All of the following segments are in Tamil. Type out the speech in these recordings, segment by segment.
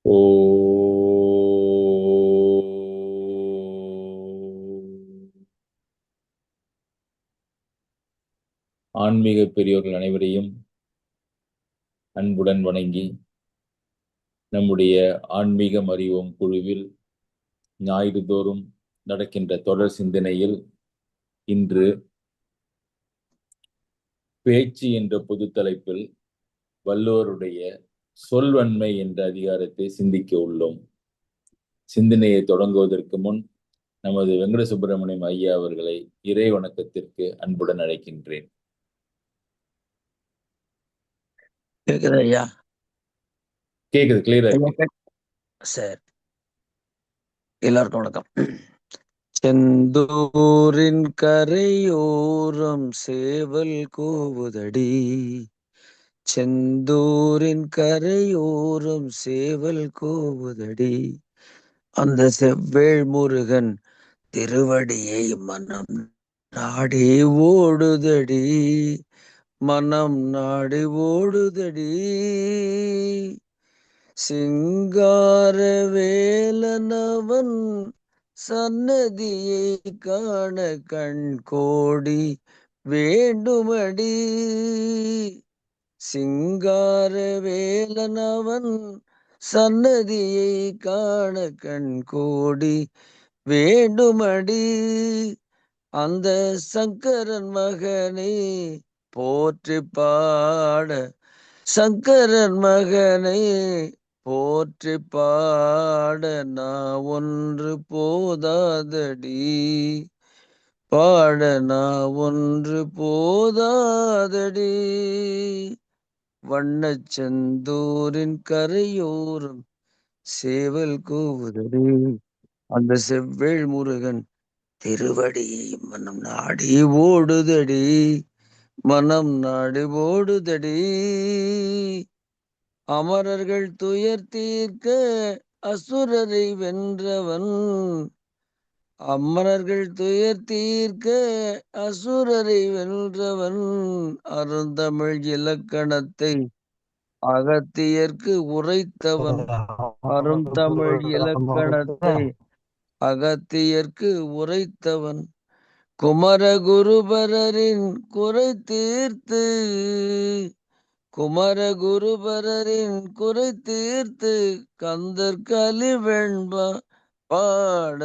ஓ ஆன்மீக பெரியோர்கள் அனைவரையும் அன்புடன் வணங்கி, நம்முடைய ஆன்மீகம் அறிவோம் குழுவில் ஞாயிறுதோறும் நடக்கின்ற தொடர் சிந்தனையில் இன்று பேச்சு என்ற பொது தலைப்பில் வள்ளுவருடைய சொல்வன்மை என்ற அதிகாரத்தை சிந்திக்க உள்ளோம். சிந்தனையை தொடங்குவதற்கு முன் நமது வெங்கட சுப்பிரமணியம் ஐயா அவர்களை இறை வணக்கத்திற்கு அன்புடன் அழைக்கின்றேன். கேக்குது ஐயா? கேக்குது, கிளியரா இருக்கு. சரி, எல்லாருக்கும் வணக்கம். செந்தூரின் கரையோரம் சேவல் கூவுதடி, செந்தூரின் கரையோரம் சேவல் கூவுதடி, அந்த செவ்வேள் முருகன் திருவடியை மனம் நாடி ஓடுதடி, மனம் நாடி ஓடுதடி, சிங்கார வேலனவன் சன்னதியை காண கண் கோடி வேண்டுமடி, சிங்கார வேலனவன் சன்னதியை காண கண் கோடி வேண்டுமடி, அந்த சங்கரன் மகனை போற்றி பாட, சங்கரன் மகனை போற்றி பாட நான் ஒன்று போதாதடி, பாட நான் ஒன்று போதாதடி, வண்ணச் செந்தூரின் கரையோரம் சேவல் கூவுதடி, அந்த செவ்வேள் முருகன் திருவடியை மனம் நாடி ஓடுதடி, மனம் நாடி ஓடுதடி, அமரர்கள் துயர் தீர்க்க அசுரரை வென்றவன், அமரர்கள் துயர் தீர்க்க அசுரரை வென்றவன், அருந்தமிழ் இலக்கணத்தை அகத்தியர்க்கு உரைத்தவன், அருந்தமிழ் இலக்கணத்தை அகத்தியர்க்கு உரைத்தவன், குமரகுருபரரின் குறை தீர்த்து, குமரகுருபரரின் குறை தீர்த்து கந்தர்க்கு அழிவெண்பா பாட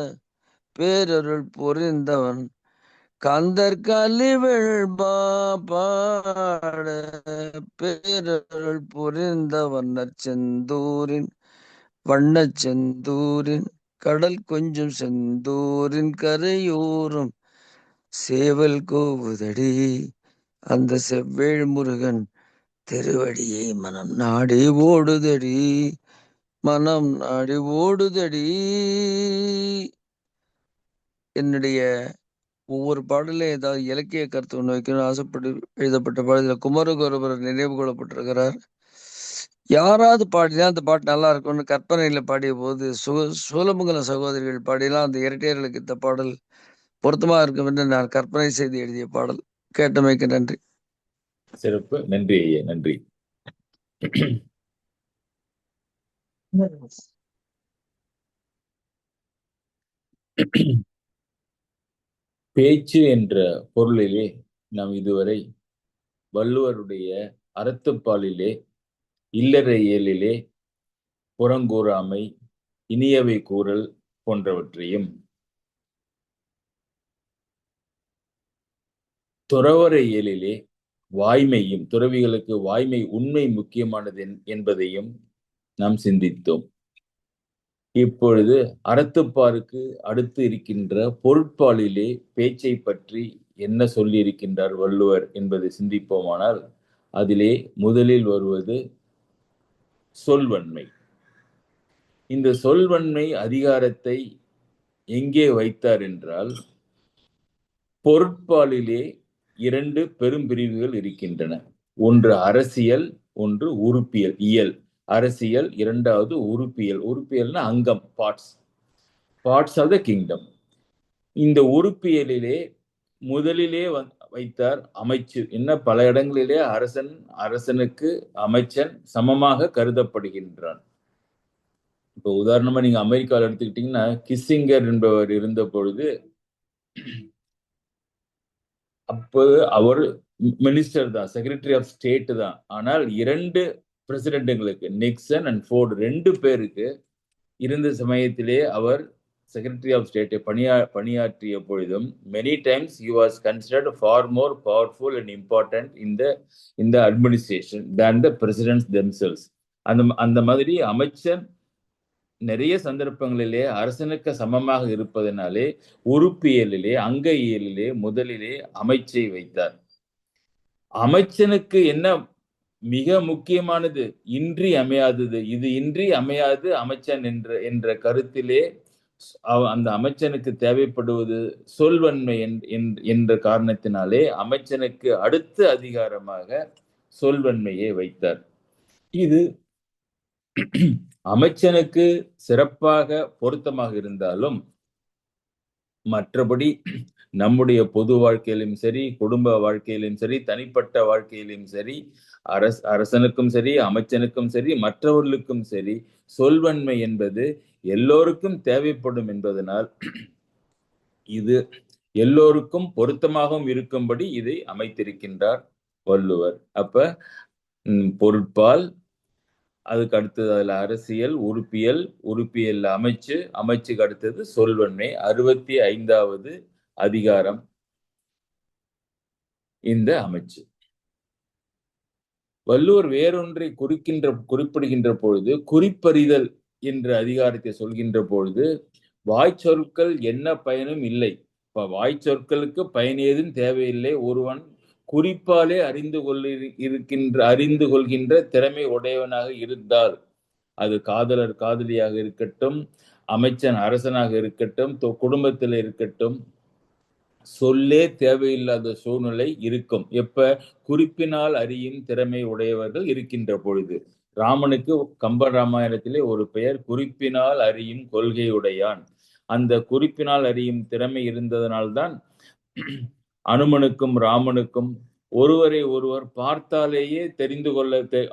பேரருள் புரிந்தவன், கந்தர்க்கு அழிவெண்பா பாட பேரருள் புரிந்தவன், நற்செந்தூரின் வண்ணச் செந்தூரின் கடல் கொஞ்சம் செந்தூரின் கரையோரம் சேவல் கூவுதடி, அந்த செவ்வேள் முருகன் திருவடியை மனம் நாடி ஓடுதடி, மனம் நாடி ஓடுதடி. என்னுடைய ஒவ்வொரு பாடலையும் ஏதாவது இலக்கிய கருத்து ஒன்று வைக்கணும்னு ஆசைப்பட்டு எழுதப்பட்ட பாடலில் குமரகுருபரர் நினைவு கொள்ளப்பட்டிருக்கிறார். யாராவது பாடினா அந்த பாட்டு நல்லா இருக்கும்னு கற்பனையில பாடிய போது சூலமங்கலம் சகோதரிகள் பாடியெல்லாம் அந்த இரட்டையர்களுக்கு இந்த பாடல் பொருத்தமா இருக்கும் என்று நான் கற்பனை செய்து எழுதிய பாடல். கேட்டமைக்கு நன்றி. சிறப்பு, நன்றி ஐயா, நன்றி. பேச்சு என்ற பொருளிலே நாம் இதுவரை வள்ளுவருடைய அறத்துப்பாலிலே, இல்லற இயலிலே புறங்கூறாமை, இனியவை கூறல் போன்றவற்றையும், துறவற இயலிலே வாய்மையும், துறவிகளுக்கு வாய்மை உண்மை முக்கியமானது என்பதையும் நாம் சிந்தித்தோம். இப்பொழுது அறத்துப்பாலுக்கு அடுத்து இருக்கின்ற பொருட்பாலிலே பேச்சை பற்றி என்ன சொல்லி இருக்கின்றார் வள்ளுவர் என்பதை சிந்திப்போமானால், அதிலே முதலில் வருவது சொல்வன்மை. இந்த சொல்வன்மை அதிகாரத்தை எங்கே வைத்தார் என்றால், பொருட்பாலிலே இரண்டு பெரும் பிரிவுகள் இருக்கின்றன. ஒன்று அரசியல், ஒன்று உறுப்பியல், இயல். அரசியல், இரண்டாவது உறுப்பியல். உறுப்பியல்னா அங்கம், பார்ட்ஸ் ஆஃப் த கிங்டம். இந்த உறுப்பியலிலே முதலிலே வைத்தார். அமைச்சு இன்னும் பல இடங்களிலே அரசனுக்கு அமைச்சன் சமமாக கருதப்படுகின்றான். இப்போ உதாரணமா நீங்க அமெரிக்காவில் எடுத்துக்கிட்டீங்கன்னா கிஸ்ஸிங்கர் என்பவர் இருந்த பொழுது அப்போது அவர் மினிஸ்டர் தான், செக்ரட்டரி ஆஃப் ஸ்டேட் தான். ஆனால் 2 பிரசிடென்ட்டுங்களுக்கு நிக்சன் அண்ட் ஃபோர்டு 2 பேருக்கு இருந்த சமயத்திலே அவர் செக்ரட்டரி ஆஃப் ஸ்டேட்டை பணியாற்றிய பொழுதும் many times he was considered far more powerful and important in the administration than the presidents themselves. அந்த மாதிரி அமைச்சர் நிறைய சந்தர்ப்பங்களிலே அரசனுக்கு சமமாக இருப்பதனாலே உறுப்பியலிலே அங்க இயலிலே முதலிலே அமைச்சை வைத்தார். அமைச்சனுக்கு என்ன மிக முக்கியமானது, இன்றி அமையாதது, இது இன்றி அமையாது அமைச்சன் என்ற கருத்திலே அந்த அமைச்சனுக்கு தேவைப்படுவது சொல்வன்மை என்ற காரணத்தினாலே அமைச்சனுக்கு அடுத்த அதிகாரமாக சொல்வன்மையை வைத்தார். இது அமைச்சனுக்கு சிறப்பாக பொருத்தமாக இருந்தாலும் மற்றபடி நம்முடைய பொது வாழ்க்கையிலும் சரி, குடும்ப வாழ்க்கையிலும் சரி, தனிப்பட்ட வாழ்க்கையிலும் சரி, அரசனுக்கும் சரி, அமைச்சனுக்கும் சரி, மற்றவர்களுக்கும் சரி, சொல்வன்மை என்பது எல்லோருக்கும் தேவைப்படும் என்பதனால் இது எல்லோருக்கும் பொருத்தமாகவும் இருக்கும்படி இதை அமைத்திருக்கின்றார் வள்ளுவர். அப்ப பொருட்பால், அதுக்கு அடுத்தது அதுல அரசியல், உறுப்பியல் அமைச்சுக்கு அடுத்தது சொல்வன்மை. 65வது அதிகாரம் இந்த அமைச்சு. வள்ளுவர் வேறொன்றை குறிப்பிடுகின்ற பொழுது குறிப்பறிதல் என்ற அதிகாரத்தை சொல்கின்ற பொழுது வாய்ச்சொற்கள் என்ன பயனும் இல்லை. இப்ப வாய்ச்சொற்களுக்கு பயன் ஏதும் தேவையில்லை. ஒருவன் குறிப்பாலே அறிந்து கொள்கின்ற திறமை உடையவனாக இருந்தால், அது காதலர் காதலியாக இருக்கட்டும், அமைச்சன் அரசனாக இருக்கட்டும், குடும்பத்தில் இருக்கட்டும், சொல்லே தேவையில்லாத சூழ்நிலை இருக்கும். எப்ப குறிப்பினால் அறியும் திறமை உடையவர்கள் இருக்கின்ற பொழுது. ராமனுக்கு கம்ப ராமாயணத்திலே ஒரு பெயர் குறிப்பினால் அறியும் கொள்கையுடையான். அந்த குறிப்பினால் அறியும் திறமை இருந்ததனால்தான் அனுமனுக்கும் ராமனுக்கும் ஒருவரை ஒருவர் பார்த்தாலேயே தெரிந்து கொள்ள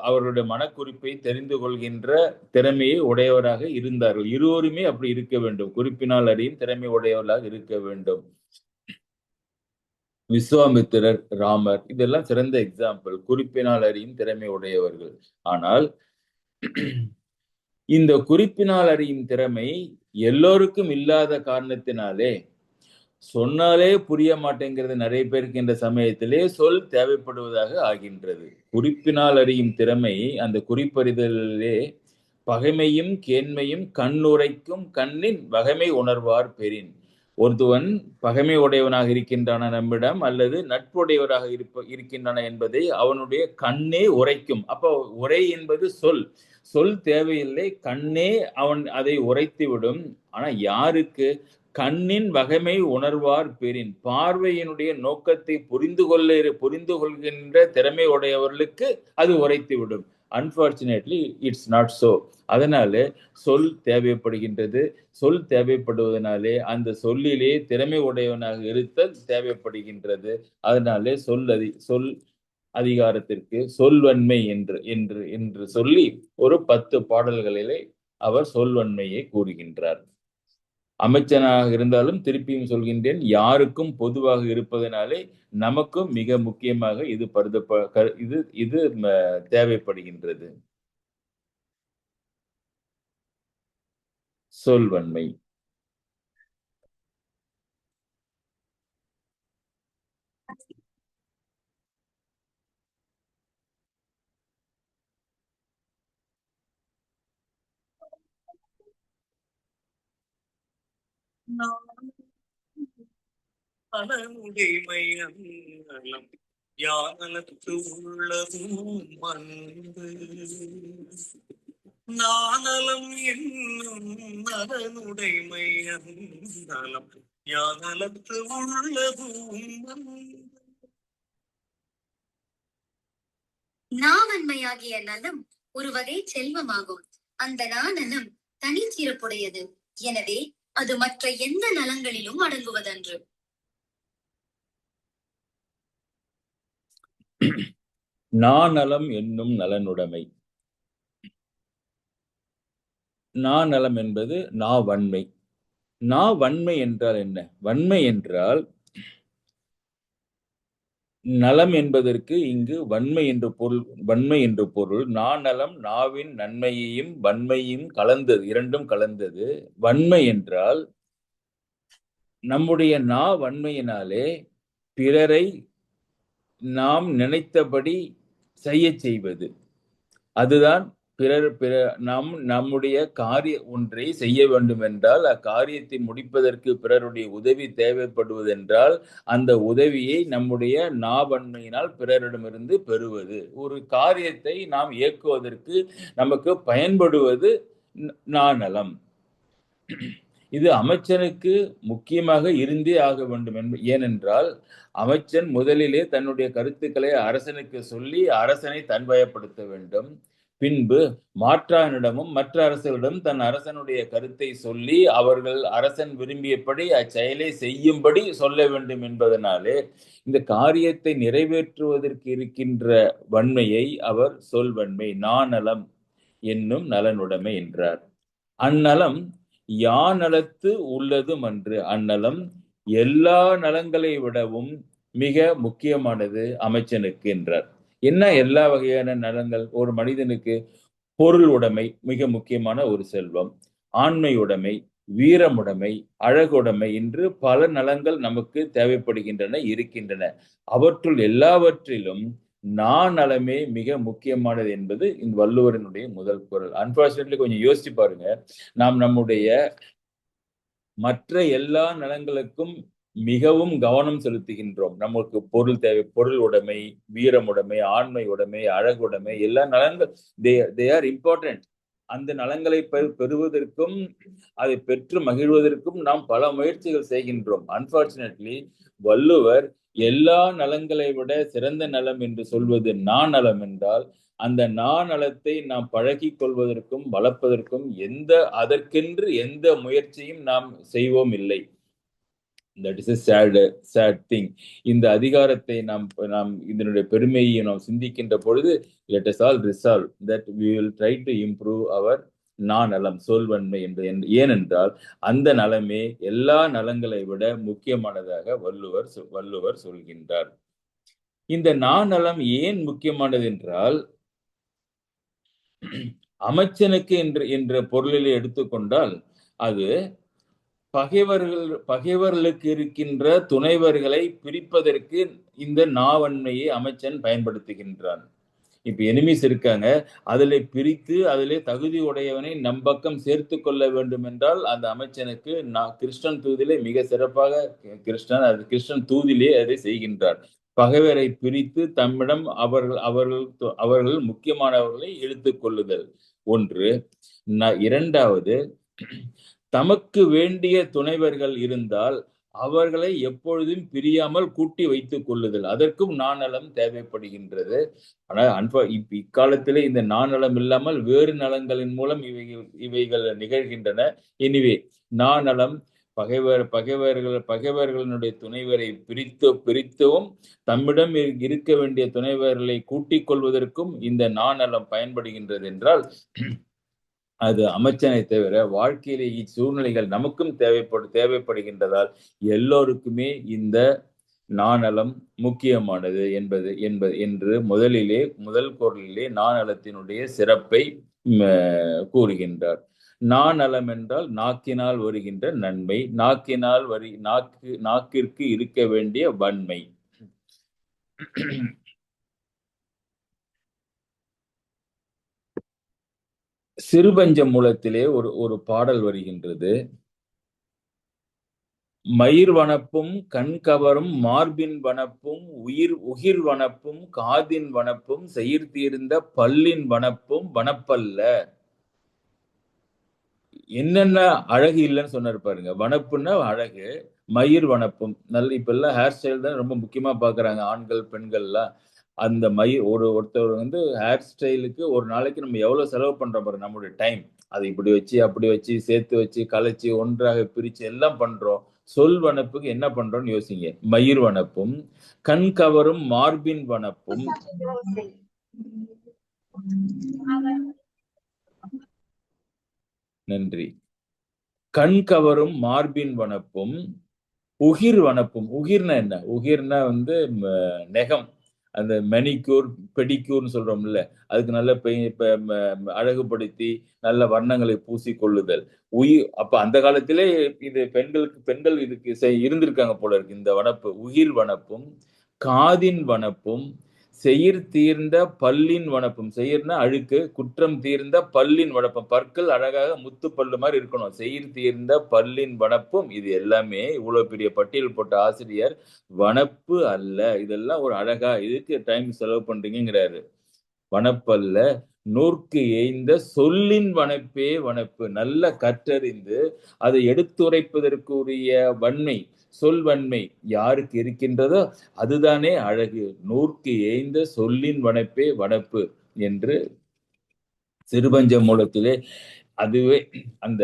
அவருடைய மனக்குறிப்பை தெரிந்து கொள்கின்ற திறமையை உடையவராக இருந்தார்கள். இருவருமே அப்படி இருக்க வேண்டும். குறிப்பினால் அறியும் திறமை உடையவர்களாக இருக்க வேண்டும். விஸ்வாமித்திரர், ராமர் இதெல்லாம் சிறந்த எக்ஸாம்பிள், குறிப்பினால் அறியும் திறமை உடையவர்கள். ஆனால் இந்த குறிப்பினால் அறியும் திறமை எல்லோருக்கும் இல்லாத காரணத்தினாலே சொன்னாலே புரிய மாட்டேங்கிறது நிறைய பேருக்கு. இந்த சமயத்திலே சொல் தேவைப்படுவதாக ஆகின்றது. குறிப்பினால் அறியும் திறமை அந்த குறிப்பறிதலிலே பகைமையும் கேண்மையும் கண்ணுரைக்கும் கண்ணின் வகைமை உணர்வார் பெறின். ஒருவன் பகைமை உடையவனாக இருக்கின்றன நம்மிடம் அல்லது நட்புடையவராக இருக்கின்றன என்பதை அவனுடைய கண்ணே உரைக்கும். அப்போ உரை என்பது சொல் தேவையில்லை, கண்ணே அவன் அதை உரைத்துவிடும். ஆனா யாருக்கு? கண்ணின் வகைமை உணர்வார் பெறின். பார்வையினுடைய நோக்கத்தை புரிந்து கொள்கின்ற திறமை உடையவர்களுக்கு அது உரைத்துவிடும். Unfortunately it's not so. அதனால சொல் தேவைப்படுகின்றது. சொல் தேவைப்படுவதனாலே அந்த சொல்லிலே திறமை உடையவனாக இருத்தல் தேவைப்படுகின்றது. அதனாலே சொல் அதிகாரத்திற்கு சொல்வன்மை என்று சொல்லி ஒரு 10 பாடல்களிலே அவர் சொல்வன்மையை கூறுகின்றார். அமைச்சனாக இருந்தாலும் திருப்பியும் சொல்கின்றேன், யாருக்கும் பொதுவாக இருப்பதனாலே நமக்கும் மிக முக்கியமாக இது தேவைப்படுகின்றது. சொல்வன்மை. யானலத்து உள்ளதும் அன்பு நானலம் என்னும் நலனுடைமை நலம் யானலத்து உள்ளதும் நாவன்மையாகிய நலம் ஒரு வகை செல்வமாகும். அந்த நாநலம் தனிச்சிறப்புடையது. எனவே அது மற்ற எந்த நலங்களிலும் அடங்குவதன்று. நாநலம் என்னும் நலனுடைமை. நாநலம் என்பது நாவன்மை. நாவன்மை என்றால் என்ன? வன்மை என்றால் நலம் என்பதற்கு இங்கு வன்மை என்று பொருள். நாநலம் நாவின் நன்மையையும் வன்மையும் கலந்தது, இரண்டும் கலந்தது. வன்மை என்றால் நம்முடைய வன்மையினாலே பிறரை நாம் நினைத்தபடி செய்ய செய்வது. அதுதான் நம்முடைய காரிய ஒன்றை செய்ய வேண்டும் என்றால் அக்காரியத்தை முடிப்பதற்கு பிறருடைய உதவி தேவைப்படுவதென்றால் அந்த உதவியை நம்முடைய நாவன்மையினால் பிறரிடமிருந்து பெறுவது. ஒரு காரியத்தை நாம் இயக்குவதற்கு நமக்கு பயன்படுவது நாநலம். இது அமைச்சனுக்கு முக்கியமாக இருந்தே ஆக வேண்டும். ஏனென்றால் அமைச்சன் முதலிலே தன்னுடைய கருத்துக்களை அரசனுக்கு சொல்லி அரசனை தன்வயப்படுத்த வேண்டும். பின்பு மாற்றானிடமும் மற்ற அரசர்களிடம் தன் அரசனுடைய கருத்தை சொல்லி அரசன் விரும்பியபடி அச்செயலை செய்யும்படி சொல்ல வேண்டும் என்பதனாலே இந்த காரியத்தை நிறைவேற்றுவதற்கு இருக்கின்ற வன்மையை அவர் சொல்வன்மை, நாநலம் என்னும் நலனுடைமை என்றார். அந்நலம் யாநலத்து உள்ளதும் அன்று. அந்நலம் எல்லா நலங்களை விடவும் மிக முக்கியமானது அமைச்சனுக்கு என்றார். என்ன எல்லா வகையான நலங்கள்? ஒரு மனிதனுக்கு பொருள் உடைமை மிக முக்கியமான ஒரு செல்வம், ஆண்மை உடைமை, வீரமுடைமை, அழகுடைமை என்று பல நலங்கள் நமக்கு தேவைப்படுகின்றன, இருக்கின்றன. அவற்றுள் எல்லாவற்றிலும் நாநலமே மிக முக்கியமானது என்பது இந்த வள்ளுவரினுடைய முதல் குறள். அன்பார்ச்சுனேட்லி கொஞ்சம் யோசிச்சு பாருங்க. நாம் நம்முடைய மற்ற எல்லா நலங்களுக்கும் மிகவும் கவனம் செலுத்துகின்றோம். நமக்கு பொருள் தேவை, பொருள் உடைமை, வீரமுடைமை, ஆண்மை உடைமை, அழகுடைமை, எல்லா நலன்கள் தே ஆர் இம்பார்ட்டன்ட். அந்த நலங்களை பெறுவதற்கும் அதை பெற்று மகிழ்வதற்கும் நாம் பல முயற்சிகள் செய்கின்றோம். அன்பார்ச்சுனேட்லி வள்ளுவர் எல்லா நலங்களை விட சிறந்த நலம் என்று சொல்வது நாநலம் என்றால் அந்த நாநலத்தை நாம் பழகி கொள்வதற்கும் வளர்ப்பதற்கும் அதற்கென்று எந்த முயற்சியும் நாம் செய்வோம் இல்லை. That is a sad thing. இந்த அதிகாரத்தை நாம் இதனுடைய பெருமையை நாம் சிந்திக்கின்ற பொழுது let us all resolve that we will try to improve our நாநலம், சொல்வன்மை என்பது. ஏனென்றால் அந்த நலமே எல்லா நலங்களை விட முக்கியமானதாக வள்ளுவர் சொல்கின்றார். இந்த நாநலம் ஏன் முக்கியமானது என்றால் அமைச்சனுக்கு என்ற பொருளிலே எடுத்துக்கொண்டால் அது பகைவர்களுக்கு இருக்கின்ற துணைவர்களை பிரிப்பதற்கு இந்த நாவன்மையை அமைச்சன் பயன்படுத்துகின்றான். இப்ப எனிமீஸ் இருக்காங்க, அதிலே பிரித்து அதிலே தகுதி உடையவனை நம் பக்கம் சேர்த்து கொள்ள வேண்டும் என்றால் அந்த அமைச்சனுக்கு கிருஷ்ணன் தூதிலே மிக சிறப்பாக கிருஷ்ணன் தூதிலே அதை செய்கின்றார். பகைவரை பிரித்து தம்மிடம் அவர்கள் முக்கியமானவர்களை இழுத்துக் கொள்ளுதல் ஒன்று. இரண்டாவது, தமக்கு வேண்டிய துணைவர்கள் இருந்தால் அவர்களை எப்பொழுதும் பிரியாமல் கூட்டி வைத்துக் கொள்ளுதல், அதற்கும் நாநலம் தேவைப்படுகின்றது. ஆனால் இக்காலத்திலே இந்த நாநலம் இல்லாமல் வேறு நலங்களின் மூலம் இவைகள் நிகழ்கின்றன. எனிவே நாநலம் பகைவர்களுடைய துணைவரை பிரித்தவும் தம்மிடம் இருக்க வேண்டிய துணைவர்களை கூட்டிக் கொள்வதற்கும் இந்த நாநலம் பயன்படுகின்றது என்றால் அது அமைச்சனை தவிர வாழ்க்கையிலே இச்சூழ்நிலைகள் நமக்கும் தேவைப்படுகின்றதால் எல்லோருக்குமே இந்த நாநலம் முக்கியமானது என்று முதல் குறளிலே நாநலத்தினுடைய சிறப்பை கூறுகின்றார். நாநலம் என்றால் நாக்கினால் வருகின்ற நன்மை, நாக்கிற்கு இருக்க வேண்டிய வன்மை. சிறுபஞ்ச மூலத்திலே ஒரு பாடல் வருகின்றது. மயிர் வனப்பும் கண்கவரும் மார்பின் வனப்பும் உயிர் வனப்பும் காதின் வனப்பும் செயிர்தீர்ந்த பல்லின் வனப்பும் வனப்பல்ல. என்னென்ன அழகு இல்லைன்னு சொன்னாரு பாருங்க. வனப்புன்னா அழகு, மயிர் வனப்பும் இப்ப எல்லாம் ஹேர் ஸ்டைல் தான் ரொம்ப முக்கியமா பாக்குறாங்க ஆண்கள் பெண்கள்லாம். அந்த ஒருத்தர் ஹேர் ஸ்டைலுக்கு ஒரு நாளைக்கு நம்ம எவ்வளவு செலவு பண்றோம் பாருங்க. நம்மளுடைய டைம் அதை இப்படி வச்சு அப்படி வச்சு சேர்த்து வச்சு கலைச்சி ஒன்றாக பிரிச்சு எல்லாம் பண்றோம். சொல் வனப்புக்கு என்ன பண்றோம்னு யோசிங்க. மயிர் வனப்பும், கண் கவரும் மார்பின் வனப்பும், நன்றி, கண் கவரும் மார்பின் வனப்பும், உகிர் வனப்பும். உகிர்னா என்ன? உகிர்னா நெகம், அந்த மெனிக்யூர் பெடிக்யூர்னு சொல்றோம்ல, அதுக்கு நல்ல அழகுபடுத்தி நல்ல வர்ணங்களை பூசி கொள்ளுதல். அப்ப அந்த காலத்திலே இது பெண்கள் இதுக்கு இருந்திருக்காங்க போல இருக்கு. இந்த வனப்பு உகிர் வனப்பும், காதின் வனப்பும், செயிர் தீர்ந்த பல்லின் வனப்பும். செயிர்னா அழுக்கு, குற்றம் தீர்ந்த பல்லின் வனப்பும். பற்கள் அழகாக முத்து பல்லு மாதிரி இருக்கணும். செயிர் தீர்ந்த பல்லின் வனப்பும். இது எல்லாமே இவ்வளவு பெரிய பட்டியல் போட்ட ஆசிரியர் வனப்பு அல்ல, இதெல்லாம் ஒரு அழகா இதுக்கு டைம் செலவு பண்றீங்கிறாரு. வனப்பல்ல, நூற்கு ஏய்ந்த சொல்லின் வனப்பே வனப்பு. நல்ல கற்றறிந்து அதை எடுத்துரைப்பதற்குரிய வன்மை, சொல்வன்மை யாருக்கு இருக்கின்றதோ அதுதானே அழகு. நூற்கு ஏய்ந்த சொல்லின் வனப்பே வனப்பு என்று சிறுபஞ்ச மூலத்திலே அதுவே அந்த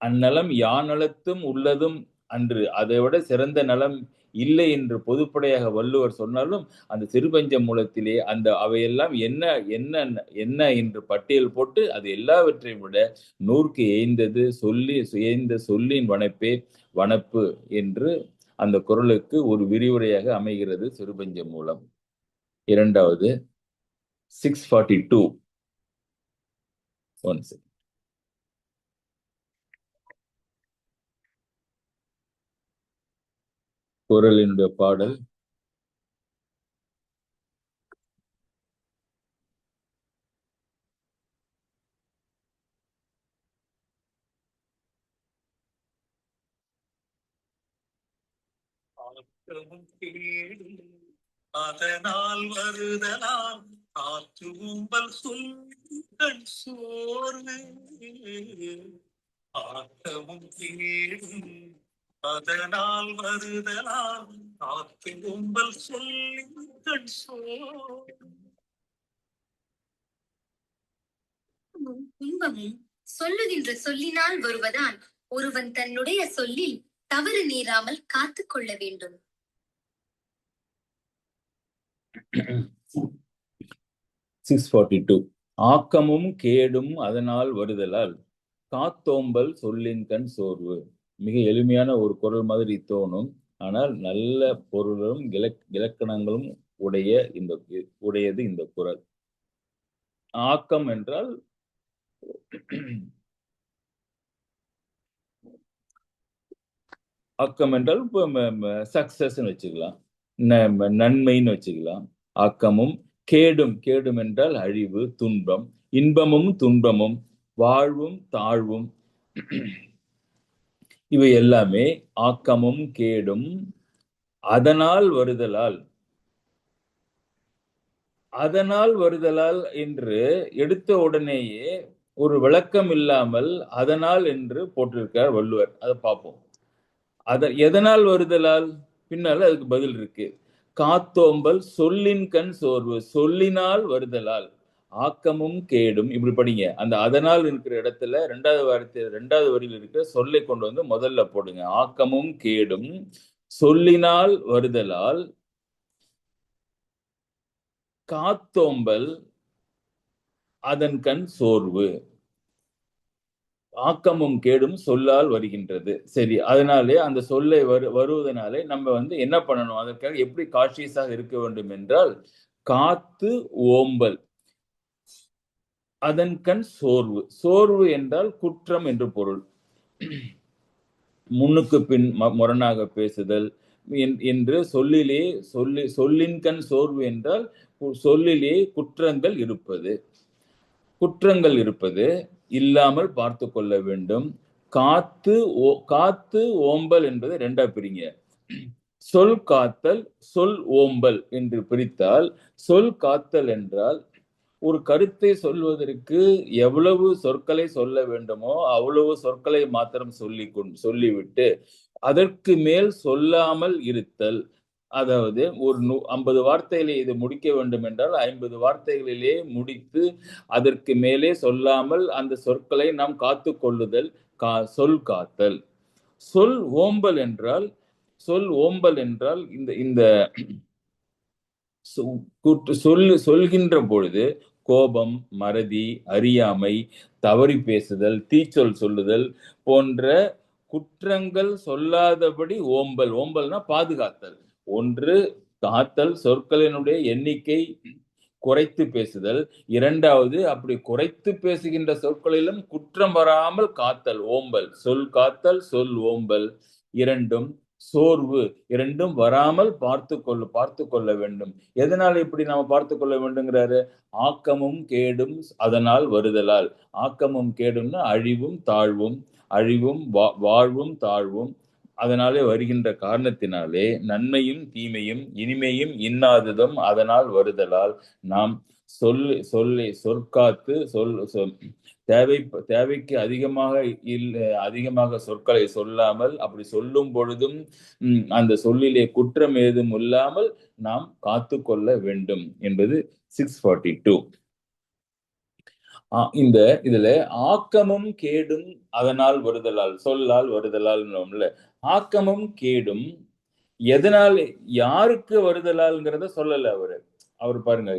அந்நலம் யாநலத்தும் உள்ளதும் அன்று, அதை விட சிறந்த நலம் இல்லை என்று பொதுப்படையாக வள்ளுவர் சொன்னாலும் அந்த சிறுபஞ்ச மூலத்திலே அவையெல்லாம் என்ன என்ன என்ன என்று பட்டியல் போட்டு அது எல்லாவற்றையும் விட நூற்கு ஏய்ந்த சொல்லின் வனப்பே வனப்பு என்று அந்த குறளுக்கு ஒரு விரிவுரையாக அமைகிறது சிறுபஞ்ச மூலம். இரண்டாவது 642. குறளினுடைய பாடல் அதனால் வருதலாம் ஆற்றும்பல் சொல்கள் சோர்வு. ஆற்றவும் கேடும் அதனால் வருதலாம் ஆற்றும்பல் சொல்கள் சோர்வு. இன்பமும் சொல்லுகின்ற சொல்லினால் வருவதால் ஒருவன் தன்னுடைய சொல்லில் தவறு நேராமல் காத்து கொள்ள வேண்டும். 642. ஆக்கமும் கேடும் அதனால் வருதலால் காத்தோம்பல் சொல்லின்கண் சோர்வு. மிக எளிமையான ஒரு குறள் மாதிரி தோணும், ஆனால் நல்ல பொருளும் இலக்கணங்களும் உடையது இந்த குறள். ஆக்கம் என்றால் சக்சஸ் வச்சுக்கலாம், நன்மைன்னு வச்சுக்கலாம். ஆக்கமும் கேடும் என்றால் அழிவு, துன்பம். இன்பமும் துன்பமும், வாழ்வும் தாழ்வும், இவை எல்லாமே ஆக்கமும் கேடும் அதனால் வருதலால் என்று எடுத்த உடனேயே ஒரு விளக்கம் இல்லாமல் அதனால் என்று போட்டிருக்கார் வள்ளுவர். அதை பார்ப்போம். எதனால் வருதலால் பின்னால அதுக்கு பதில் இருக்கு. காத்தோம்பல் சொல்லின் கண் சோர்வு, சொல்லினால் வருதலால். ஆக்கமும் கேடும், இப்படி படிங்க. அந்த அதனால் இருக்கிற இடத்துல ரெண்டாவது வரியில் இருக்கிற சொல்லை கொண்டு வந்து முதல்ல போடுங்க. ஆக்கமும் கேடும் சொல்லினால் வருதலால் காத்தோம்பல் அதன் கண் சோர்வு. ஆக்கமும் கேடும் சொல்லால் வருகின்றது. சரி, அதனாலே அந்த சொல்லை வருவதனாலே நம்ம என்ன பண்ணணும், அதற்காக எப்படி காஷியஸாக இருக்க வேண்டும் என்றால், காத்து ஓம்பல் அதன் கண் சோர்வு. சோர்வு என்றால் குற்றம் என்று பொருள். முன்னுக்கு பின் முரணாக பேசுதல் என்று சொல்லின் கண் சோர்வு என்றால் சொல்லிலே குற்றங்கள் இருப்பது இல்லாமல் பார்த்து கொள்ள வேண்டும். காத்து ஓம்பல் என்பது ரெண்டா பிரிங்க. சொல் காத்தல், சொல் ஓம்பல் என்று பிரித்தால், சொல் காத்தல் என்றால் ஒரு கருத்தை சொல்வதற்கு எவ்வளவு சொற்களை சொல்ல வேண்டுமோ அவ்வளவு சொற்களை மாத்திரம் சொல்லிவிட்டு அதற்கு மேல் சொல்லாமல் இருத்தல். அதாவது ஒரு 50 வார்த்தைகளை இது முடிக்க வேண்டும் என்றால் 50 வார்த்தைகளிலே முடித்து அதற்கு மேலே சொல்லாமல் அந்த சொற்களை நாம் காத்து கொள்ளுதல் சொல் காத்தல். சொல் ஓம்பல் என்றால் இந்த இந்த சொல்கின்ற பொழுது கோபம், மறதி, அறியாமை, தவறி பேசுதல், தீச்சொல் சொல்லுதல் போன்ற குற்றங்கள் சொல்லாதபடி ஓம்பல். ஓம்பல்னா பாதுகாத்தல். ஒன்று காத்தல், சொற்களினுடைய எண்ணிக்கை குறைத்து பேசுதல். இரண்டாவது, அப்படி குறைத்து பேசுகின்ற சொற்களிலும் குற்றம் வராமல் காத்தல், ஓம்பல். சொல் காத்தல், சொல் ஓம்பல் இரண்டும். சோர்வு இரண்டும் வராமல் பார்த்து கொள்ள வேண்டும். எதனால இப்படி நாம பார்த்து கொள்ள வேண்டுங்கிறாரு? ஆக்கமும் கேடும் அதனால் வருதலால். ஆக்கமும் கேடும்னா அழிவும் தாழ்வும், அழிவும் வாழ்வும் தாழ்வும் அதனாலே வருகின்ற காரணத்தினாலே நன்மையும் தீமையும் இனிமையும் இன்னாததும் அதனால் வருதலால் நாம் சொற்காத்து தேவைக்கு அதிகமாக சொற்களை சொல்லாமல், அப்படி சொல்லும் பொழுதும் அந்த சொல்லிலே குற்றம் ஏதும் இல்லாமல் நாம் காத்து கொள்ள வேண்டும் என்பது 642. இதுல ஆக்கமும் கேடும் அதனால் வருதலால், சொல்லால் வருதலால். ஆக்கமும் கேடும் எதனால் யாருக்கு வருதலால்ங்கிறத சொல்லல அவர் பாருங்க,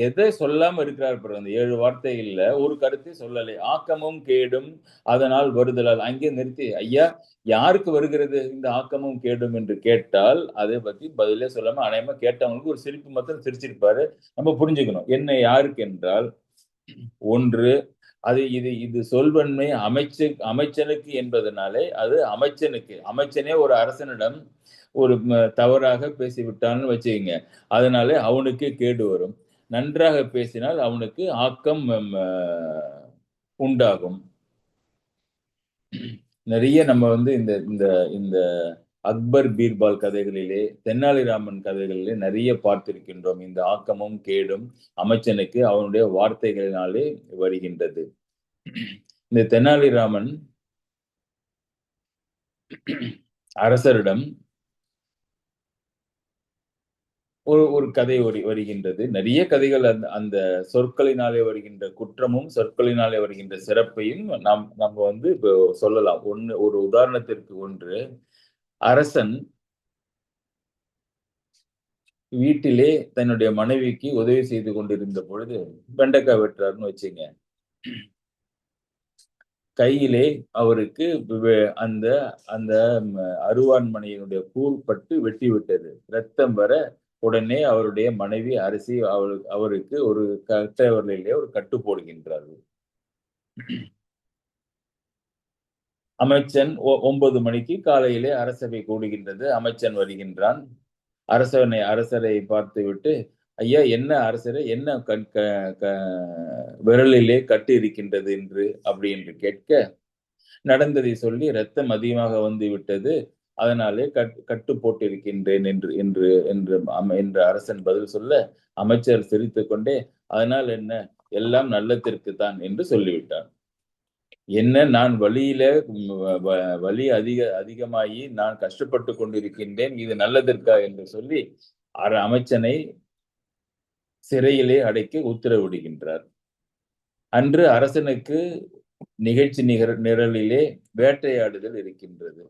எதை சொல்லாம இருக்கிறார் பாருங்க. அந்த 7 வார்த்தைகள்ல ஒரு கருத்தை சொல்லலை. ஆக்கமும் கேடும் அதனால் வருதலால். அங்கே நிறுத்தி, ஐயா யாருக்கு வருகிறது இந்த ஆக்கமும் கேடும் என்று கேட்டால் அதை பத்தி பதிலே சொல்லாம அநேகமா கேட்டவங்களுக்கு ஒரு சிரிப்பு மாத்திரம் சிரிச்சிருப்பாரு. நம்ம புரிஞ்சுக்கணும் என்ன யாருக்கு என்றால், ஒன்று இது சொல்வன்மை அமைச்சனுக்கு என்பதனாலே அது அமைச்சனே ஒரு அரசனிடம் ஒரு தவறாக பேசிவிட்டான்னு வச்சுக்கோங்க, அதனாலே அவனுக்கு கேடு வரும். நன்றாக பேசினால் அவனுக்கு ஆக்கம் உண்டாகும். நிறைய நம்ம இந்த இந்த இந்த அக்பர் பீர்பால் கதைகளிலே, தென்னாலிராமன் கதைகளிலே நிறைய பார்த்திருக்கின்றோம். இந்த ஆக்கமும் கேடும் அமைச்சனுக்கு அவனுடைய வார்த்தைகளினாலே வருகின்றது. இந்த தென்னாலிராமன் அரசரிடம் ஒரு கதை வருகின்றது. நிறைய கதைகள் அந்த சொற்களினாலே வருகின்ற குற்றமும் சொற்களினாலே வருகின்ற சிறப்பையும் நம்ம இப்போ சொல்லலாம். ஒரு உதாரணத்திற்கு ஒன்று, அரசன் வீட்டிலே தன்னுடைய மனைவிக்கு உதவி செய்து கொண்டிருந்த பொழுது வெண்டைக்காய் வெட்டுறாருன்னு வச்சுங்க. கையிலே அவருக்கு அந்த அந்த அருவான்மனையினுடைய கூழ் பட்டு வெட்டி விட்டது. ரத்தம் வர உடனே அவருடைய மனைவி அரசி அவருக்கு ஒரு கட்டவரிலே ஒரு கட்டு போடுகின்றார்கள். அமைச்சன் 9 மணிக்கு காலையிலே அரசவை கூடுகின்றது. அமைச்சன் வருகின்றான். அரசரை பார்த்துவிட்டு, ஐயா என்ன அரசரை, என்ன விரலிலே கட்டு இருக்கின்றது அப்படி என்று கேட்க, நடந்ததை சொல்லி ரத்தம் அதிகமாக வந்து விட்டது, அதனாலே கட்டு போட்டிருக்கின்றேன் என்று அரசன் பதில் சொல்ல, அமைச்சர் சிரித்துக் கொண்டே, அதனால் என்ன, எல்லாம் நல்லத்திற்கு தான் என்று சொல்லிவிட்டான். என்ன, நான் வலி அதிகமாகி நான் கஷ்டப்பட்டு கொண்டிருக்கின்றேன், இது நல்லதற்கா என்று சொல்லி அமைச்சனை சிறையிலே அடைக்க உத்தரவிடுகின்றார். அன்று அரசனுக்கு நிகழ்ச்சி நிரலிலே வேட்டையாடுதல் இருக்கின்றது.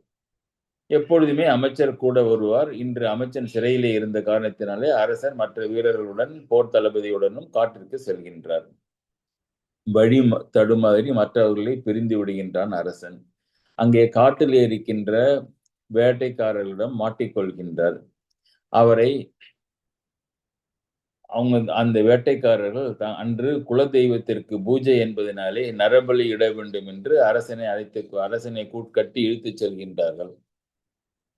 எப்பொழுதுமே அமைச்சர் கூட வருவார். இன்று அமைச்சன் சிறையிலே இருந்த காரணத்தினாலே அரசன் மற்ற வீரர்களுடன் போர் தளபதியுடனும் காட்டிற்கு செல்கின்றார். வழி தடுமாறி மற்றவர்களை பிரிந்து விடுகின்றான் அரசன். அங்கே காட்டிலே இருக்கின்ற வேட்டைக்காரர்களிடம் மாட்டிக்கொள்கின்றார். அந்த வேட்டைக்காரர்கள் அன்று குலதெய்வத்திற்கு பூஜை என்பதனாலே நரபலி இட வேண்டும் என்று அரசனை கட்டி இழுத்துச் செல்கின்றார்கள்.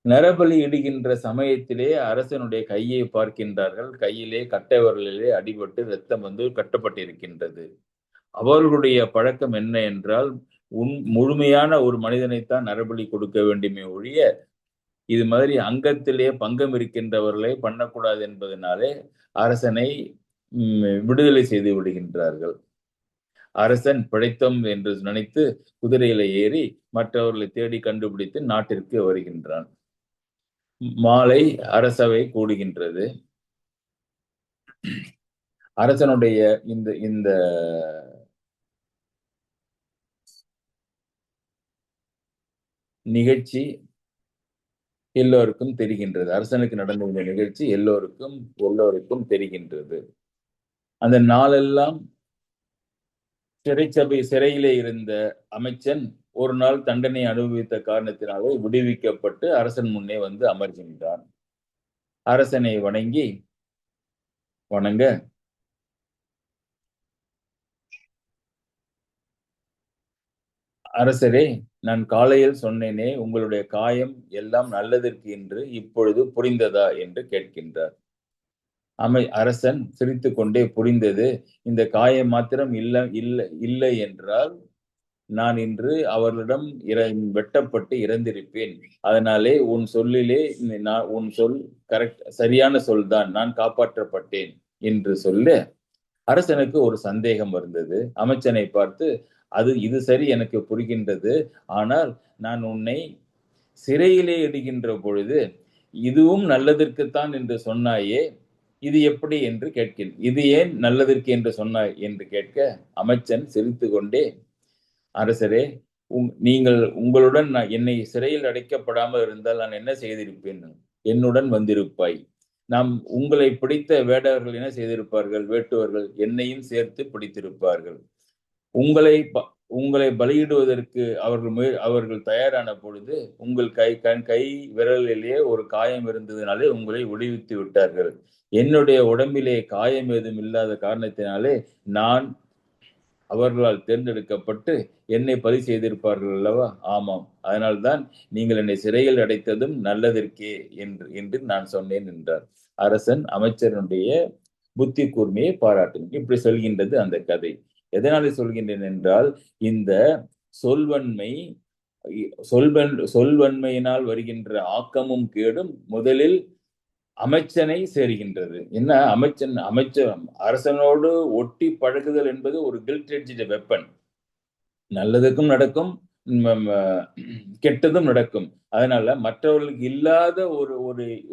நரபலி இடுகின்ற சமயத்திலே அரசனுடைய கையை பார்க்கின்றார்கள். கையிலே கட்டைவரலிலே அடிபட்டு ரத்தம் கட்டப்பட்டிருக்கின்றது. அவர்களுடைய பழக்கம் என்ன என்றால், முழுமையான ஒரு மனிதனைத்தான் நரபலி கொடுக்க வேண்டுமே ஒழிய, இது மாதிரி அங்கத்திலே பங்கம் இருக்கின்றவர்களை பண்ணக்கூடாது என்பதனாலே அரசனை விடுதலை செய்து விடுகின்றார்கள். அரசன் பிழைத்தோம் என்று நினைத்து குதிரையில ஏறி மற்றவர்களை தேடி கண்டுபிடித்து நாட்டிற்கு வருகின்றான். மாலை அரசவை கூடுகின்றது. அரசனுடைய இந்த நிகழ்ச்சி எல்லோருக்கும் தெரிகின்றது. அரசனுக்கு நடந்த இந்த நிகழ்ச்சி எல்லோருக்கும் தெரிகின்றது. அந்த நாளெல்லாம் சிறையிலே இருந்த அமைச்சன் ஒரு நாள் தண்டனை அனுபவித்த காரணத்தினாலே விடுவிக்கப்பட்டு அரசன் முன்னே வந்து அமர்கின்றான். அரசனை வணங்க அரசரே, நான் காலையில் சொன்னேனே உங்களுடைய காயம் எல்லாம் நல்லதற்கு என்று இப்பொழுது புரிந்ததா என்று கேட்கின்றார். அரசன் சிரித்துக் கொண்டே, புரிந்தது. இந்த காயம் மாத்திரம் இல்லை என்றால் நான் இன்று அவர்களிடம் வெட்டப்பட்டு இறந்திருப்பேன். அதனாலே உன் சொல் சரியான சொல்தான், நான் காப்பாற்றப்பட்டேன் என்று சொல்ல அரசனுக்கு ஒரு சந்தேகம் இருந்தது. அமைச்சனை பார்த்து, இது சரி, எனக்கு புரிகின்றது. ஆனால் நான் உன்னை சிறையிலே இடுகின்ற பொழுது இதுவும் நல்லதற்குத்தான் என்று சொன்னாயே, இது எப்படி என்று கேட்கிறேன். இது ஏன் நல்லதற்கு என்று சொன்னாய் என்று கேட்க அமைச்சன் சிரித்து கொண்டே, அரசரே, நீங்கள் உங்களுடன் என்னை சிறையில் அடைக்கப்படாமல் இருந்தால் நான் என்ன செய்திருப்பேன்? என்னுடன் வந்திருப்பாய். நாம் உங்களை பிடித்த வேடர்கள் என்ன செய்திருப்பார்கள்? வேட்டுவர்கள் என்னையும் சேர்த்து பிடித்திருப்பார்கள். உங்களை பலியிடுவதற்கு அவர்கள் தயாரான பொழுது உங்கள் கை விரலிலே ஒரு காயம் இருந்ததினாலே உங்களை விடுவித்து விட்டார்கள். என்னுடைய உடம்பிலே காயம் ஏதும் இல்லாத காரணத்தினாலே நான் அவர்களால் தேர்ந்தெடுக்கப்பட்டு என்னை பலி செய்திருப்பார்கள் அல்லவா? ஆமாம், அதனால்தான் நீங்கள் என்னை சிறையில் அடைத்ததும் நல்லதற்கே என்று நான் சொன்னேன் என்றார். அரசன் அமைச்சருடைய புத்தி கூர்மையை பாராட்டினார். இப்படி சொல்கின்றது அந்த கதை. எதனால சொல்கின்றேன் என்றால், இந்த சொல்வன்மையினால் வருகின்ற ஆக்கமும் கேடும் முதலில் அமைச்சனை சேருகின்றது. என்ன, அரசனோடு ஒட்டி பழகுதல் என்பது ஒரு கில்ட் எட்ஜ்டு வெப்பன். நல்லதுக்கும் நடக்கும், கெட்டதும் நடக்கும். அதனால மற்றவர்களுக்கு இல்லாத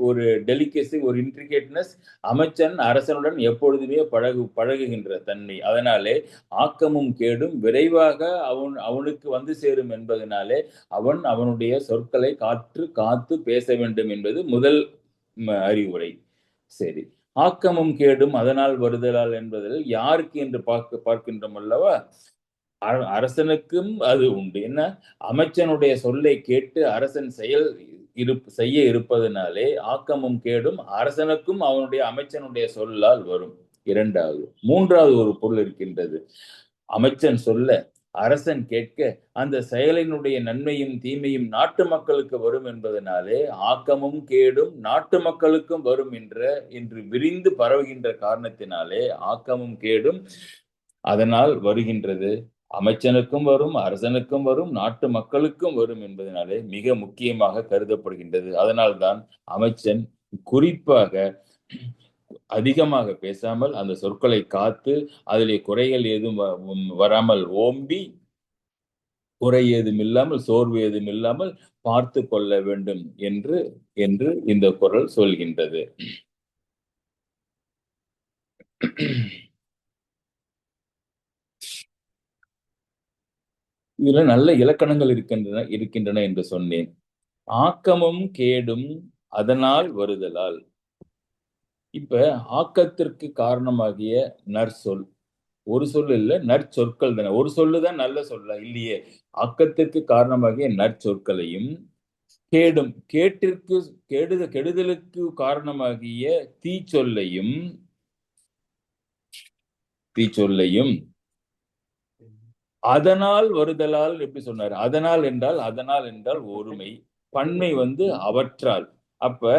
ஒரு டெலிகேசி, ஒரு இன்ட்ரிகேட்னஸ் அமைச்சன் அரசனுடன் எப்பொழுதுமே பழகுகின்ற தன்மை. அதனாலே ஆக்கமும் கேடும் விரைவாக அவனுக்கு வந்து சேரும் என்பதனாலே அவனுடைய சொற்களை காத்து பேச வேண்டும் என்பது முதல் அறிவுரை. சரி, ஆக்கமும் கேடும் அதனால் வருதலால் என்பதில் யாருக்கு என்று பார்க்கின்றோம் அல்லவா? அரசனுக்கும் அது உண்டு. என்ன, அமைச்சனுடைய சொல்லை கேட்டு அரசன் செய்ய இருப்பதனாலே ஆக்கமும் கேடும் அரசனுக்கும் அவனுடைய அமைச்சனுடைய சொல்லால் வரும். மூன்றாவது ஒரு பொருள் இருக்கின்றது. அமைச்சன் சொல்ல அரசன் கேட்க அந்த செயலினுடைய நன்மையும் தீமையும் நாட்டு மக்களுக்கு வரும் என்பதனாலே ஆக்கமும் கேடும் நாட்டு மக்களுக்கும் வரும் என்று விரிந்து பரவுகின்ற காரணத்தினாலே ஆக்கமும் கேடும் அதனால் வருகின்றது. அமைச்சனுக்கும் வரும், அரசனுக்கும் வரும், நாட்டு மக்களுக்கும் வரும் என்பதனாலே மிக முக்கியமாக கருதப்படுகின்றது. அதனால்தான் அமைச்சன் குறிப்பாக அதிகமாக பேசாமல் அந்த சொற்களை காத்து அதிலே குறைகள் ஏதும் வராமல் ஓம்பி, குறை ஏதும் இல்லாமல் சோர்வு ஏதும் இல்லாமல் பார்த்து கொள்ள வேண்டும் என்று இந்த குறள் சொல்கின்றது. இதுல நல்ல இலக்கணங்கள் இருக்கின்றன என்று சொன்னேன். ஆக்கமும் கேடும் அதனால் வருதலால். இப்ப ஆக்கத்திற்கு காரணமாகிய நற்சொல், ஒரு சொல் இல்ல, நற்சொற்கள் தானே. ஒரு சொல்லுதான் நல்ல சொல்ல இல்லையே. ஆக்கத்திற்கு காரணமாகிய நற்சொற்களையும் கெடுதலுக்கு காரணமாகிய தீச்சொல்லையும் அதனால் வருதலால் எப்படி சொன்னார்? அதனால் என்றால் ஒருமை, பன்மை அவற்றால். அப்ப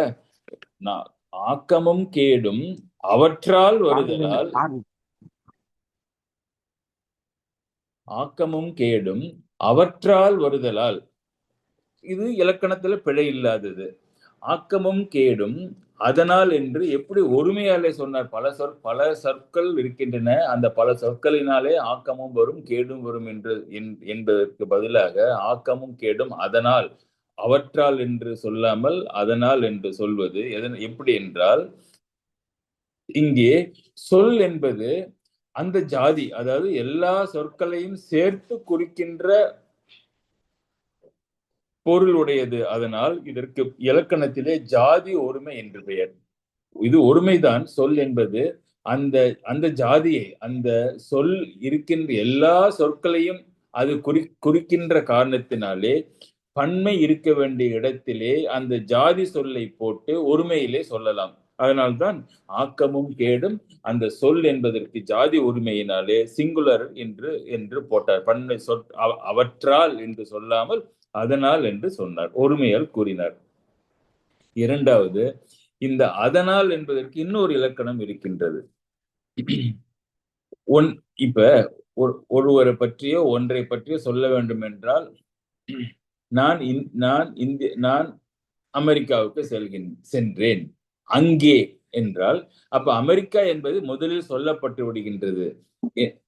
ஆக்கமும் கேடும் அவற்றால் வருதலால், இது இலக்கணத்துல பிழை இல்லாதது. ஆக்கமும் கேடும் அதனால் என்று எப்படி ஒருமையாலே சொன்னார்? பல சொற்கள் இருக்கின்றன. அந்த பல சொற்களினாலே ஆக்கமும் வரும் கேடும் வரும் என்பதற்கு பதிலாக ஆக்கமும் கேடும் அதனால், அவற்றால் என்று சொல்லாமல் அதனால் என்று சொல்வது எப்படி என்றால், இங்கே சொல் என்பது அந்த ஜாதி, அதாவது எல்லா சொற்களையும் சேர்த்து குறிக்கின்ற பொருள் உடையது. அதனால் இதற்கு இலக்கணத்திலே ஜாதி ஒருமை என்று பெயர். இது ஒருமைதான். சொல் என்பது அந்த அந்த ஜாதியை, அந்த சொல் இருக்கின்ற எல்லா சொற்களையும் அது குறிக்கின்ற காரணத்தினாலே பன்மை இருக்க வேண்டிய இடத்திலே அந்த ஜாதி சொல்லை போட்டு ஒருமையிலே சொல்லலாம். அதனால்தான் ஆக்கமும் கேடும் அந்த சொல் என்பதற்கு ஜாதி உரிமையினாலே சிங்குலர் என்று போட்டார். பன்மை அவற்றால் என்று சொல்லாமல் அதனால் என்று சொன்னார், ஒருமையால் கூறினார். இரண்டாவது, இந்த அதனால் என்பதற்கு இன்னொரு இலக்கணம் இருக்கின்றது. இப்ப ஒருவரை பற்றியோ ஒன்றை பற்றியோ சொல்ல வேண்டும் என்றால், நான் அமெரிக்காவுக்கு சென்றேன் அங்கே என்றால், அப்ப அமெரிக்கா என்பது முதலில் சொல்லப்பட்டு விடுகின்றது.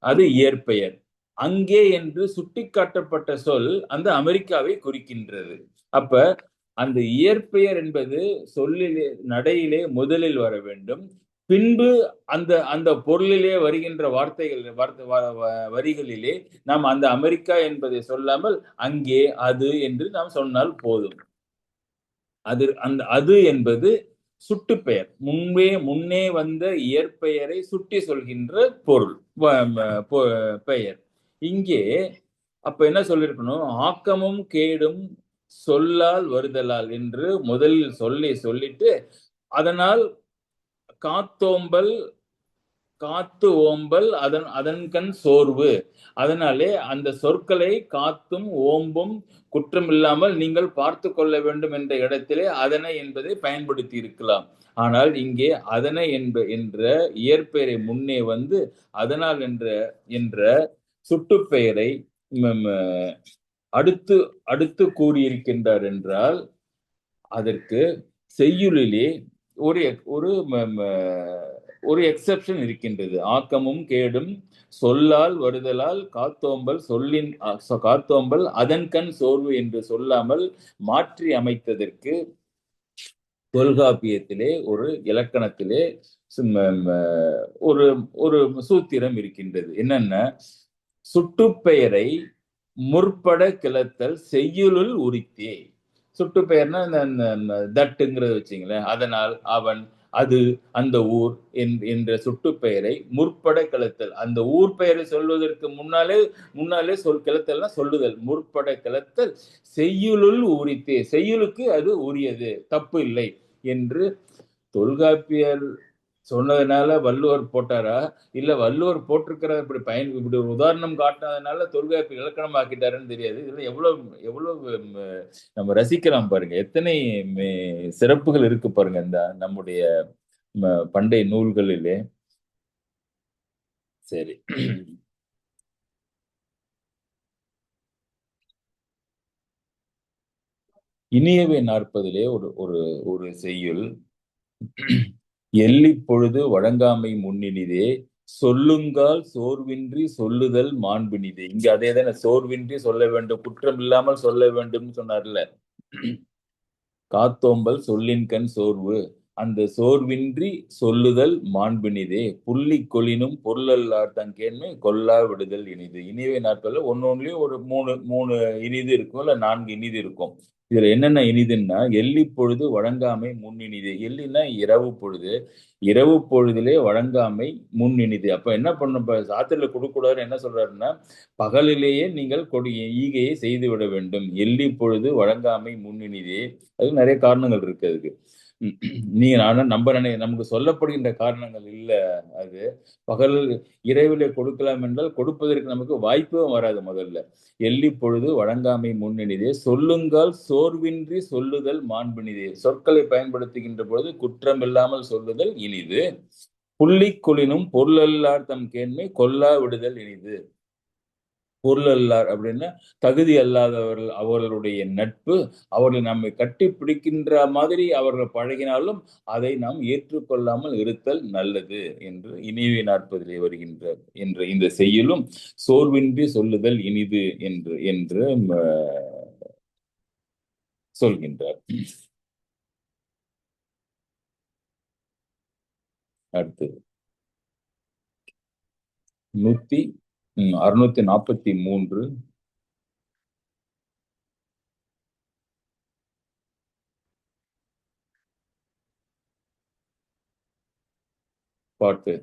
அது இயற்பெயர். அங்கே என்று சுட்டிக்காட்டப்பட்ட சொல் அந்த அமெரிக்காவை குறிக்கின்றது. அப்ப அந்த இயற்பெயர் என்பது சொல்லிலே, நடையிலே முதலில் வர வேண்டும். பின்பு அந்த பொருளிலே வருகின்ற வரிகளிலே நாம் அந்த அமெரிக்கா என்பதை சொல்லாமல் அங்கே, அது என்று நாம் சொன்னால் போதும். அது என்பது சுட்டுப்பெயர். முன்னே வந்த இயற்பெயரை சுட்டி சொல்கின்ற பொருள் பெயர். இங்கே அப்ப என்ன சொல்லிருக்கணும்? ஆக்கமும் கேடும் சொல்லால் வருதலால் என்று முதலில் சொல்லிட்டு, அதனால் காத்து ஓம்பல் அதன்கண் சோர்வு. அதனாலே அந்த சொற்களை காத்தும் ஓம்பும் குற்றமில்லாமல் நீங்கள் பார்த்து கொள்ள வேண்டும் என்ற இடத்திலே அதனை என்பதை பயன்படுத்தி இருக்கலாம். ஆனால் இங்கே அதனை என்ற இயற்பெயரை முன்னே வந்து அதனால் என்ற சுட்டுப்பெயரை அடுத்து கூறியிருக்கின்றார் என்றால், அதற்கு செய்யுளிலே ஒரு எக்ஸெப்ஷன் இருக்கின்றது. ஆக்கமும் கேடும் சொல்லால் வருதலால் காத்தோம்பல் அதன்கண் சோர்வு என்று சொல்லாமல் மாற்றி அமைத்ததற்கு தொல்காப்பியத்திலே ஒரு இலக்கணத்திலே ஒரு சூத்திரம் இருக்கின்றது. என்னன்னா, சுட்டுப்பெயரை முற்பட கிளத்தல் செய்யுளுள் உரித்தே. சுட்டுப்பெயர்னா தட்டுங்கிறத வச்சுங்களேன். அதனால், அவன், அது, அந்த ஊர் என்ற சுட்டுப்பெயரை முற்பட கிளத்தல். அந்த ஊர் பெயரை சொல்வதற்கு முன்னாலே கிளத்தல்னா சொல்லுதல். முற்பட கிளத்தல் செய்யுளுள் உரித்தே. செய்யுளுக்கு அது உரியது, தப்பு இல்லை என்று தொல்காப்பியர் சொன்னதுனால வள்ளுவர் போட்டாரா, இல்ல வள்ளுவர் போட்டிருக்கிற இப்படி ஒரு உதாரணம் காட்டினதுனால தொல்காப்பியர் இலக்கணம் ஆக்கிட்டாருன்னு தெரியாது. இதுல எவ்வளவு நம்ம ரசிக்கலாம் பாருங்க. எத்தனை சிறப்புகள் இருக்கு பாருங்க இந்த நம்முடைய பண்டைய நூல்களிலே. சரி, இனியவை 40 ஒரு செய்யுள். எள்ளி பொழுது வழங்காமை முன்னினிதே சொல்லுங்கால் சோர்வின்றி சொல்லுதல் மாண்பினிதே. இங்க அதே தானே, சோர்வின்றி சொல்ல வேண்டும், குற்றம் இல்லாமல் சொல்ல வேண்டும் சொன்னார்ல. காத்தோம்பல் சொல்லின்கண் சோர்வு, அந்த சோர்வின்றி சொல்லுதல் மாண்பினிதே. புள்ளி கொளினும் பொருளல்லார் தன் கேண்மை கொல்லா விடுதல் இனிது. இனியவை 40 ஒன்னொன்னுலயும் ஒரு மூணு இனிது இருக்கும், இல்ல 4 இனிது இருக்கும். இதுல என்னென்ன இனிதுன்னா, எள்ளி பொழுது வழங்காமை முன்னினிது. எள்ளினா இரவு பொழுது, இரவு பொழுதிலே வழங்காமை முன்னினிது. அப்ப என்ன பண்ணும்? சாத்திரில கொடுக்கூடாதுன்னு என்ன சொல்றாருன்னா, பகலிலேயே நீங்கள் ஈகையை செய்து விட வேண்டும். எள்ளி பொழுது வழங்காமை முன்னினிதே. அது நிறைய காரணங்கள் இருக்கு அதுக்கு. நீங்க நமக்கு சொல்லப்படுகின்ற காரணங்கள் இல்ல. அது இரவிலே கொடுக்கலாம் என்றால் கொடுப்பதற்கு நமக்கு வாய்ப்பும் வராது. முதல்ல எள்ளி பொழுது வழங்காமை முன்னினிதே சொல்லுங்கால் சோர்வின்றி சொல்லுதல் மாண்பினிதே. சொற்களை பயன்படுத்துகின்ற பொழுது குற்றமில்லாமல் சொல்லுதல் இனிது. புள்ளி கொளினும் பொருளல்லார் தம் கேண்மை கொல்லா விடுதல் இனிது. பொருளல்லார் அப்படின்னா தகுதி அல்லாதவர்கள், அவர்களுடைய நட்பு, அவர்கள் நம்மை கட்டி பிடிக்கின்ற மாதிரி அவர்கள் பழகினாலும் அதை நாம் ஏற்றுக்கொள்ளாமல் இருத்தல் நல்லது என்று இனியவை 40 வருகின்ற என்ற இந்த செய்யுளும் சோர்வின்றி சொல்லுதல் இனிது என்று சொல்கின்றார். அடுத்தது 643. பாட்டு.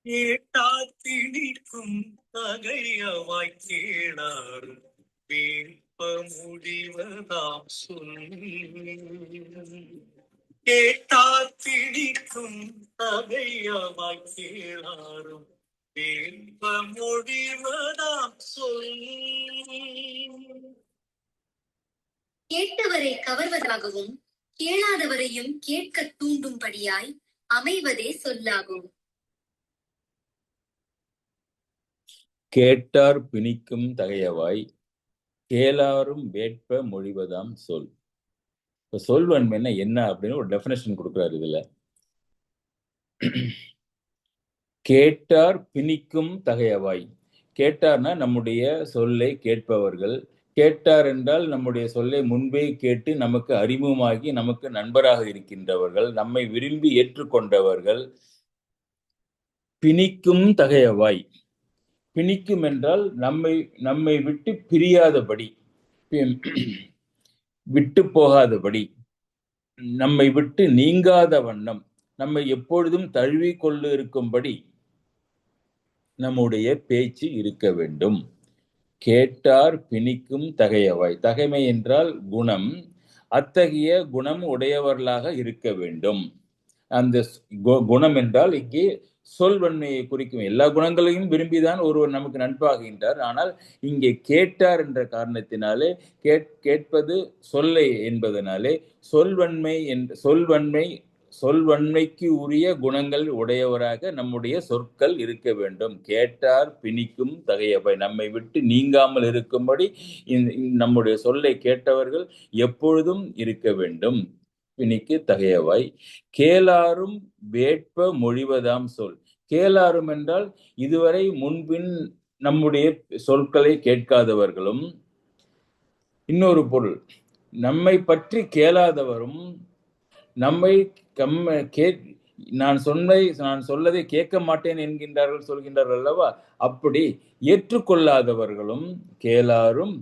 கேட்டாத்திணிக்கும் தகையவாய் கேளாரும் வேட்ப முடிவதாம் சொல். கேட்டாத்திணிக்கும் தகையவாய் கேளாரும் வேட்ப முடிவதாம் சொல். கேட்டவரை கவர்வதாகவும் கேளாதவரையும் கேட்க தூண்டும்படியாய் அமைவதே சொல்லாகும். கேட்டார் பிணிக்கும் தகையவாய் கேளாரும் வேட்ப மொழிவதாம் சொல். இப்போ சொல்வன்மைன்னா என்ன அப்படின்னு ஒரு டெஃபினேஷன் கொடுக்குறாரு இதுல. கேட்டார் பிணிக்கும் தகையவாய். கேட்டார்னா நம்முடைய சொல்லை கேட்பவர்கள். கேட்டார் என்றால் நம்முடைய சொல்லை முன்பே கேட்டு நமக்கு அறிமுகமாகி நமக்கு நண்பராக இருக்கின்றவர்கள், நம்மை விரும்பி ஏற்றுக்கொண்டவர்கள். பிணிக்கும் தகையவாய். பிணிக்கும் என்றால் நம்மை விட்டு பிரியாதபடி, விட்டு போகாதபடி, நம்மை விட்டு நீங்காத வண்ணம், நம்மை எப்பொழுதும் தழுவி கொண்டு இருக்கும்படி நம்முடைய பேச்சு இருக்க வேண்டும். கேட்டார் பிணிக்கும் தகையவாய். தகைமை என்றால் குணம். அத்தகைய குணம் உடையவர்களாக இருக்க வேண்டும். அந்த குணம் என்றால் இங்கே சொல்வன்மையை குறிக்கும். எல்லா குணங்களையும் விரும்பிதான் ஒருவர் நமக்கு நட்பாகின்றார். ஆனால் இங்கே கேட்டார் என்ற காரணத்தினாலே, கேட்பது சொல்லை என்பதனாலே சொல்வன்மைக்கு உரிய குணங்கள் உடையவராக நம்முடைய சொற்கள் இருக்க வேண்டும். கேட்டார் பிணிக்கும் தகையவை. நம்மை விட்டு நீங்காமல் இருக்கும்படி நம்முடைய சொல்லை கேட்டவர்கள் எப்பொழுதும் இருக்க வேண்டும். பிணிக்கு தகையவாய். கேளாரும் வேட்ப மொழிவதாம் சொல். கேளாரும் என்றால் இதுவரை முன்பின் நம்முடைய சொற்களை கேட்காதவர்களும். இன்னொரு பொருள், நம்மை பற்றி கேளாதவரும், நம்மை நான் சொல்லதை கேட்க மாட்டேன் சொல்கின்றார்கள் அல்லவா, அப்படி ஏற்றுக்கொள்ளாதவர்களும் கேளாரும்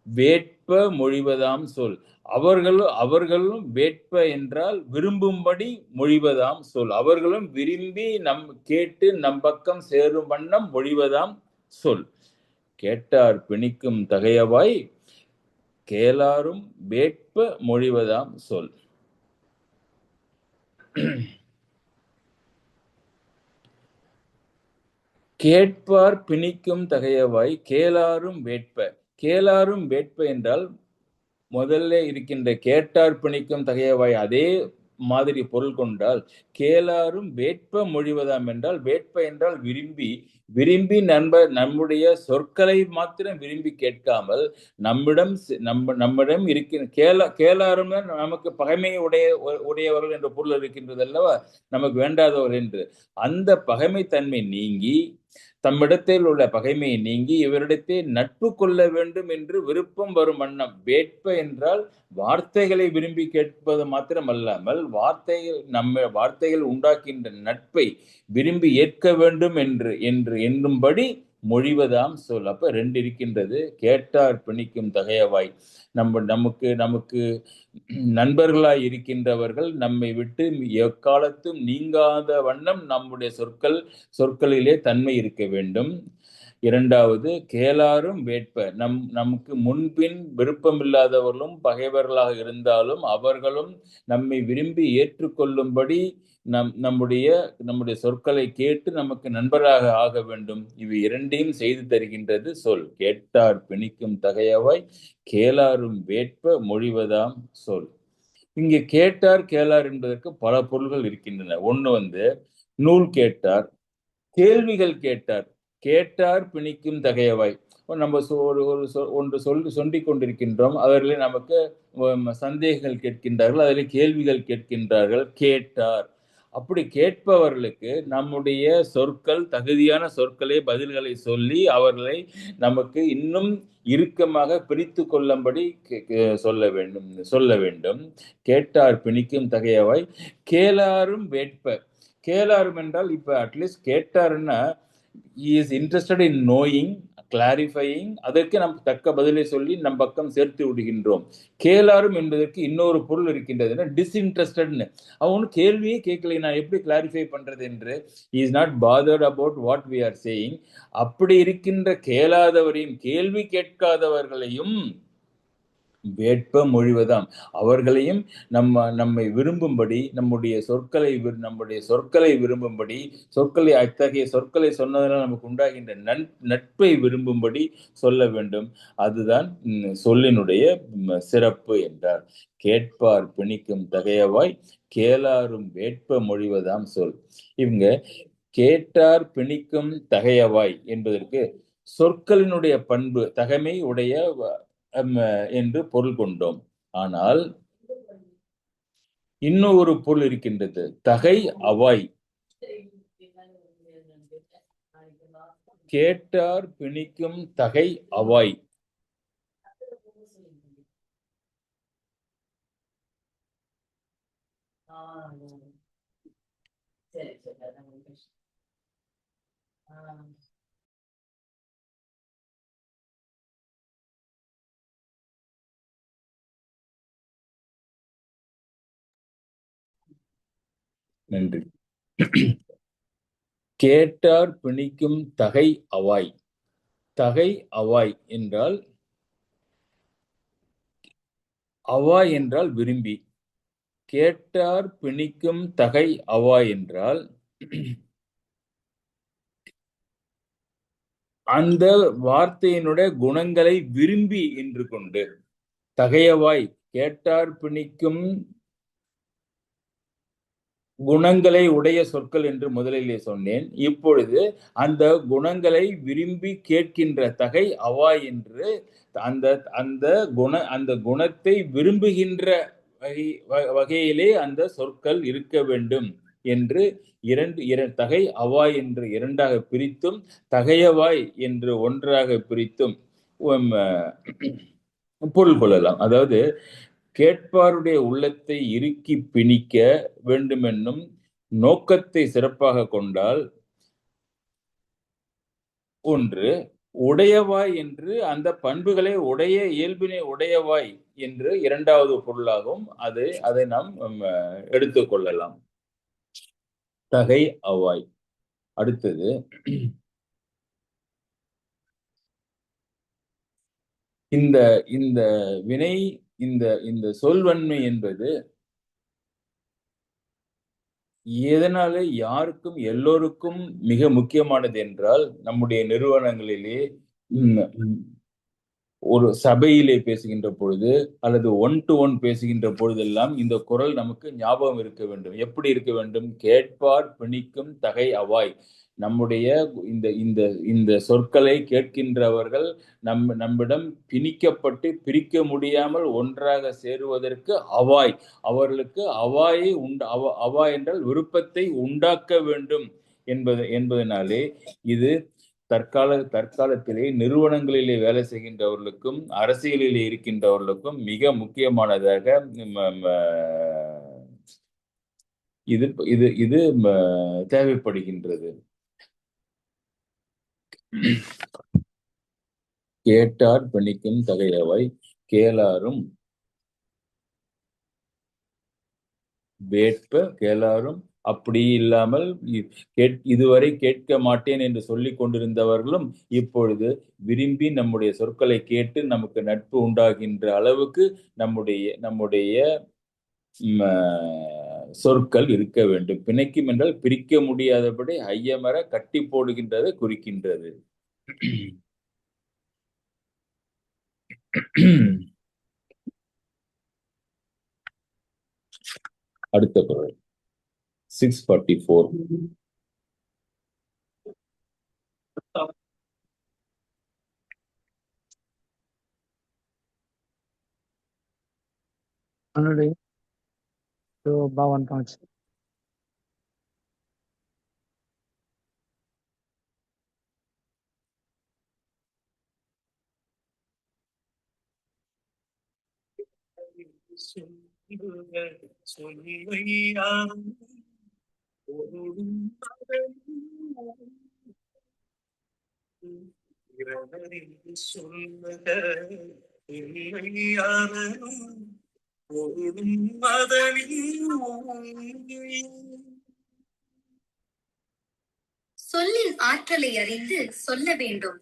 வேட்ப மொழிவதாம் சொல். அவர்களும் வேட்ப என்றால் விரும்பும்படி மொழிவதாம் சொல். அவர்களும் விரும்பி கேட்டு நம் பக்கம் சேரும் வண்ணம் மொழிவதாம் சொல். கேட்டார் பிணிக்கும் தகையவாய் கேளாரும் வேட்ப மொழிவதாம் சொல். கேட்பார் பிணிக்கும் தகையவாய் கேளாரும் வேட்ப. கேளாரும் வேட்ப என்றால் முதல்ல இருக்கின்ற கேட்டார் பிணிக்கும் தகையவாய் அதே மாதிரி பொருள் கொண்டால், கேளாரும் வேட்ப மொழிவதாம் என்றால், வேட்ப என்றால் விரும்பி நம்முடைய சொற்களை மாத்திரம் விரும்பி கேட்காமல் நம்மிடம் இருக்கின்ற கேளாரும் நமக்கு பகைமை உடையவர்கள் என்ற பொருள் இருக்கின்றது அல்லவா, நமக்கு வேண்டாதவர்கள் என்று. அந்த பகைமை தன்மை நீங்கி, தம்மிடத்தில் உள்ள பகைமையை நீங்கி இவரிடத்தை நட்பு கொள்ள வேண்டும் என்று விருப்பம் வரும் வண்ணம். வேட்ப என்றால் வார்த்தைகளை விரும்பி கேட்பது மாத்திரம் அல்லாமல் வார்த்தைகள் உண்டாக்கின்ற நட்பை விரும்பி ஏற்க வேண்டும் என்று எண்ணும்படி மொழிவதாம் சொல். அப்ப ரெண்டு இருக்கின்றது. கேட்டார் பிணிக்கும் தகையவாய். நமக்கு நண்பர்களாய் இருக்கின்றவர்கள் நம்மை விட்டு எக்காலத்தும் நீங்காத வண்ணம் நம்முடைய சொற்களிலே தன்மை இருக்க வேண்டும். இரண்டாவது, கேளாரும் வேட்ப. நமக்கு முன்பின் விருப்பமில்லாதவர்களும் பகைவர்களாக இருந்தாலும் அவர்களும் நம்மை விரும்பி ஏற்றுக்கொள்ளும்படி நம்முடைய சொற்களை கேட்டு நமக்கு நண்பராக ஆக வேண்டும். இவை இரண்டையும் செய்து தருகின்றது சொல். கேட்டார் பிணிக்கும் தகையவாய் கேளாரும் வேட்ப மொழிவதாம் சொல். இங்கே கேட்டார் கேளார் என்பதற்கு பல பொருள்கள் இருக்கின்றன. ஒண்ணு நூல் கேட்டார், கேள்விகள் கேட்டார். கேட்டார் பிணிக்கும் தகையவாய். நம்ம ஒன்று சொல்லிக் கொண்டிருக்கின்றோம், அவர்களே நமக்கு சந்தேகங்கள் கேட்கின்றார்கள், அதில் கேள்விகள் கேட்கின்றார்கள். கேட்டார். அப்படி கேட்பவர்களுக்கு நம்முடைய சொற்கள், தகுதியான சொற்களே பதில்களை சொல்லி அவர்களை நமக்கு இன்னும் இறுக்கமாக பிரித்து கொள்ளும்படி சொல்ல வேண்டும். கேட்டார் பிணிக்கும் தகையவாய் கேளாரும் வேட்ப. கேளாரும் என்றால் இப்ப at least கேட்டாருன்னா he is interested in knowing, clarifying, அதற்கு நாம் தக்க பதிலை சொல்லி நம் பக்கம் சேர்த்து விடுகின்றோம். கேளாரும் என்பதற்கு இன்னொரு பொருள் இருக்கின்றது, டிஸ்இன்ட்ரெஸ்டட்னு. அவன் கேள்வியே கேட்கலை, நான் எப்படி கிளாரிஃபை பண்றது என்று. he is not bothered about what we are saying. அப்படி இருக்கின்ற கேளாதவரையும் கேள்வி கேட்காதவர்களையும் வேட்ப மொழிவதாம், அவர்களையும் நம்மை விரும்பும்படி, நம்முடைய சொற்களை விரும்பும்படி, அத்தகைய சொற்களை சொன்னதனால் நமக்கு உண்டாகின்ற நட்பை விரும்பும்படி சொல்ல வேண்டும். அதுதான் சொல்லினுடைய சிறப்பு என்றார். கேட்பார் பிணிக்கும் தகையவாய் கேளாரும் வேட்ப மொழிவதாம் சொல். இவங்க கேட்டார் பிணிக்கும் தகையவாய் என்பதற்கு சொற்களினுடைய பண்பு தகைமை உடைய என்று பொருள் கொண்டோம். ஆனால் இன்னும் ஒரு பொருள் இருக்கின்றது, தகை அவாய். கேட்டார் பிணிக்கும் தகை அவாய். நன்றி. கேட்டார் பிணிக்கும் தகை அவாய். தகை அவாய் என்றால், அவாய் என்றால் விரும்பி, கேட்டார் பிணிக்கும் தகை அவாய் என்றால் அந்த வார்த்தையினுடைய குணங்களை விரும்பி என்று கொண்டு. தகையவாய் கேட்டார் பிணிக்கும் குணங்களை உடைய சொற்கள் என்று முதலிலே சொன்னேன். இப்பொழுது அந்த குணங்களை விரும்பி கேட்கின்ற தகை அவாய் என்று அந்த குணத்தை விரும்புகின்ற வகையிலே அந்த சொற்கள் இருக்க வேண்டும் என்று தகை அவாய் என்று இரண்டாக பிரித்தும் தகையவாய் என்று ஒன்றாக பிரித்தும் பொருள் கொள்ளலாம். அதாவது கேட்பாருடைய உள்ளத்தை இறுக்கி பிணிக்க வேண்டுமென்னும் நோக்கத்தை சிறப்பாக கொண்டால் ஒன்று, உடையவாய் என்று அந்த பண்புகளை உடைய இயல்பினை உடையவாய் என்று இரண்டாவது பொருளாகும். அதை நாம் எடுத்துக்கொள்ளலாம். தகை அவாய். அடுத்தது இந்த வினை, இந்த சொல்வன்மை என்பது எதனால யாருக்கும் எல்லோருக்கும் மிக முக்கியமானது என்றால், நம்முடைய நிறுவனங்களிலே ஒரு சபையிலே பேசுகின்ற பொழுது அல்லது 1 to 1 பேசுகின்ற பொழுதெல்லாம் இந்த குரல் நமக்கு ஞாபகம் இருக்க வேண்டும். எப்படி இருக்க வேண்டும்? கேட்பார் பிணிக்கும் தகை அவாய். நம்முடைய இந்த சொற்களை கேட்கின்றவர்கள் நம்மிடம் பிணிக்கப்பட்டு பிரிக்க முடியாமல் ஒன்றாக சேருவதற்கு அவாய், அவர்களுக்கு அவாய் என்றால் விருப்பத்தை உண்டாக்க வேண்டும் என்பதனாலே இது தற்காலத்திலே நிறுவனங்களிலே வேலை செய்கின்றவர்களுக்கும் அரசியலிலே இருக்கின்றவர்களுக்கும் மிக முக்கியமானதாக இது தேவைப்படுகின்றது. கேட்டார் பிணிக்கும் தகையவாய் கேளாரும் வேட்ப கேளாரும். அப்படி இல்லாமல் இதுவரை கேட்க மாட்டேன் என்று சொல்லிக் கொண்டிருந்தவர்களும் இப்பொழுது விரும்பி நம்முடைய சொற்களை கேட்டு நமக்கு நட்பு உண்டாகின்ற அளவுக்கு நம்முடைய சொற்கள் இருக்க வேண்டும். பிணைக்கும் என்றால் பிரிக்க முடியாதபடி ஐயமர கட்டி போடுகின்றதை குறிக்கின்றது. அடுத்த குறள் 644. तो 52.5 சொல்லையா திறனறிந்து சொல்லுக இல்லை யாரும் பொருளும் அதனில் சொல்லின் ஆற்றலை அறிந்து சொல்ல வேண்டும்.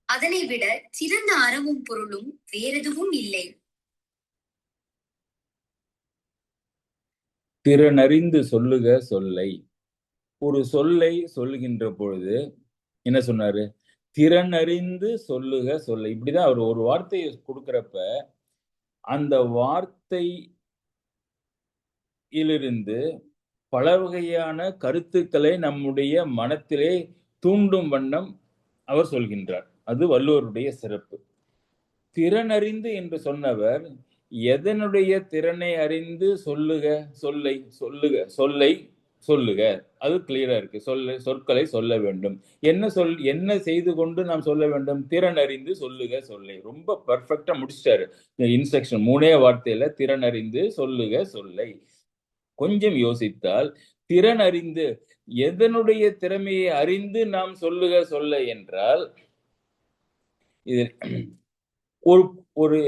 அதனை விட சிறந்த அறமும் பொருளும் வேறெதுவும் இல்லை. திறனறிந்து சொல்லுக சொல்லை. ஒரு சொல்லை சொல்லுகின்ற பொழுது என்ன சொன்னாரு? திறனறிந்து சொல்லுக சொல்லை. இப்படிதான் அவர் ஒரு வார்த்தையை கொடுக்கிறப்ப அந்த வார்த்தையிலிருந்து பல வகையான கருத்துக்களை நம்முடைய மனத்திலே தூண்டும் வண்ணம் அவர் சொல்கின்றார். அது வள்ளுவருடைய சிறப்பு. திறனறிந்து என்று சொன்னவர் எதனுடைய திறனை அறிந்து சொல்லுக சொல்லை சொல்லுக சொல்லை சொல்லுக. அது கிளியரா இருக்கு. சொற்களை சொல்ல வேண்டும். என்ன செய்து கொண்டு நாம் சொல்ல வேண்டும்? திறன் அறிந்து சொல்லுக சொல்லை. ரொம்ப பர்ஃபெக்டா முடிச்சிட்டாரு. இன்ஸ்ட்ரக்ஷன் 3 வார்த்தையில திறன் அறிந்து சொல்லுக சொல்லை. கொஞ்சம் யோசித்தால் திறன் அறிந்து எதனுடைய திறமையை அறிந்து நாம் சொல்லுக சொல்ல என்றால் இது ஒரு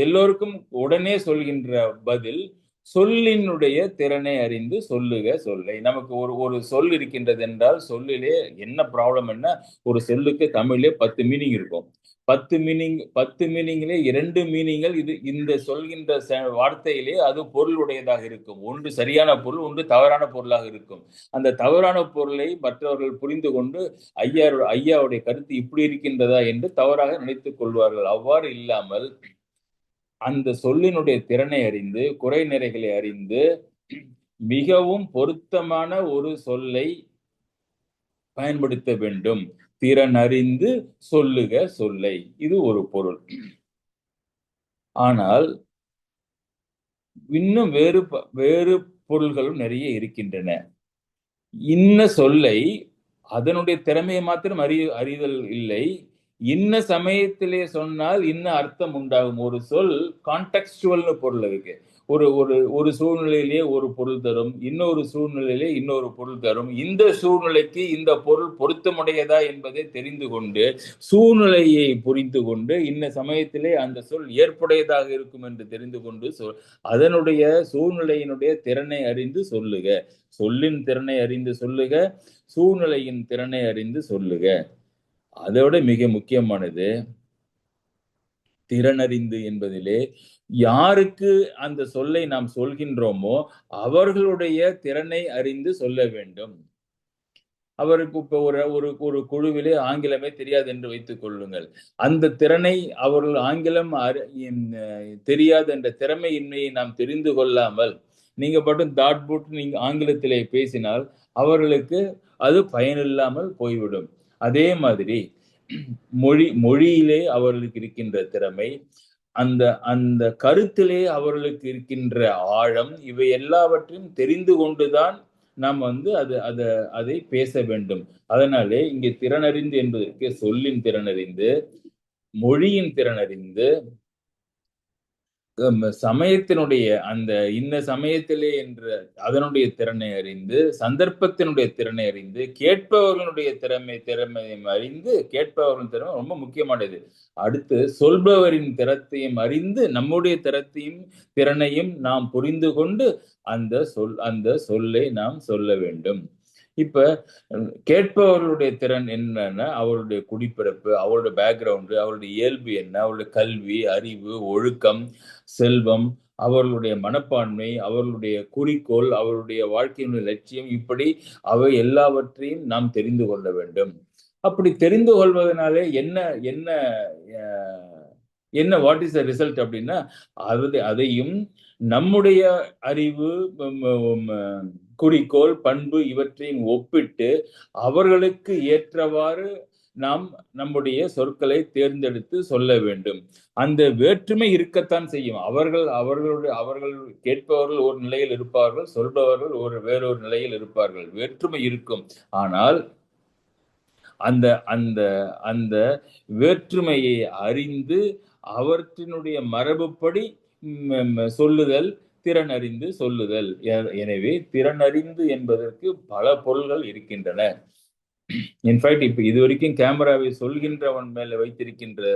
எல்லோருக்கும் உடனே சொல்கின்ற பதில் சொல்லினுடைய திறனை அறிந்து சொல்லுக சொல்லை. நமக்கு ஒரு சொல் இருக்கின்றது என்றால் சொல்லிலே என்ன ப்ராப்ளம் என்ன? ஒரு சொல்லுக்கு தமிழ்லே 10 மீனிங் இருக்கும். 10 மீனிங்லே 2 மீனிங்கள் இந்த சொல்கின்ற வார்த்தையிலே அது பொருளுடையதாக இருக்கும். ஒன்று சரியான பொருள், ஒன்று தவறான பொருளாக இருக்கும். அந்த தவறான பொருளை மற்றவர்கள் புரிந்து கொண்டு ஐயாவுடைய கருத்து இப்படி இருக்கின்றதா என்று தவறாக நினைத்துக் கொள்வார்கள். அவ்வாறு இல்லாமல் அந்த சொல்லினுடைய திறனை அறிந்து குறை நிறைகளை அறிந்து மிகவும் பொருத்தமான ஒரு சொல்லை பயன்படுத்த வேண்டும். திறன் அறிந்து சொல்லுக சொல்லை. இது ஒரு பொருள். ஆனால் இன்னும் வேறு பொருள்களும் நிறைய இருக்கின்றன. இன்ன சொல்லை அதனுடைய திறமையை மாத்திரம் அறிதல் இல்லை. இன்ன சமயத்திலே சொன்னால் இன்ன அர்த்தம் உண்டாகும். ஒரு சொல் கான்டெக்ஸ்டுவல்னு பொருள் இருக்கு. ஒரு சூழ்நிலையிலே ஒரு பொருள் தரும், இன்னொரு சூழ்நிலையிலே இன்னொரு பொருள் தரும். இந்த சூழ்நிலைக்கு இந்த பொருள் பொருத்தமுடையதா என்பதை தெரிந்து கொண்டு சூழ்நிலையை புரிந்து கொண்டு இன்ன சமயத்திலே அந்த சொல் ஏற்புடையதாக இருக்கும் என்று தெரிந்து கொண்டு அதனுடைய சூழ்நிலையினுடைய திறனை அறிந்து சொல்லுக. சொல்லின் திறனை அறிந்து சொல்லுக, சூழ்நிலையின் திறனை அறிந்து சொல்லுக. அதோட மிக முக்கியமானது திறனறிந்து என்பதிலே யாருக்கு அந்த சொல்லை நாம் சொல்கின்றோமோ அவர்களுடைய திறனை அறிந்து சொல்ல வேண்டும். அவருக்கு இப்ப ஒரு குழுவிலே ஆங்கிலமே தெரியாது என்று வைத்துக் கொள்ளுங்கள். அந்த திறனை அவர்கள் ஆங்கிலம் தெரியாது என்ற திறமையின்மையை நாம் தெரிந்து கொள்ளாமல் நீங்க மட்டும் தாட் போட்டு நீங்க ஆங்கிலத்திலே பேசினால் அவர்களுக்கு அது பயனில்லாமல் போய்விடும். அதே மாதிரி மொழியிலே அவர்களுக்கு இருக்கின்ற திறமை, அந்த கருத்திலே அவர்களுக்கு இருக்கின்ற ஆழம், இவை எல்லாவற்றையும் தெரிந்து கொண்டுதான் நாம் அதை பேச வேண்டும். அதனாலே இங்கே திறனறிந்து என்பதற்கு சொல்லின் திறனறிந்து, மொழியின் திறனறிந்து, சமயத்தினுடைய அந்த இன்ன சமயத்திலே என்ற அதனுடைய திறனை அறிந்து, சந்தர்ப்பத்தினுடைய திறனை அறிந்து, கேட்பவர்களுடைய திறமையும் அறிந்து, கேட்பவர்களின் திறமை ரொம்ப முக்கியமானது. அடுத்து சொல்பவரின் திறத்தையும் அறிந்து நம்முடைய திறனையும் நாம் புரிந்து கொண்டு அந்த சொல்லை நாம் சொல்ல வேண்டும். இப்ப கேட்பவர்களுடைய திறன் என்னன்னா அவருடைய குடிப்பிறப்பு, அவருடைய பேக்ரவுண்டு, அவருடைய இயல்பு என்ன, அவருடைய கல்வி, அறிவு, ஒழுக்கம், செல்வம், அவர்களுடைய மனப்பான்மை, அவர்களுடைய குறிக்கோள், அவருடைய வாழ்க்கையினுடைய லட்சியம், இப்படி அவை எல்லாவற்றையும் நாம் தெரிந்து கொள்ள வேண்டும். அப்படி தெரிந்து கொள்வதனாலே என்ன வாட் இஸ் த ரிசல்ட் அப்படின்னா அதையும் நம்முடைய அறிவு, குறிக்கோள், பண்பு இவற்றையும் ஒப்பிட்டு அவர்களுக்கு ஏற்றவாறு நாம் நம்முடைய சொற்களை தேர்ந்தெடுத்து சொல்ல வேண்டும். அந்த வேற்றுமை இருக்கத்தான் செய்யும். அவர்கள் கேட்பவர்கள் ஒரு நிலையில் இருப்பார்கள், சொல்பவர்கள் வேறொரு நிலையில் இருப்பார்கள். வேற்றுமை இருக்கும். ஆனால் அந்த அந்த அந்த வேற்றுமையை அறிந்து அவற்றினுடைய மரபுப்படி சொல்லுதல், திறனறிந்து சொல்லுதல். எனவே திறனறிந்து என்பதற்கு பல பொருள்கள் இருக்கின்றன. இன்ஃபேக்ட் இப்ப இது வரைக்கும் கேமராவை சொல்கின்றவன் மேல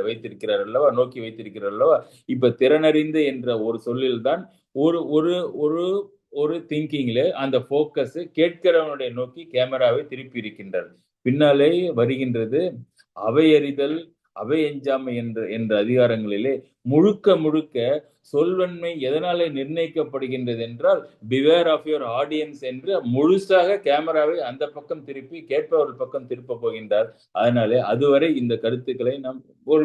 வைத்திருக்கிறார் அல்லவா, நோக்கி வைத்திருக்கிறார் அல்லவா, இப்ப திறனறிந்து என்ற ஒரு சொல்லில் தான் ஒரு ஒரு ஒரு ஒரு திங்கிங்ல அந்த போக்கஸ் கேட்கிறவனுடைய நோக்கி கேமராவை திருப்பி இருக்கின்றார். பின்னாலே வருகின்றது அவையறிதல், அவை எஞ்சாமை என்ற அதிகாரங்களிலே முழுக்க முழுக்க சொல்வன்மை எதனாலே நிர்ணயிக்கப்படுகின்றது என்றால் பிவேர் ஆஃப் யுவர் ஆடியன்ஸ் என்று முழுசாக கேமராவை அந்த பக்கம் திருப்பி கேட்பவர் பக்கம் திருப்ப போகின்றார். அதனாலே அதுவரை இந்த கருத்துக்களை நாம் ஒரு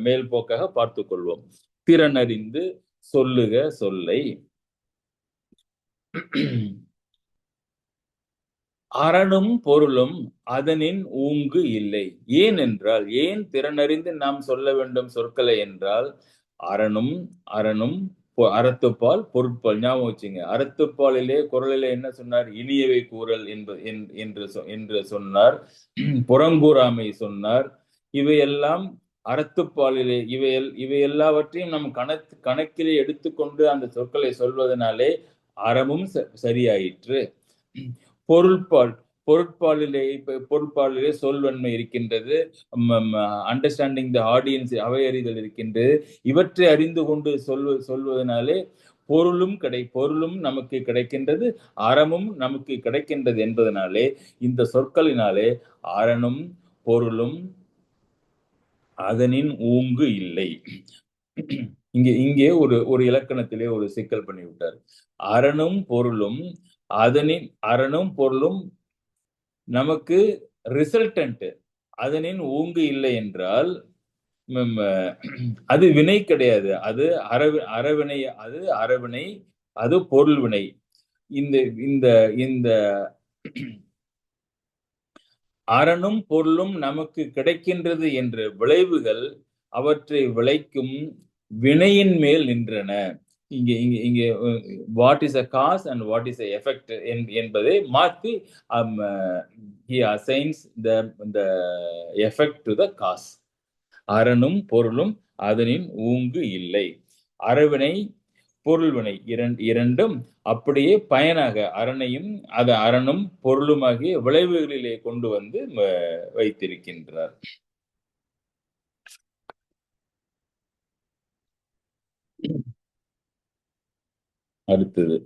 மேல் போக்காக பார்த்து கொள்வோம். திறனறிந்து சொல்லுக சொல்லை. அரணும் பொருளும் அதனின் ஊங்கு இல்லை. ஏனென்றால், ஏன் திறனறிந்து நாம் சொல்ல வேண்டும் சொற்களை என்றால், அரணும் அறத்துப்பால் பொருட்பால். ஞாபகம் வச்சுங்க, அறத்துப்பாலிலே குறளிலே என்ன சொன்னார்? இனியவை கூறல் என்று சொன்னார். புறங்கூறாமை சொன்னார். இவையெல்லாம் அறத்துப்பாலிலே இவை எல்லாவற்றையும் நம் கணக்கிலே எடுத்துக்கொண்டு அந்த சொற்களை சொல்வதனாலே அறமும் சரியாயிற்று. பொருட்பாலிலே சொல்வன்மை இருக்கின்றது, அண்டர்ஸ்டாண்டிங் த ஆடியன்ஸ் அவையறிதல் இருக்கின்றது. இவற்றை அறிந்து கொண்டு சொல்வதனாலே பொருளும் நமக்கு கிடைக்கின்றது, அறமும் நமக்கு கிடைக்கின்றது என்பதனாலே இந்த சொற்களினாலே அறனும் பொருளும் அதனின் ஊங்கு இல்லை. இங்கே ஒரு இலக்கணத்திலே ஒரு சிக்கல் பண்ணி விட்டார். அரணும் பொருளும் நமக்கு ரிசல்டன்ட், அதனின் ஊங்கு இல்லை என்றால் அது வினை கிடையாது, அது அறவினை, அது பொருள் வினை. இந்த அரணும் பொருளும் நமக்கு கிடைக்கின்றது என்ற விளைவுகள் அவற்றை விளைக்கும் வினையின் மேல் நின்றன. இங்கே what is a cause and what is a effect என்பதை மாற்றி he assigns the effect to the cause. அரணும் பொருளும் அதனின் ஊங்கு இல்லை. அறவினை பொருள்வினை இரண்டும் அப்படியே பயனாக அரணும் பொருளுமாகிய விளைவுகளிலே கொண்டு வந்து வைத்திருக்கின்றார். அடுத்தது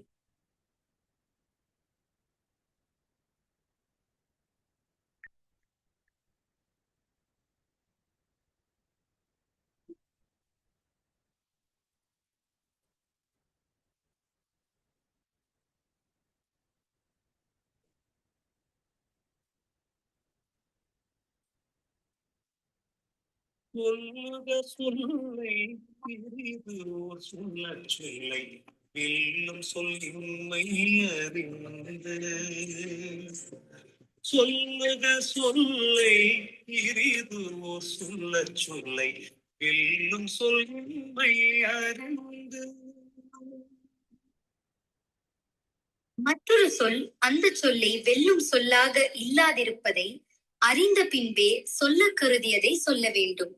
சொல்லுக சொல்லை பிரிதோர் சொல்லச் சொல்லை வெல்லும் சொல்லின்மை அறிந்து. சொல்லுக சொல்லை பிரிதோர் சொல்லச் சொல்லை வெல்லும் சொல்லின்மை அறிந்து. மற்றொரு சொல் அந்த சொல்லை வெல்லும் சொல்லாக இல்லாதிருப்பதை அறிந்த பின்பே சொல்ல கருதியதை சொல்ல வேண்டும்.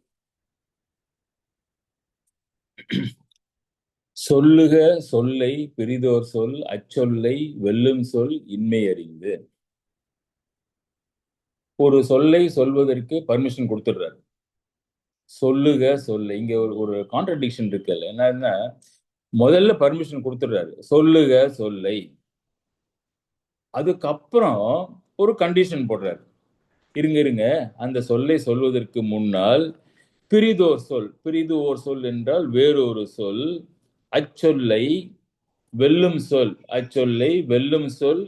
சொல்லுக சொல்லை பிரிதோர் சொல் அச்சொல்லை வெல்லும் சொல் இன்மை அறிந்து. ஒரு சொல்லை சொல்வதற்கு பர்மிஷன் கொடுத்துடுறாரு. சொல்லுக சொல்லை, இங்க ஒரு கான்ட்ரடிக்ஷன் இருக்குல்ல. என்னன்னா, முதல்ல பர்மிஷன் கொடுத்துடுறாரு, சொல்லுக சொல்லை. அதுக்கப்புறம் ஒரு கண்டிஷன் போடுறாரு. இருங்க, அந்த சொல்லை சொல்வதற்கு முன்னால் பிரிதோர் சொல் என்றால் வேறொரு சொல், அச்சொல்லை வெல்லும் சொல்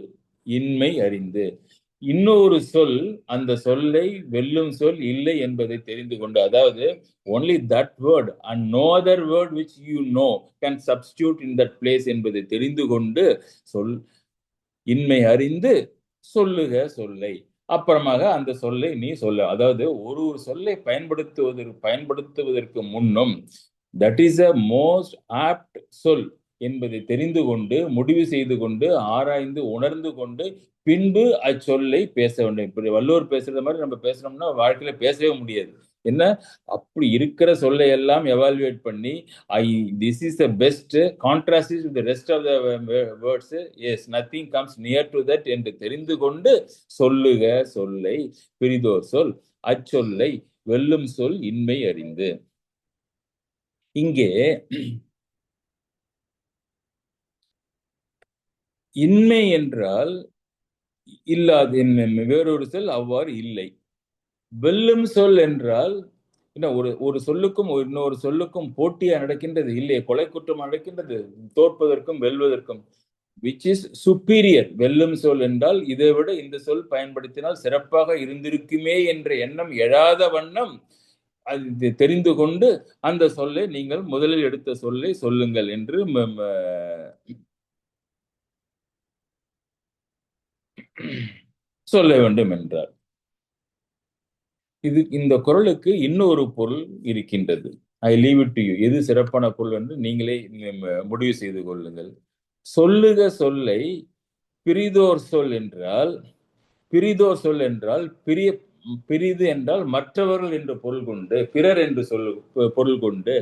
இன்மை அறிந்து. இன்னொரு சொல் அந்த சொல்லை வெல்லும் சொல் இல்லை என்பதை தெரிந்து கொண்டு, அதாவது only that word and no other word which you know can substitute in that place என்பதை தெரிந்து கொண்டு சொல் இன்மை அறிந்து சொல்லுக சொல்லை. அப்புறமாக அந்த சொல்லை நீ சொல்ல. அதாவது ஒரு சொல்லை பயன்படுத்துவதற்கு முன்னும் that is a most apt சொல் என்பதை தெரிந்து கொண்டு முடிவு செய்து கொண்டு ஆராய்ந்து உணர்ந்து கொண்டு பின்பு அச்சொல்லை பேச வேண்டும். இப்படி வள்ளுவர் பேசுறது மாதிரி நம்ம பேசணும்னா வாழ்க்கையில பேசவே முடியாது. என்ன, அப்படி இருக்கிற சொல்லை எல்லாம் எவாலுவேட் பண்ணி this is the best, contrast is the rest of the words, yes nothing comes near to that என்று தெரிந்து கொண்டு சொல்லுக சொல்லை பிரிதோர் சொல் அச்சொல்லை வெல்லும் சொல் இன்மை அறிந்து. இங்கே இன்மை என்றால் இல்லாது, வேறொரு சொல் அவ்வாறு இல்லை. வெல்லும் சொல் என்றால் என்ன, ஒரு சொல்லுக்கும் இன்னொரு சொல்லுக்கும் போட்டியா நடக்கின்றது இல்லையே, கொலை குற்றம் நடக்கின்றது தோற்பதற்கும் வெல்வதற்கும். Which is superior. வெல்லும் சொல் என்றால் இதை விட இந்த சொல் பயன்படுத்தினால் சிறப்பாக இருந்திருக்குமே என்ற எண்ணம் எழாத வண்ணம் அது தெரிந்து கொண்டு அந்த சொல்லை நீங்கள் முதலில் எடுத்த சொல்லை சொல்லுங்கள் என்று சொல்ல வேண்டும் என்றார். இந்த குறளுக்கு இன்னொரு பொருள் இருக்கின்றது. I leave it to you. எது சிறப்பான பொருள் என்று நீங்களே முடிவு செய்து கொள்ளுங்கள். சொல்லுக சொல்லை பிரிதோர் சொல் என்றால், பிரிதோர் சொல் என்றால் பிரிது என்றால் மற்றவர்கள் என்று பொருள் கொண்டு, பிறர் என்று பொருள் கொண்டு,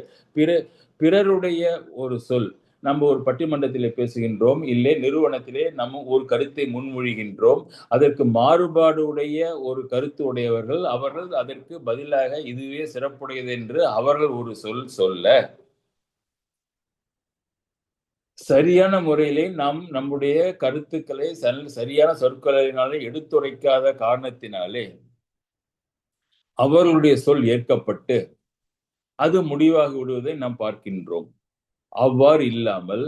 பிறருடைய ஒரு சொல். நம்ம ஒரு பட்டிமன்றத்திலே பேசுகின்றோம், இல்லை நிறுவனத்திலே நம்ம ஒரு கருத்தை முன்மொழிகின்றோம், அதற்கு மாறுபாடு உடைய ஒரு கருத்து உடையவர்கள் அவர்கள் அதற்கு பதிலாக இதுவே சிறப்புடையது என்று அவர்கள் ஒரு சொல் சொல்ல, சரியான முறையிலே நாம் நம்முடைய கருத்துக்களை சரியான சொற்களினாலே எடுத்துரைக்காத காரணத்தினாலே அவர்களுடைய சொல் ஏற்கப்பட்டு அது முடிவாகி விடுவதை நாம் பார்க்கின்றோம். அவ்வாறு இல்லாமல்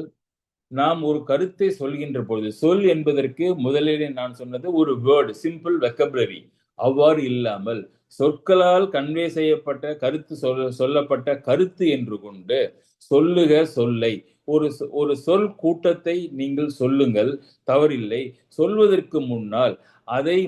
நாம் ஒரு கருத்தை சொல்கின்ற பொழுது, சொல் என்பதற்கு முதலிலே நான் சொன்னது ஒரு வேர்டு, சிம்பிள் வெக்கபுலரி. அவ்வாறு இல்லாமல் சொற்களால் கன்வே செய்யப்பட்ட கருத்து, சொல்லப்பட்ட கருத்து என்று கொண்டு சொல்லுக சொல்லை, ஒரு சொல் கூட்டத்தை நீங்கள் சொல்லுங்கள், தவறில்லை. சொல்வதற்கு முன்னால் அதை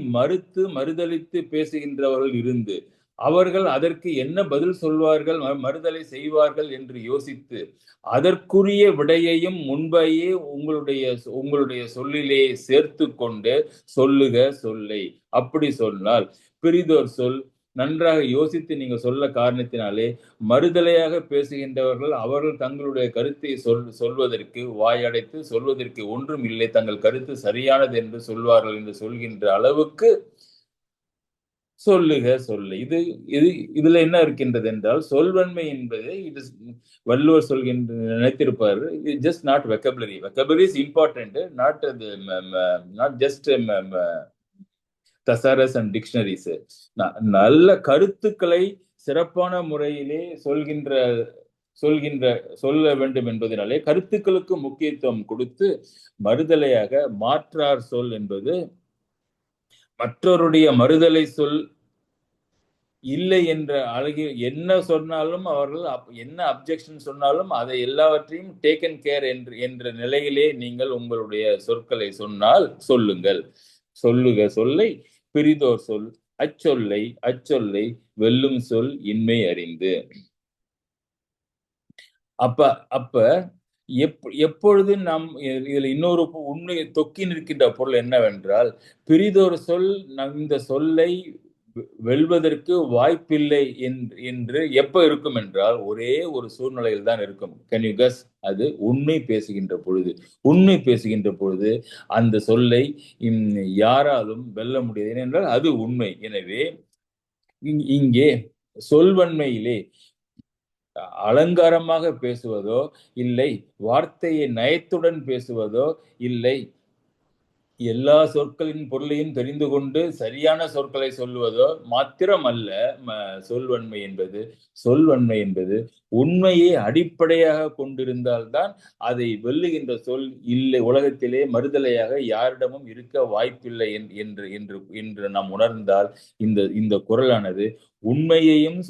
மறுதலித்து பேசுகின்றவர்கள் இருந்து அவர்கள் அதற்கு என்ன பதில் சொல்வார்கள், மறுதலை செய்வார்கள் என்று யோசித்து அதற்குரிய விடையையும் முன்பையே உங்களுடைய சொல்லிலே சேர்த்து கொண்டு சொல்லுக சொல்லை. அப்படி சொன்னால் பிரிதோர் சொல் நன்றாக யோசித்து நீங்க சொல்ல காரணத்தினாலே மறுதலையாக பேசுகின்றவர்கள் அவர்கள் தங்களுடைய கருத்தை சொல்வதற்கு வாயடைத்து சொல்வதற்கு ஒன்றும் இல்லை, தங்கள் கருத்து சரியானது என்று சொல்வார்கள் என்று சொல்கின்ற அளவுக்கு சொல்லுக சொல்லை. இதுல என்ன இருக்கின்றது என்றால், சொல்வன்மை என்பது வள்ளுவர் சொல்கின்ற நினைத்திருப்பார், just not vocabulary. Vocabulary is important, not just thesaurus and dictionaries. நல்ல கருத்துக்களை சிறப்பான முறையிலே சொல்ல வேண்டும் என்பதனாலே கருத்துக்களுக்கு முக்கியத்துவம் கொடுத்து மறுதலையாக மாற்றார் சொல் என்பது மற்றவருடைய மறுதலை சொல் இல்லை என்ற அழகிய என்ன சொன்னாலும் அவர்கள் என்ன அப்ஜெக்ஷன் சொன்னாலும் அதை எல்லாவற்றையும் டேக்கன் கேர் என்ற நிலையிலே நீங்கள் உங்களுடைய சொற்களை சொன்னால் சொல்லுங்கள். சொல்லுக சொல்லை பிரிதோர் சொல் அச்சொல்லை வெல்லும் சொல் இன்மை அறிந்து. அப்ப எப்பொழுது நாம் இதுல இன்னொரு உண்மை தொக்கி நிற்கின்ற பொருள் என்னவென்றால், பிரிதோர் சொல் இந்த சொல்லை வெல்வதற்கு வாய்ப்பில்லை என்று எப்ப இருக்கும் என்றால் ஒரே ஒரு சூழ்நிலையில் தான் இருக்கும். Can you guess? அது உண்மை பேசுகின்ற பொழுது அந்த சொல்லை யாராலும் வெல்ல முடியாது. ஏனென்றால் அது உண்மை. எனவே இங்கே சொல்வன்மையிலே அலங்காரமாக பேசுவதோ இல்லை வார்த்தையை நயத்துடன் பேசுவதோ இல்லை எல்லா சொற்களின் பொருளையும் தெரிந்து கொண்டு சரியான சொற்களை சொல்லுவதோ மாத்திரம் அல்ல. சொல்வன்மை என்பது உண்மையை அடிப்படையாக கொண்டிருந்தால்தான் அதை வெல்லுகின்ற சொல். இல்லை, உலகத்திலே மறுதலையாக யாரிடமும் இருக்க வாய்ப்பில்லை என்று நாம் உணர்ந்தால் இந்த குறளானது உண்மையையும்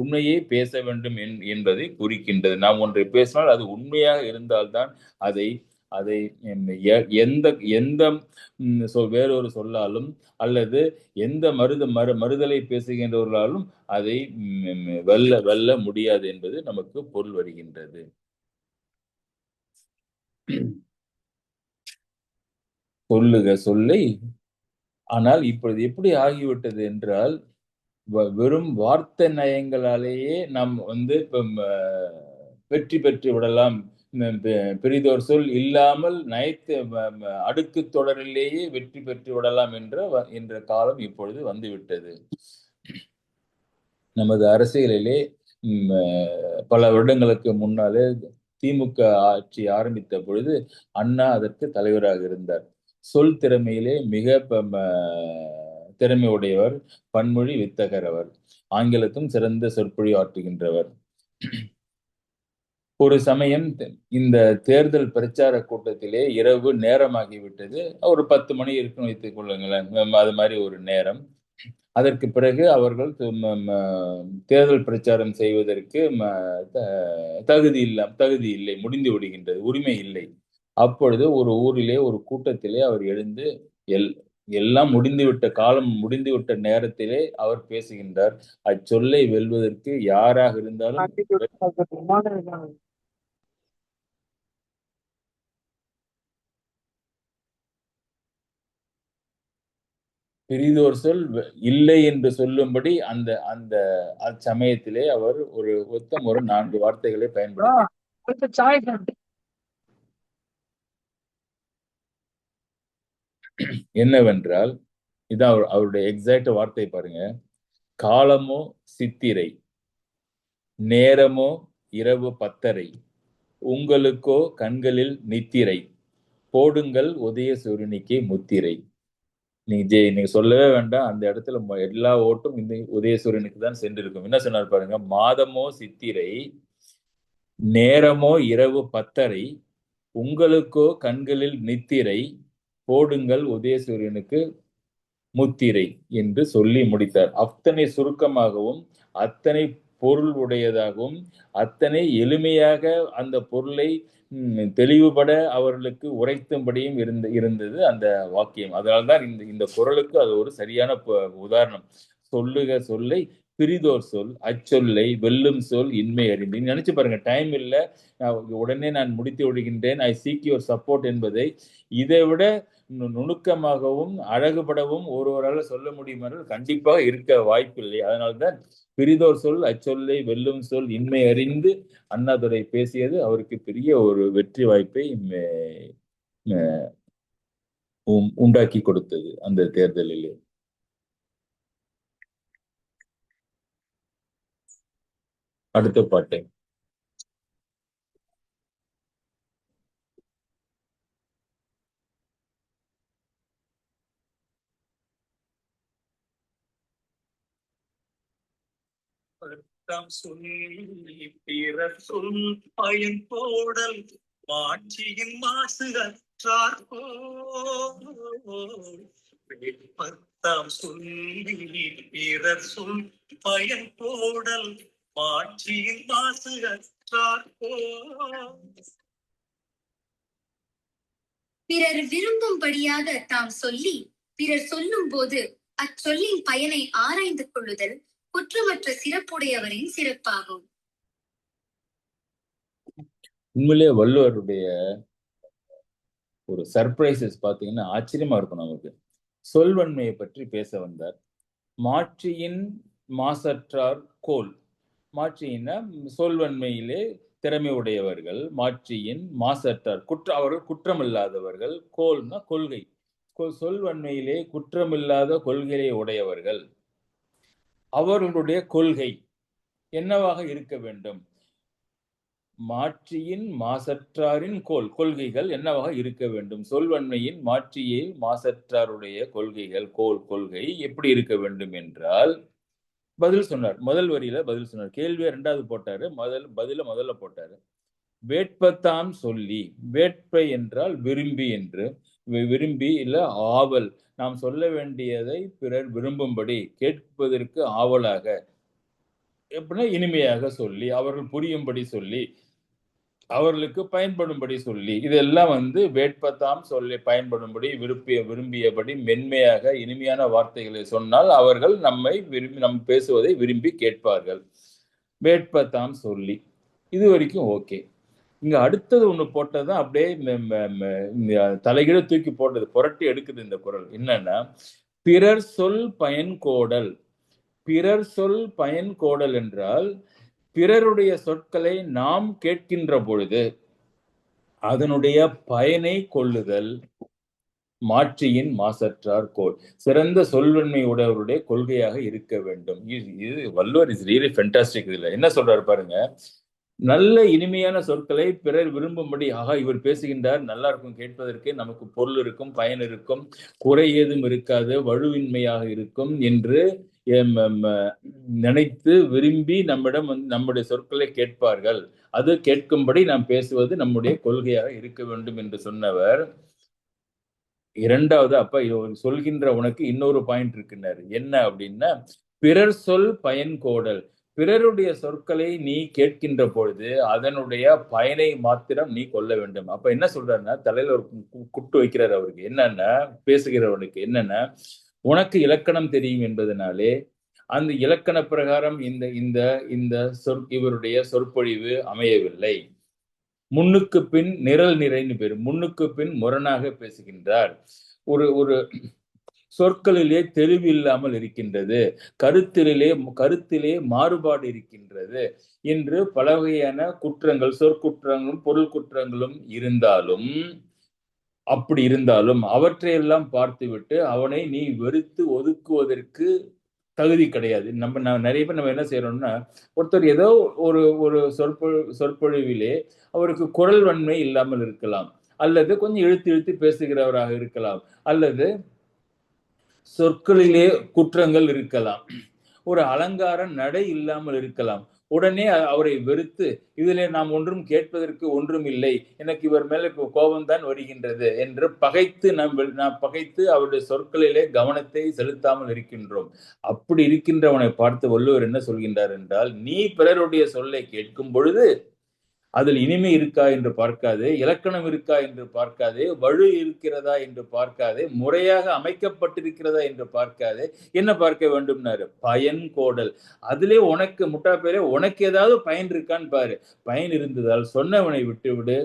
உண்மையே பேச வேண்டும் என்பதை குறிக்கின்றது. நாம் ஒன்றை பேசினால் அது உண்மையாக இருந்தால்தான் அதை எந்த வேறொரு சொல்லாலும் அல்லது எந்த மறுதலை பேசுகின்றவர்களாலும் அதை வெல்ல முடியாது என்பது நமக்கு பொருள் வருகின்றது. சொல்லுக சொல்லை. ஆனால் இப்பொழுது எப்படி ஆகிவிட்டது என்றால், வெறும் வார்த்தை நயங்களாலேயே நாம் வந்து வெற்றி பெற்று விடலாம். பெரிதோர் சொல் இல்லாமல் நயத்து அடுக்கு தொடரிலேயே வெற்றி பெற்று விடலாம் என்ற காலம் இப்பொழுது வந்துவிட்டது. நமது அரசியலிலே பல வருடங்களுக்கு முன்னாலே திமுக ஆட்சி ஆரம்பித்த பொழுது அண்ணா அதற்கு தலைவராக இருந்தார். சொல் திறமையிலே மிக திறமை உடையவர், பன்மொழி வித்தகர் அவர். ஆங்கிலத்தும் சிறந்த சொற்பொழி ஆற்றுகின்றவர். ஒரு சமயம் இந்த தேர்தல் பிரச்சார கூட்டத்திலே இரவு நேரமாகிவிட்டது. ஒரு 10 மணி இருக்குன்னு வைத்துக் கொள்ளுங்களேன். அது மாதிரி ஒரு நேரம். அதற்கு பிறகு அவர்கள் தேர்தல் பிரச்சாரம் செய்வதற்கு தகுதி இல்லை, முடிந்து விடுகின்றது, உரிமை இல்லை. அப்பொழுது ஒரு ஊரிலே ஒரு கூட்டத்திலே அவர் எழுந்து எல்லாம் காலம் முடிந்துவிட்ட நேரத்திலே அவர் பேசுகின்றார். அச்சொல்லை வெல்வதற்கு யாராக இருந்தாலும் பிரிதோர் சொல் இல்லை என்று சொல்லும்படி அந்த அந்த அச்சமயத்திலே அவர் ஒரு 4 வார்த்தைகளை பயன்படுத்தி என்னவென்றால், இதான் அவருடைய எக்ஸாக்ட் வார்த்தை பாருங்க. காலமோ சித்திரை, நேரமோ இரவு 10:30, உங்களுக்கோ கண்களில் நித்திரை, போடுங்கள் உதய சூரியனுக்கே முத்திரை. நீங்க சொல்லவே வேண்டாம், அந்த இடத்துல எல்லா ஓட்டும் இந்த உதயசூரியனுக்கு தான் சென்றிருக்கும். என்ன சொன்னார் பாருங்க, மாதமோ சித்திரை, நேரமோ இரவு 10:30, உங்களுக்கோ கண்களில் நித்திரை, போடுங்கள் உதயசூரியனுக்கு முத்திரை என்று சொல்லி முடித்தார். அத்தனை சுருக்கமாகவும் அத்தனை பொருள் உடையதாகவும் அத்தனை எளிமையாக அந்த பொருளை தெளிவுபட அவர்களுக்கு உரைத்தும்படியும் இருந்தது அந்த வாக்கியம். அதனால்தான் இந்த குறளுக்கு அது ஒரு சரியான உதாரணம். சொல்லுக சொல்லை பிரிதோர் சொல், அச்சொல்லை வெல்லும் சொல் இன்மை அறிந்து. நினைச்சு பாருங்க, டைம் இல்லை, உடனே நான் முடித்து விடுகின்றேன், ஐ சீக் யுவர் சப்போர்ட் என்பதை இதை விட நுணுக்கமாகவும் அழகுபடவும் ஒருவரால் சொல்ல முடியும் என்றால் கண்டிப்பாக இருக்க வாய்ப்பில்லை. அதனால்தான் பிரிதோர் சொல் அச்சொல்லை வெல்லும் சொல் இன்மை அறிந்து அண்ணாதுரை பேசியது அவருக்கு பெரிய ஒரு வெற்றி வாய்ப்பை உண்டாக்கி கொடுத்தது அந்த தேர்தலிலே. அடுத்த பாட்டை சொல்லி பிறர் சொல் பயன் போடல் மாட்சியின் மாசு அற்றார் பத்தாம் சொல்லி பிறர் சொல் பயன் போடல் மாட்சியின் மாசு அற்றார் பிறர் விரும்பும்படியாக தாம் சொல்லி பிறர் சொல்லும் போது அச்சொல்லின் பயனை ஆராய்ந்து கொள்ளுதல் குற்றமற்ற சிறப்புடையவரின் சிறப்பாகும். உண்மையிலே வள்ளுவருடைய ஒரு சர்ப்ரைசஸ் பாத்தீங்கன்னா ஆச்சரியமா இருக்கும் நமக்கு. சொல்வன்மையை பற்றி பேச வந்தார். மாட்சியின் மாசற்றார் கோல். மாட்சியின்னா சொல்வன்மையிலே திறமை உடையவர்கள், மாட்சியின் மாசற்றார் அவர்கள் குற்றமில்லாதவர்கள், கோல்னா கொள்கை, சொல்வன்மையிலே குற்றமில்லாத கொள்கையை உடையவர்கள். அவர்களுடைய கொள்கை என்னவாக இருக்க வேண்டும்? மாட்சியின் மாசற்றாரின் கொள்கைகள் என்னவாக இருக்க வேண்டும்? சொல்வன்மையின் மாட்சியில் மாசற்றாருடைய கொள்கைகள் கொள்கை எப்படி இருக்க வேண்டும் என்றால் பதில் சொன்னார். முதல் வரியில பதில் சொன்னார். கேள்வியை 2வது போட்டாரு, முதல்ல போட்டாரு. வேட்பத்தாம் சொல்லி, வேட்பை என்றால் விரும்பி என்று, விரும்பி இல்ல ஆவல், நாம் சொல்ல வேண்டியதை பிறர் விரும்பும்படி கேட்பதற்கு ஆவலாக, எப்படின்னா இனிமையாக சொல்லி, அவர்கள் புரியும்படி சொல்லி, அவர்களுக்கு பயன்படும்படி சொல்லி, இதெல்லாம் வேட்பத்தாம் சொல்லி பயன்படும்படி விரும்பியபடி மென்மையாக இனிமையான வார்த்தைகளை சொன்னால் அவர்கள் நம்ம பேசுவதை விரும்பி கேட்பார்கள். வேட்பத்தாம் சொல்லி, இது வரைக்கும் ஓகே. இங்க அடுத்தது ஒண்ணு போட்டதுதான் அப்படியே தலைகீழ தூக்கி போட்டது, புரட்டி எடுக்குது இந்த குறள். என்னன்னா, பிறர் சொல் பயன் கோடல். பிறர் சொல் பயன் கோடல் என்றால் பிறருடைய சொற்களை நாம் கேட்கின்ற பொழுது அதனுடைய பயனை கொள்ளுதல் மாற்றியின் மாசற்றார் கோல். சிறந்த சொல்வன்மை உடையவருடைய கொள்கையாக இருக்க வேண்டும். இது வள்ளுவர் இஸ் ரியலி ஃபென்டாஸ்டிக். இதுல என்ன சொல்றாரு பாருங்க, நல்ல இனிமையான சொற்களை பிறர் விரும்பும்படி, ஆகா இவர் பேசுகின்றார், நல்லா இருக்கும் கேட்பதற்கு, நமக்கு பொருள் இருக்கும், பயன் இருக்கும், குறை ஏதும் இருக்காது, வலுவின்மையாக இருக்கும் என்று நினைத்து விரும்பி நம்மிடம் நம்முடைய சொற்களை கேட்பார்கள். அது கேட்கும்படி நாம் பேசுவது நம்முடைய கொள்கையாக இருக்க வேண்டும் என்று சொன்னவர், இரண்டாவது அப்ப சொல்கின்ற உனக்கு இன்னொரு பாயிண்ட் இருக்குன்னாரு. என்ன அப்படின்னா, பிறர் சொல் பயன் கோடல். பிறருடைய சொற்களை நீ கேட்கின்ற பொழுது அதனுடைய பயனை மாத்திரம் நீ கொள்ள வேண்டும். அப்ப என்ன சொல்றாருன்னா, தலையில ஒரு குட்டு வைக்கிறார் அவருக்கு. என்னன்னா, பேசுகிறவனுக்கு என்னன்னா, உனக்கு இலக்கணம் தெரியும் என்பதனாலே அந்த இலக்கண பிரகாரம் இந்த இந்த இந்த இவருடைய சொற்பொழிவு அமையவில்லை. முன்னுக்கு பின் நிரல் நிறைன்னு பேரு, முன்னுக்கு பின் முரணாக பேசுகின்றார், ஒரு ஒரு சொற்களிலே தெளிவு இல்லாமல் இருக்கின்றது, கருத்திலே மாறுபாடு இருக்கின்றது என்று பல வகையான குற்றங்கள், சொற்குற்றங்களும் பொருள் குற்றங்களும் அப்படி இருந்தாலும் அவற்றையெல்லாம் பார்த்துவிட்டு அவனை நீ வெறுத்து ஒதுக்குவதற்கு தகுதி கிடையாது. நிறைய பேர் நம்ம என்ன செய்யறோம்னா, ஒருத்தர் ஏதோ ஒரு ஒரு சொற்பொழிவிலே அவருக்கு குரல் வன்மை இல்லாமல் இருக்கலாம், அல்லது கொஞ்சம் இழுத்து பேசுகிறவராக இருக்கலாம், அல்லது சொற்களிலே குற்றங்கள் இருக்கலாம், ஒரு அலங்கார நடை இல்லாமல் இருக்கலாம். உடனே அவரை வெறுத்து, இதிலே நாம் ஒன்றும் கேட்பதற்கு ஒன்றும் இல்லை, எனக்கு இவர் மேல இப்போ கோபம்தான் வருகின்றது என்று பகைத்து அவருடைய சொற்களிலே கவனத்தை செலுத்தாமல் இருக்கின்றோம். அப்படி இருக்கின்றவனை பார்த்து வள்ளுவர் என்ன சொல்கின்றார் என்றால், நீ பிறருடைய சொல்லை கேட்கும் பொழுது அதில் இனிமை இருக்கா என்று பார்க்காதே, இலக்கணம் இருக்கா என்று பார்க்காதே, வலு இருக்கிறதா என்று பார்க்காதே, முறையாக அமைக்கப்பட்டிருக்கிறதா என்று பார்க்காதே, என்ன பார்க்க வேண்டும்னாரு, பயன் கோடல். அதிலே உனக்கு முட்டாப்பேரே உனக்கு ஏதாவது பயன் இருக்கான்னு பாரு. பயன் இருந்ததால் சொன்னவனை விட்டுவிடு,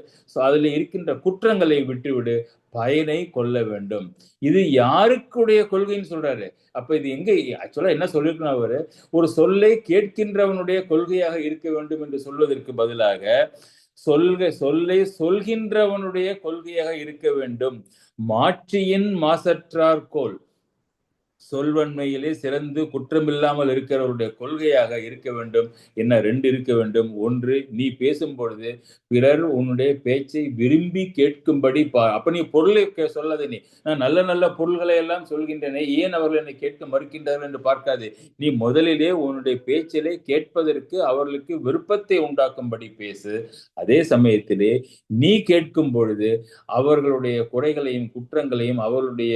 அதில் இருக்கின்ற குற்றங்களை விட்டுவிடு, பயனை கொள்ள வேண்டும். இது யாருக்குடைய கொள்கைன்னு சொல்றாரு. அப்ப இது எங்க ஆக்சுவலா என்ன சொல்லிருக்கணும் அவரு, ஒரு சொல்லை கேட்கின்றவனுடைய கொள்கையாக இருக்க வேண்டும் என்று சொல்வதற்கு பதிலாக சொல்லை சொல்கின்றவனுடைய கொள்கையாக இருக்க வேண்டும். மாற்றியின் மாசற்றார் கோல், சொல்வன்மையிலே சிறந்து குற்றமில்லாமல் இருக்கிறவருடைய கொள்கையாக இருக்க வேண்டும். என்ன ரெண்டு இருக்க வேண்டும். ஒன்று, நீ பேசும் பொழுது பிறர் உன்னுடைய பேச்சை விரும்பி கேட்கும்படி அப்ப நீ பொருளை சொல்லாதே, நான் நல்ல நல்ல பொருள்களை எல்லாம் சொல்கின்றன, ஏன் அவர்கள் என்னை கேட்க மறுக்கின்றார்கள் என்று பார்க்காது. நீ முதலிலே உன்னுடைய பேச்சிலே கேட்பதற்கு அவர்களுக்கு விருப்பத்தை உண்டாக்கும்படி பேசு. அதே சமயத்திலே நீ கேட்கும் பொழுது அவர்களுடைய குறைகளையும் குற்றங்களையும் அவர்களுடைய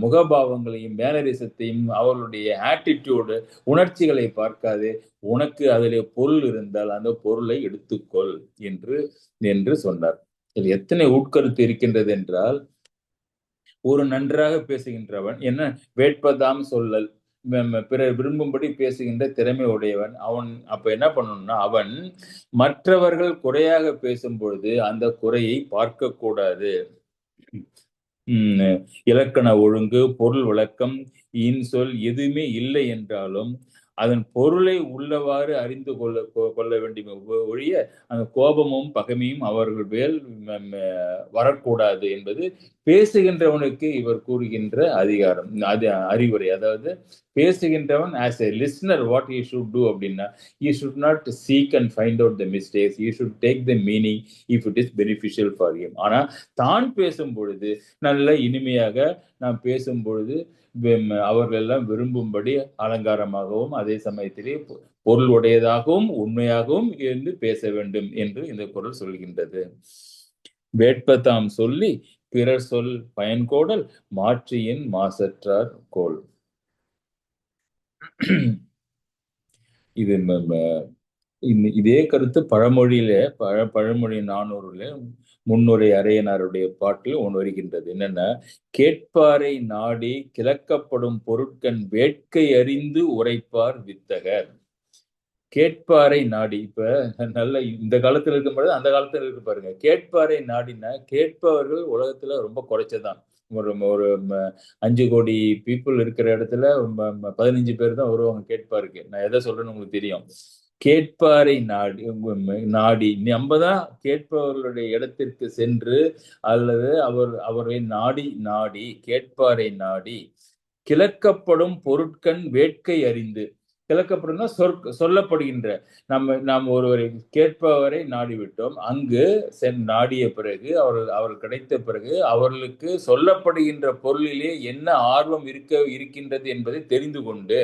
முகபாவங்களையும் மேனரிசத்தையும் அவர்களுடைய ஆட்டிடியூடு உணர்ச்சிகளை பார்க்காது, உனக்கு அதிலே பொருள் இருந்தால் அந்த பொருளை எடுத்துக்கொள் என்று சொன்னார். இது எத்தனை உட்கருத்து இருக்கின்றது என்றால், ஒரு நன்றாக பேசுகின்றவன் என்ன வேட்பதாம் சொல்லல், பிறர் விரும்பும்படி பேசுகின்ற திறமை உடையவன் அவன் அப்ப என்ன பண்ணணும்னா, அவன் மற்றவர்கள் குறையாக பேசும் பொழுது அந்த குறையை பார்க்க கூடாது. இலக்கண ஒழுங்கு, பொருள் விளக்கம், இன்சொல் எதுவுமே இல்லை என்றாலும் அதன் பொருளை உள்ளவாறு அறிந்து கொள்ள வேண்டிய ஒழிய அந்த கோபமும் பகைமையும் அவர்கள் மேல் வரக்கூடாது என்பது பேசுகின்றவனுக்கு இவர் கூறுகின்ற அதிகாரம், அறிவுரை. அதாவது பேசுகின்றவன் as a listener what he should do அப்படின்னா, he should not seek and find out the mistakes, he should take the meaning if it is beneficial for him. ஆனா தான் பேசும் பொழுது நல்ல இனிமையாக நாம் பேசும் பொழுது அவர்கள் எல்லாம் விரும்பும்படி அலங்காரமாகவும் அதே சமயத்திலே பொருள் உடையதாகவும் உண்மையாகவும் இருந்து பேச வேண்டும் என்று இந்த குறள் சொல்கின்றது. வேட்பதாம் சொல்லி பிறர் சொல் பயன்கோடல் மாற்றியின் மாசற்றார் கோல். இது இதே கருத்து பழமொழியில பழமொழி 400ல முன்னுரை அரையனாருடைய பாட்டில் ஒன்று வருகின்றது. என்னன்னா, கேட்பாரை நாடி கிளக்கப்படும் பொருட்கண் வேட்கை அறிந்து உரைப்பார் வித்தகர். கேட்பாரை நாடி, இப்ப நல்ல இந்த காலத்துல இருக்கும்போது அந்த காலத்துல இருக்கு பாருங்க. கேட்பாரை நாடினா கேட்பவர்கள் உலகத்துல ரொம்ப குறைச்சதான். ஒரு ஒரு 5 கோடி பீப்புள் இருக்கிற இடத்துல 15 பேர் தான் வருவாங்க கேட்பாருக்கு. நான் எதை சொல்றேன்னு உங்களுக்கு தெரியும். கேட்பாரை நாடி நம்ம தான் கேட்பவர்களுடைய இடத்திற்கு சென்று அல்லது அவரை நாடி கேட்பாரை நாடி கிளக்கப்படும் பொருட்கண் வேட்கை அறிந்து. கிளக்கப்படும்னா சொல்லப்படுகின்ற நாம் ஒருவரை கேட்பவரை நாடிவிட்டோம். அங்கு நாடிய பிறகு அவர்கள் கிடைத்த பிறகு அவர்களுக்கு சொல்லப்படுகின்ற பொருளிலே என்ன ஆர்வம் இருக்கின்றது என்பதை தெரிந்து கொண்டு,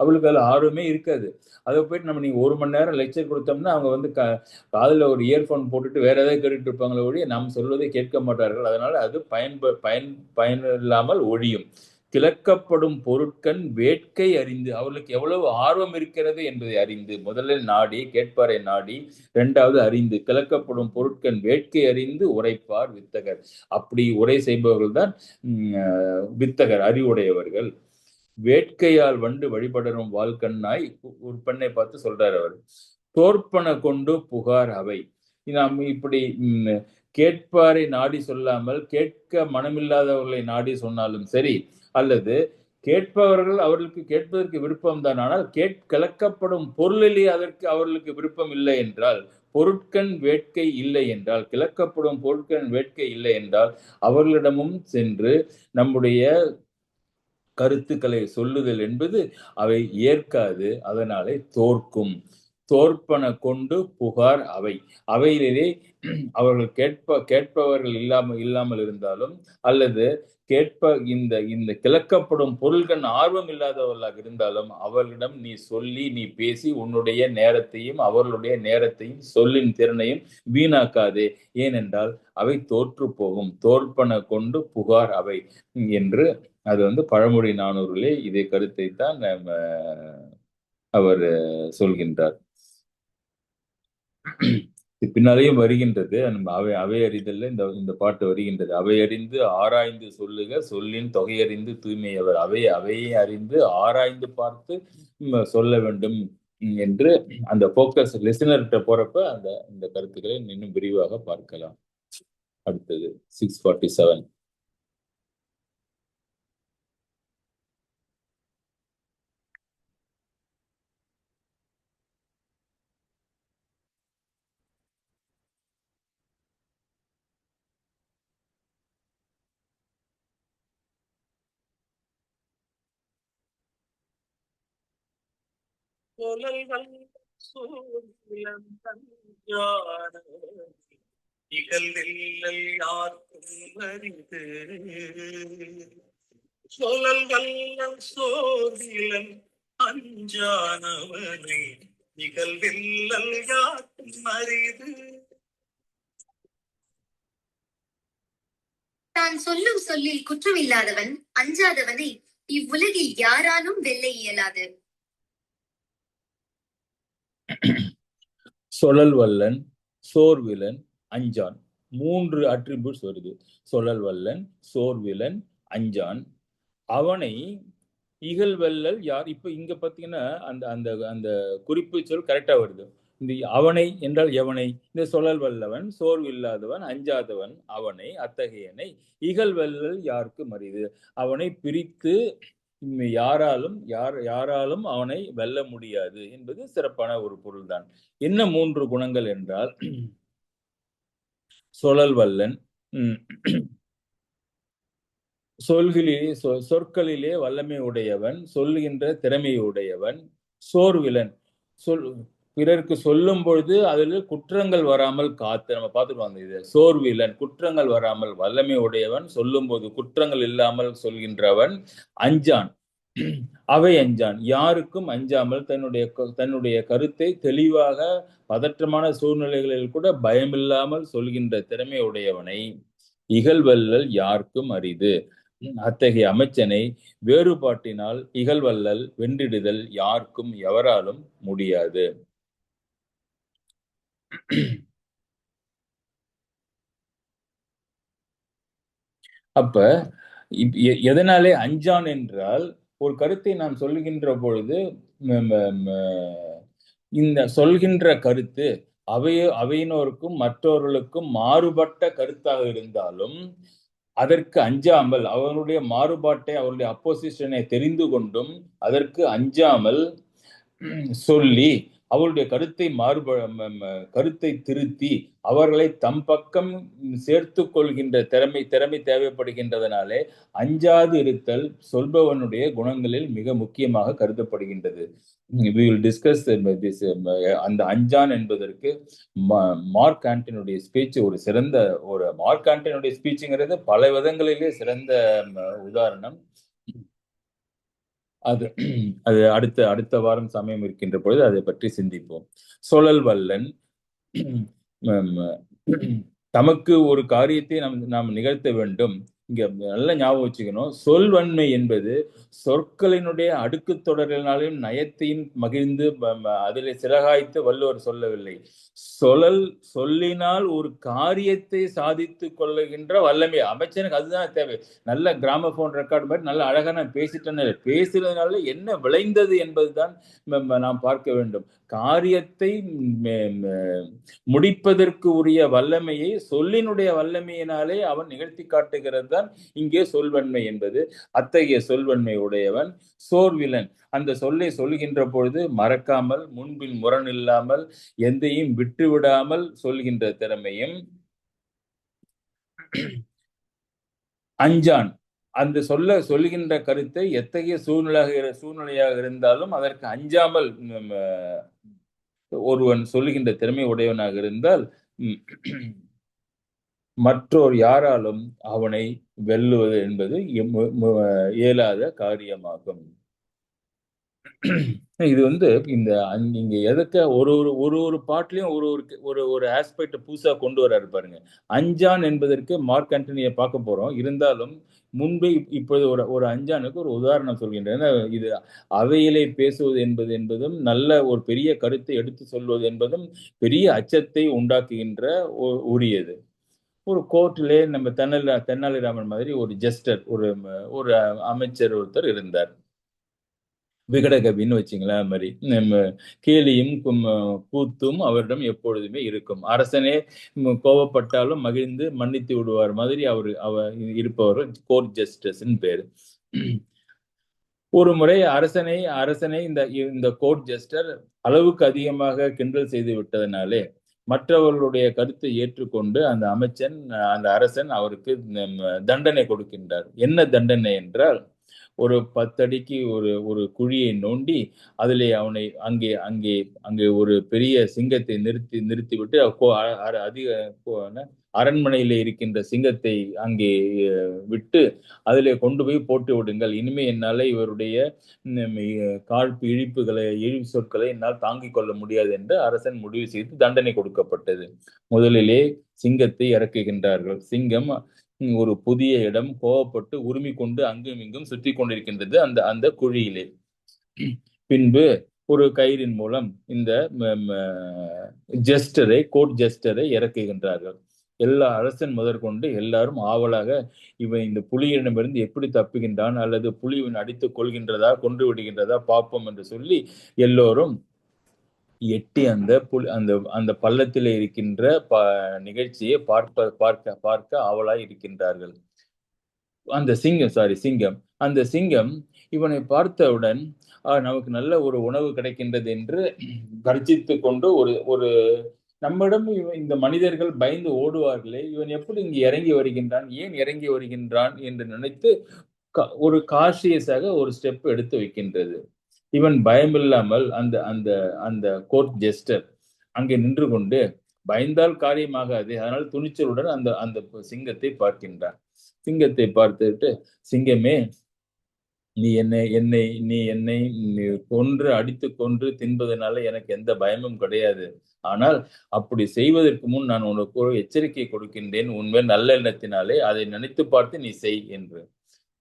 அவர்களுக்கு அதில் ஆர்வமே இருக்காது. அதை போயிட்டு நம்ம நீங்க 1 மணி நேரம் லெக்சர் கொடுத்தோம்னா அவங்க காதுல ஒரு இயர்போன் போட்டுட்டு வேற ஏதாவது கேட்டுட்டு இருப்பாங்களே ஒழிய நாம் சொல்வதை கேட்க மாட்டார்கள். அதனால அது பயனில்லாமல் ஒழியும். கிளக்கப்படும் பொருட்கண் வேட்கை அறிந்து, அவர்களுக்கு எவ்வளவு ஆர்வம் இருக்கிறது என்பதை அறிந்து, முதலில் நாடி கேட்பாரை நாடி, 2வது அறிந்து. கிளக்கப்படும் பொருட்கண் வேட்கை அறிந்து உரைப்பார் வித்தகர். அப்படி உரை செய்பவர்கள் தான் வித்தகர், அறிவுடையவர்கள். வேட்கையால் வண்டு வழிபடரும் வாழ்கண்ணாய். ஒரு பெண்ணை பார்த்து சொல்றார் அவர். தோற்பன கொண்டு புகார் அவை. நாம் இப்படி கேட்பாரை நாடி சொல்லாமல் கேட்க மனமில்லாதவர்களை நாடி சொன்னாலும் சரி, அல்லது கேட்பவர்கள் அவர்களுக்கு கேட்பதற்கு விருப்பம் தான், ஆனால் கிளக்கப்படும் பொருளிலே அவர்களுக்கு விருப்பம் இல்லை என்றால், பொருட்கண் வேட்கை இல்லை என்றால், கிளக்கப்படும் பொருட்கண் வேட்கை இல்லை என்றால் அவர்களிடமும் சென்று நம்முடைய கருத்துக்களை சொல்லுதல் என்பது அவை ஏற்காது. அதனாலே தோற்கும். தோற்பன கொண்டு புகார் அவை. அவையிலே அவர்கள் கேட்பவர்கள் இல்லாமல் இருந்தாலும், அல்லது இந்த கிளக்கப்படும் பொருள்கள் ஆர்வம் இல்லாதவர்களாக இருந்தாலும், அவர்களிடம் நீ பேசி உன்னுடைய நேரத்தையும் அவர்களுடைய நேரத்தையும் சொல்லின் திறனையும் வீணாக்காதே. ஏனென்றால் அவை தோற்று போகும். தோற்பன கொண்டு புகார் அவை என்று அது பழமொழி 400லே இதே கருத்தை தான் அவர் சொல்கின்றார். பின்னாலேயும் வருகின்றது. அவை அறிதல்ல இந்த பாட்டு வருகின்றது. அவை அறிந்து ஆராய்ந்து சொல்லுக சொல்லின் தொகையறிந்து தூய்மையவர். அவையை அறிந்து ஆராய்ந்து பார்த்து சொல்ல வேண்டும் என்று அந்த போக்கஸ் லிசனர்கிட்ட போறப்ப இந்த கருத்துக்களை இன்னும் விரிவாக பார்க்கலாம். அடுத்தது 647. இகழ்வெல்லல் யார்க்கும் அரிது. சொல்லல் வல்லம் சோதிலன் அஞ்சானவனை இகழ்வெல்லல் யார்க்கும் அரிது. தான் சொல்லும் சொல்லில் குற்றமில்லாதவன் அஞ்சாதவனை இவ்வுலகில் யாராலும் வெல்ல இயலாது. சொல்லல் வல்லன், சோர்விலன், அஞ்சான். 3 அட்ரிபியூட்ஸ் வருது. சொல்லல் வல்லன், சோர்விலன், அஞ்சான். அவனை இகழ்வெல்லல் யார். இப்ப இங்க பாத்தீங்கன்னா அந்த குறிப்பு சொல் கரெக்டா வருது. இந்த அவனை என்றால் எவனை? இந்த சொல்லல் வல்லவன், சோர்வு இல்லாதவன், அஞ்சாதவன் அவனை, அத்தகையனை. இகழ்வெல்லல் யாருக்கு அரிது. அவனை பிரித்து யாராலும் அவனை வெல்ல முடியாது என்பது சிறப்பான ஒரு பொருள்தான். என்ன 3 குணங்கள் என்றால், சொல்லல் வல்லன், சொற்களிலே வல்லமை உடையவன், சொல்லுகின்ற திறமை உடையவன். சோர்விலன், பிறருக்கு சொல்லும் பொழுது அதில் குற்றங்கள் வராமல் காத்து. நம்ம பார்த்துருவாங்க இது. சோர்விலன், குற்றங்கள் வராமல் வல்லமை உடையவன், சொல்லும் போது குற்றங்கள் இல்லாமல் சொல்கின்றவன். அஞ்சான், அவை அஞ்சான், யாருக்கும் அஞ்சாமல் தன்னுடைய கருத்தை தெளிவாக பதற்றமான சூழ்நிலைகளில் கூட பயமில்லாமல் சொல்கின்ற திறமை உடையவனை இகழ்வெல்லல் யாருக்கும் அரிது. அத்தகைய அமைச்சனை வேறுபாட்டினால் இகழ்வல்லல் வென்றிடுதல் யாருக்கும் எவராலும் முடியாது. அப்ப எதனாலே அஞ்சான் என்றால், ஒரு கருத்தை நாம் சொல்லுகின்ற பொழுது இந்த சொல்கின்ற கருத்து அவையினோருக்கும் மற்றவர்களுக்கும் மாறுபட்ட கருத்தாக இருந்தாலும் அதற்கு அஞ்சாமல் அவருடைய மாறுபாட்டை, அவருடைய அப்போசிஷனை தெரிந்து கொண்டும் அதற்கு அஞ்சாமல் சொல்லி அவருடைய கருத்தை திருத்தி அவர்களை தம் பக்கம் சேர்த்து கொள்கின்ற திறமை தேவைப்படுகின்றதனாலே அஞ்சாது இருத்தல் சொல்பவனுடைய குணங்களில் மிக முக்கியமாக கருதப்படுகின்றது. we will discuss this அந்த அஞ்சான் என்பதற்கு மார்க் ஆண்டனியுடைய ஸ்பீச் ஒரு சிறந்த மார்க் ஆண்டனியுடைய ஸ்பீச்சுங்கிறது பல விதங்களிலே சிறந்த உதாரணம். அது அது அடுத்த வாரம் சமயம் இருக்கின்ற பொழுது அதை பற்றி சிந்திப்போம். சொலல் வல்லன் தமக்கு ஒரு காரியத்தை நாம் நிகழ்த்த வேண்டும். இங்க நல்ல ஞாபகம் வச்சுக்கணும், சொல்வன்மை என்பது சொற்களினுடைய அடுக்கு தொடரினாலும் நயத்தையும் மகிழ்ந்து அதிலே சிறகாய்த்து வள்ளுவர் சொல்லவில்லை. சொல்லினால் ஒரு காரியத்தை சாதித்து கொள்ளுகின்ற வல்லமை. அமைச்சனுக்கு அதுதான் தேவை. நல்ல கிராமபோன் ரெக்கார்டு மாதிரி நல்ல அழகா நான் பேசிட்டேன்னு பேசுறதுனால என்ன விளைந்தது என்பதுதான் நாம் பார்க்க வேண்டும். காரியத்தை முடிப்பதற்கு உரிய வல்லமையை சொல்லினுடைய வல்லமையினாலே அவன் நிகழ்த்தி காட்டுகிறது தான் இங்கே சொல்வன்மை என்பது. அத்தகைய சொல்வன்மை உடையவன் சோர்விலன். அந்த சொல்லை சொல்கின்ற பொழுது மறக்காமல், முன்பின் முரண் இல்லாமல், எந்தையும் விட்டுவிடாமல் சொல்கின்ற திறமையும். அஞ்சான் அந்த சொல்லுகின்ற கருத்தை எத்தகைய சூழ்நிலையாக இருந்தாலும் அதற்கு அஞ்சாமல் ஒருவன் சொல்லுகின்ற திறமை உடையவனாக இருந்தால் மற்றோர் யாராலும் அவனை வெல்லுவது என்பது இயலாத காரியமாகும். இது இந்த இங்க எதற்க ஒரு பாட்டுலயும் ஒரு ஆஸ்பெக்ட் புதுசா கொண்டு வர்றாரு பாருங்க. அஞ்சான் என்பதற்கு மார்க் ஆண்டனியை பார்க்க போறோம். இருந்தாலும் முன்பே இப்பொழுது ஒரு அஞ்சானுக்கு ஒரு உதாரணம் சொல்கின்றேன். இது அவையிலே பேசுவது என்பதும் நல்ல ஒரு பெரிய கருத்தை எடுத்து சொல்வது என்பதும் பெரிய அச்சத்தை உண்டாக்குகின்ற உரியது. ஒரு கோர்ட்டிலே நம்ம தென்னாலிராமன் மாதிரி ஒரு ஜஸ்டர், ஒரு அமைச்சர் ஒருத்தர் இருந்தார். விகடகவின்னு வச்சுங்களேன். அது மாதிரி நம்ம கேலியும் கூத்தும் அவரிடம் எப்பொழுதுமே இருக்கும். அரசனே கோபப்பட்டாலும் மகிழ்ந்து மன்னித்து விடுவார் மாதிரி அவர் இருப்பவர் கோர்ட் ஜஸ்டிஸ்ன்னு பேரு. ஒரு முறை அரசனை இந்த கோர்ட் ஜஸ்டர் அளவுக்கு அதிகமாக கிண்டல் செய்து விட்டதனாலே மற்றவர்களுடைய கருத்தை ஏற்றுக்கொண்டு அந்த அரசன் அவருக்கு தண்டனை கொடுக்கின்றார். என்ன தண்டனை என்றால், ஒரு 10 அடிக்கு ஒரு குழியை நோண்டி அதிலே அவனை அங்கே ஒரு பெரிய சிங்கத்தை நிறுத்திவிட்டு அரண்மனையிலே இருக்கின்ற சிங்கத்தை அங்கே விட்டு அதிலே கொண்டு போய் போட்டு விடுங்கள். இனிமே என்னால இவருடைய இழிவு சொற்களை என்னால் தாங்கிக் கொள்ள முடியாது என்று அரசன் முடிவு செய்து தண்டனை கொடுக்கப்பட்டது. முதலிலே சிங்கத்தை இறக்குகின்றார்கள். சிங்கம் ஒரு புதிய இடம், கோவப்பட்டு உரிமை கொண்டு அங்கும் இங்கும் சுற்றி கொண்டிருக்கின்றது அந்த குழியிலே. பின்பு ஒரு கயிறின் மூலம் இந்த கோர்ட் ஜஸ்டரை இறக்குகின்றார்கள். எல்லா அரசன் முதற்கொண்டு எல்லாரும் ஆவலாக இவன் இந்த புலியிடமிருந்து எப்படி தப்புகின்றான், அல்லது புலி இவன் அடித்துக் கொள்கின்றதா, கொன்று விடுகின்றதா பார்ப்போம் என்று சொல்லி எல்லோரும் எட்டி அந்த பள்ளத்திலே இருக்கின்ற நிகழ்ச்சியை பார்க்க ஆவலாய் இருக்கின்றார்கள். அந்த சிங்கம் அந்த சிங்கம் இவனை பார்த்தவுடன் நமக்கு நல்ல ஒரு உணவு கிடைக்கின்றது என்று கர்ஜித்து கொண்டு ஒரு நம்மிடம் இந்த மனிதர்கள் பயந்து ஓடுவார்களே, இவன் எப்படி இங்கு இறங்கி வருகின்றான், ஏன் இறங்கி வருகின்றான் என்று நினைத்து ஒரு காஷியஸாக ஒரு ஸ்டெப் எடுத்து வைக்கின்றது. இவன் பயமில்லாமல் அந்த கோர்ட் ஜஸ்டர் அங்கே நின்று கொண்டு, பயந்தால் காரியமாகாது, அதனால் துணிச்சலுடன் அந்த சிங்கத்தை பார்க்கின்றான். சிங்கத்தை பார்த்துட்டு, சிங்கமே, நீ என்னை கொன்று அடித்து கொன்று தின்பதனால எனக்கு எந்த பயமும் கிடையாது. ஆனால் அப்படி செய்வதற்கு முன் நான் உனக்கு ஒரு எச்சரிக்கை கொடுக்கின்றேன். உண்மையில் நல்ல எண்ணத்தினாலே அதை நினைத்து பார்த்து நீ செய் என்று.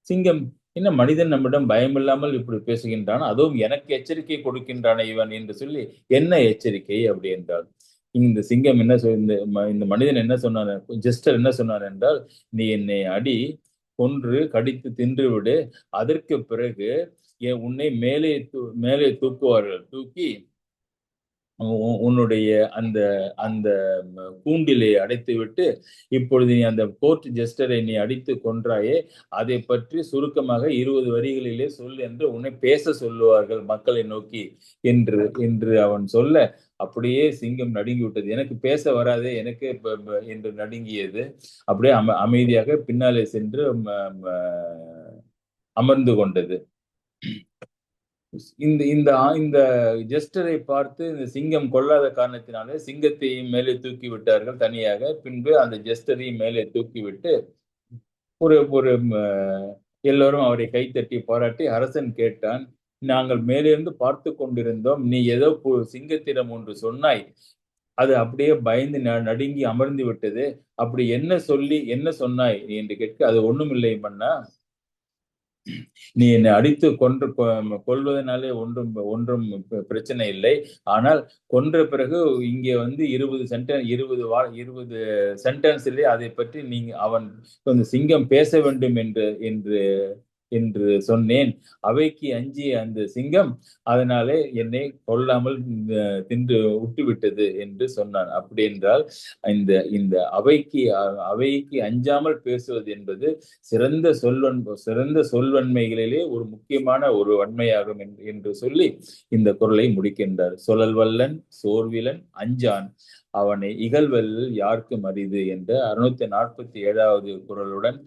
சிங்கம், என்ன மனிதன் நம்மிடம் பயமில்லாமல் இப்படி பேசுகின்றான், அதுவும் எனக்கு எச்சரிக்கை கொடுக்கின்றான இவன் என்று சொல்லி, என்ன எச்சரிக்கை அப்படி என்றால், இந்த சிங்கம் இந்த மனிதன் என்ன சொன்னான், ஜஸ்டர் என்ன சொன்னான் என்றால், நீ என்னை அடி, கொன்று கடித்து தின்று விடு, அதற்கு பிறகு உன்னை மேலே தூக்குவார்கள், தூக்கி உன்னுடைய அந்த அந்த கூண்டிலே அடைத்துவிட்டு இப்பொழுது நீ அந்த கோர்ட் ஜெஸ்டரை நீ அடித்து கொன்றாயே, அதை பற்றி சுருக்கமாக 20 வரிகளிலே சொல் என்று உன்னை பேச சொல்லுவார்கள் மக்களை நோக்கி என்று அவன் சொல்ல, அப்படியே சிங்கம் நடுங்கி விட்டது. எனக்கு பேச வராதே, எனக்கு என்று நடுங்கியது. அப்படியே அமைதியாக பின்னாலே சென்று அமர்ந்து கொண்டது. இந்த இந்த இந்த ஜெஸ்டரை பார்த்து இந்த சிங்கம் கொல்லாத காரணத்தினாலே சிங்கத்தையும் மேலே தூக்கி விட்டார்கள் தனியாக. பின்பு அந்த ஜெஸ்டரையும் மேலே தூக்கிவிட்டு ஒரு ஒரு எல்லோரும் அவரை கைத்தட்டி பாராட்டி அரசன் கேட்டான், நாங்கள் மேலிருந்து பார்த்து கொண்டிருந்தோம், நீ ஏதோ சிங்கத்திடம் ஒன்று சொன்னாய், அது அப்படியே பயந்து நடுங்கி அமர்ந்து விட்டது, அப்படி என்ன சொன்னாய் என்று கேட்க, அது ஒண்ணுமில்லை மன்னா, நீ என்னை அடித்து கொல்வதனாலே ஒன்றும் பிரச்சனை இல்லை. ஆனால் கொன்ற பிறகு இங்கே 20 சென்டென்ஸிலே அதை பற்றி அவன் சிங்கம் பேச வேண்டும் என்று சொன்னேன். அவைக்கு அஞ்சிய அந்த சிங்கம் அதனாலே என்னை கொல்லாமல் தின்று விட்டுவிட்டது என்று சொன்னான். அப்படி என்றால் இந்த அவைக்கு அஞ்சாமல் பேசுவது என்பது சிறந்த சொல்வன்மைகளிலே ஒரு முக்கியமான ஒரு வன்மையாகும் என்று சொல்லி இந்த குறளை முடிக்கின்றார். சொல்லல் வல்லன் சோர்விலன் அஞ்சான் அவனை இகழ்வல்லில் யாருக்கும் அரிது என்ற 647வது குறளுடன்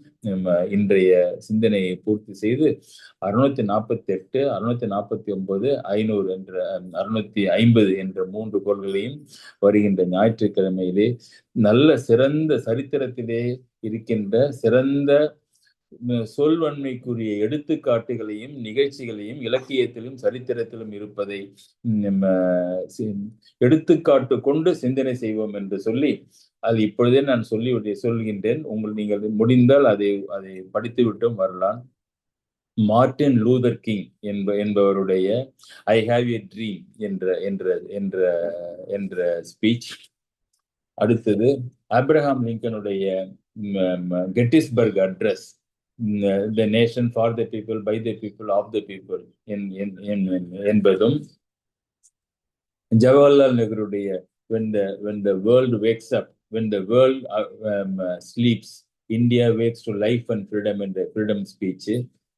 இன்றைய சிந்தனையை பூர்த்தி செய்து 648, 649, 500 என்ற 650 என்ற 3 குறள்களையும் வருகின்ற ஞாயிற்றுக்கிழமையிலே நல்ல சிறந்த சரித்திரத்திலே இருக்கின்ற சிறந்த சொல்வன்மைக்குரிய எடுத்துக்காட்டுகளையும் நிகழ்ச்சிகளையும் இலக்கியத்திலும் சரித்திரத்திலும் இருப்பதை எடுத்துக்காட்டு கொண்டு சிந்தனை செய்வோம் என்று சொல்லி அது இப்பொழுதே நான் சொல்கின்றேன். நீங்கள் முடிந்தால் அதை படித்து விட்டும் வரலாம். மார்ட்டின் லூதர் கிங் என்பவருடைய ஐ ஹாவ் எ ட்ரீம் என்ற ஸ்பீச். அடுத்தது ஆப்ரஹாம் லிங்கனுடைய Gettysburg address, the nation for the people, by the people, of the people என்பதும், Jawaharlal நேருடைய when the world wakes up, when the world sleeps, India wakes to life and freedom என்ற freedom ஸ்பீச்.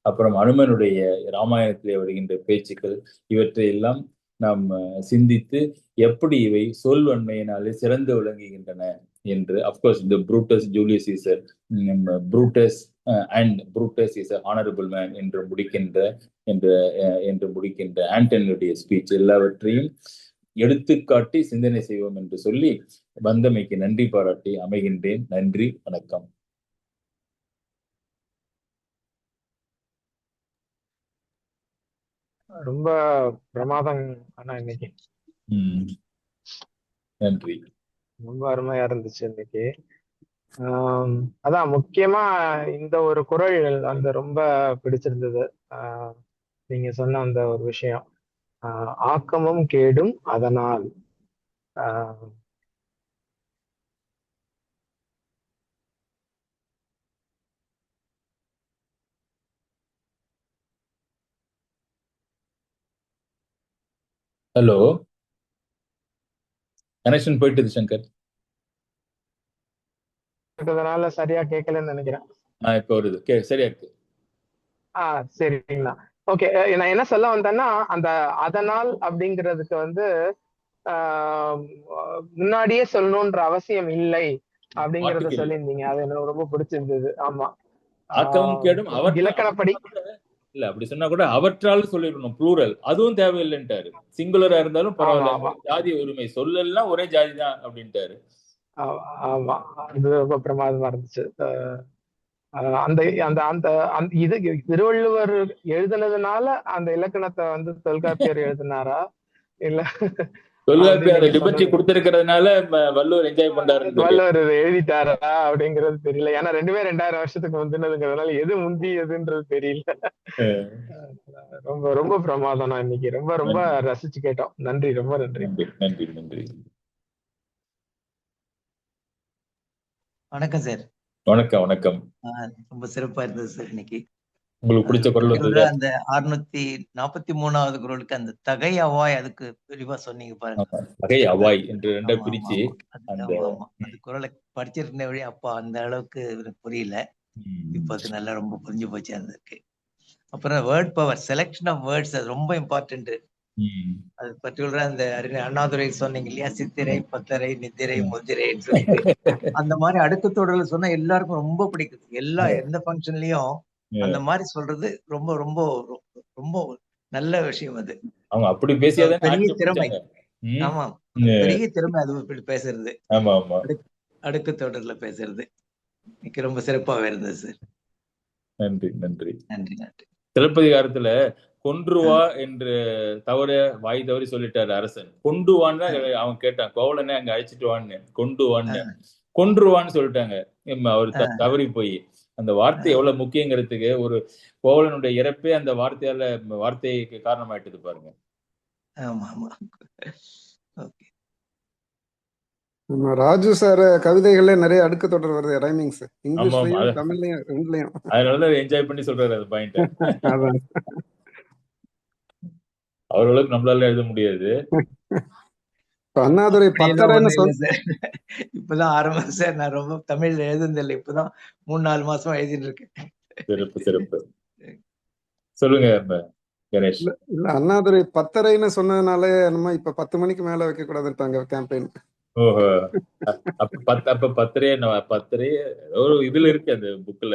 அப்புறம் அனுமனுடைய ராமாயணத்திலே வருகின்ற பேச்சுக்கள், இவற்றை எல்லாம் நாம் சிந்தித்து எப்படி இவை சொல்வன்மையினாலே சிறந்து விளங்குகின்றன என்று. அப்கோர்ஸ் இந்த Brutus Julius Caesar, Brutus and Brutus is an honorable man என்று முடிக்கின்ற ஆண்டனியுடைய ஸ்பீச் எல்லாவற்றையும் எடுத்துக்காட்டி சிந்தனை செய்வோம் என்று சொல்லி வந்தமைக்கு நன்றி பாராட்டி அமைகின்றேன். நன்றி, வணக்கம். ரொம்ப பிரமாதம் அண்ணா இன்னைக்கு. நன்றி, ரொம்ப அருமையா இருந்துச்சு இன்னைக்கு. அதான் முக்கியமா இந்த ஒரு குறள் அந்த ரொம்ப பிடிச்சிருந்தது. நீங்க சொன்ன அந்த ஒரு விஷயம், ஆக்கமும் கேடும் அதனால். ஹலோ, கனெக்ஷன் போயிட்டு சங்கர். அதனால சரியா கேட்கலன்னு நினைக்கிறேன். இப்ப வருது, சரியா இருக்கு. சரிங்களா, ஓகே. நான் என்ன சொல்ல வந்தேன்னா, அந்த அதனால் அப்படிங்கிறதுக்கு முன்னாடியே சொல்லணும்ன்ற அவசியம் இல்லை அப்படிங்கறத சொல்லியிருந்தீங்க. அது எனக்கு ரொம்ப பிடிச்சிருந்தது. ஆமா, ஆக்கமும் கேடும் இலக்கணப்படி இல்ல, அப்படி சொன்னா கூட அவற்றால் சொல்லிடணும், ப்ளூரல். அதுவும் தேவையில்லைன்ட்டாரு. சிங்குலரா இருந்தாலும் பரவாயில்ல, ஜாதி உரிமை சொல்லலாம், ஒரே ஜாதி தான் அப்படின்ட்டாரு. ஆமா, அது ரொம்ப பிரமாதமா இருந்துச்சு. இது திருவள்ளுவர் எழுதுனதுனால அந்த இலக்கணத்தை தொல்காப்பியர் எழுதினாரா, இல்ல தொல்காப்பியர் லிபர்ட்டி கொடுத்திருக்கிறதுனால வள்ளுவர் என்ஜாய் பண்றாரு, வள்ளுவர் எழுதிட்டாரா அப்படிங்கிறது தெரியல. ஏன்னா 2000 வருஷத்துக்கு முந்தினதுங்கிறதுனால எது முந்தியதுன்றது தெரியல. ரொம்ப ரொம்ப பிரமாதம். இன்னைக்கு ரொம்ப ரொம்ப ரசிச்சு கேட்டோம். நன்றி, ரொம்ப நன்றி. நன்றி, நன்றி. வணக்கம் சார். வணக்கம், வணக்கம். ரொம்ப சிறப்பா இருந்தது சார் இன்னைக்கு. உங்களுக்கு பிடிச்ச குரல் வந்தது? பர்டிகுலரா அந்த 643வது குறளுக்கு அந்த தகை அவாய் அதுக்கு விரிவா சொன்னீங்க பாருங்க. ஆமா, தகை அவாய் என்று ரெண்டா ஆமா ஆமா பிரிச்சு ஆமா அந்த ஆமா ஆமா அந்த குறளை படிச்சிருந்த வழி அப்ப அந்த அளவுக்கு எனக்கு புரியல. இப்ப அது நல்லா ரொம்ப புரிஞ்சு போச்சு அந்த இருக்கு. அப்புறம் word power, selection of words, அது ரொம்ப இம்பார்ட்டன்ட். அது பர்டிகுலரா அந்த அறிஞர் அண்ணாதுரை சொன்னீங்க இல்லையா, சித்திரை, பத்தரை, நித்திரை, முதிரைன்னு சொல்லிட்டு அந்த மாதிரி அடுக்கு தொடர்ல சொன்னா எல்லாருக்கும் ரொம்ப பிடிக்குது. எந்த ஃபங்க்ஷன்லயும் அந்த மாதிரி சொல்றது ரொம்ப ரொம்ப ரொம்ப நல்ல விஷயம். அது அவங்க அப்படி பேசியாதான் பெரிய ஆட்சி திறமை. பிடிச்சாங்க. ஆமா, பெரிய திறமை அது இப்படி பேசுறது, ஆமா ஆமா, அடுக்கு தொடர்ல பேசுறது எனக்கு ரொம்ப சிறப்பாவே இருந்தது சார். நன்றி நன்றி. நன்றி நன்றி. சிலப்பதிகாரத்துல கொன்றுவா என்று வாய் தவறி சொல்லிட்டாரு அரசன். கொண்டுவான்னு அவன் கேட்டான், கோவலனே அங்க அழைச்சிட்டு வான்னு, கொண்டுவான்னு கொன்றுவான்னு சொல்லிட்டாங்க. அவர் தவறி போய் அந்த வார்த்தை எவ்வளவு முக்கியங்கிறதுக்கு ஒரு கோவலனுடைய இறப்பே அந்த வார்த்தைக்கு காரணமாயிட்டது பாருங்க. ஆமா ஆமா. ஓகே. நம்ம ராஜு சார் கவிதைகள்ல நிறைய அடுக்கு தொடர் வருது, ரைமிங்ஸ், இங்கிலீஷ்லயும் தமிழ்லயும் ரெண்டுலயும். அதனாலதான் என்ஜாய் பண்ணி சொல்றாரு அந்த பாயிண்ட். அவர்களுக்கு நம்மளால எழுத முடியாது. அண்ணாதுரை பத்தரைன்னு இப்பதான் ஆரம்பம் சார். நான் ரொம்ப தமிழ்ல எழுதுனதில்லை, இப்பதான் 3-4 மாசமா எழுதிட்டு இருக்கேன். சிறப்பு சிறப்பு. சொல்லுங்க கணேஷ். இல்ல, அண்ணாதுரை பத்தரைன்னு சொன்னதுனால நம்ம இப்ப 10 மணிக்கு மேல வைக்க கூடாதுட்டாங்க கேம்பெயின். ஓஹோ, அப்ப பத்தரை ஒரு இதுல இருக்கு அந்த புக்ல.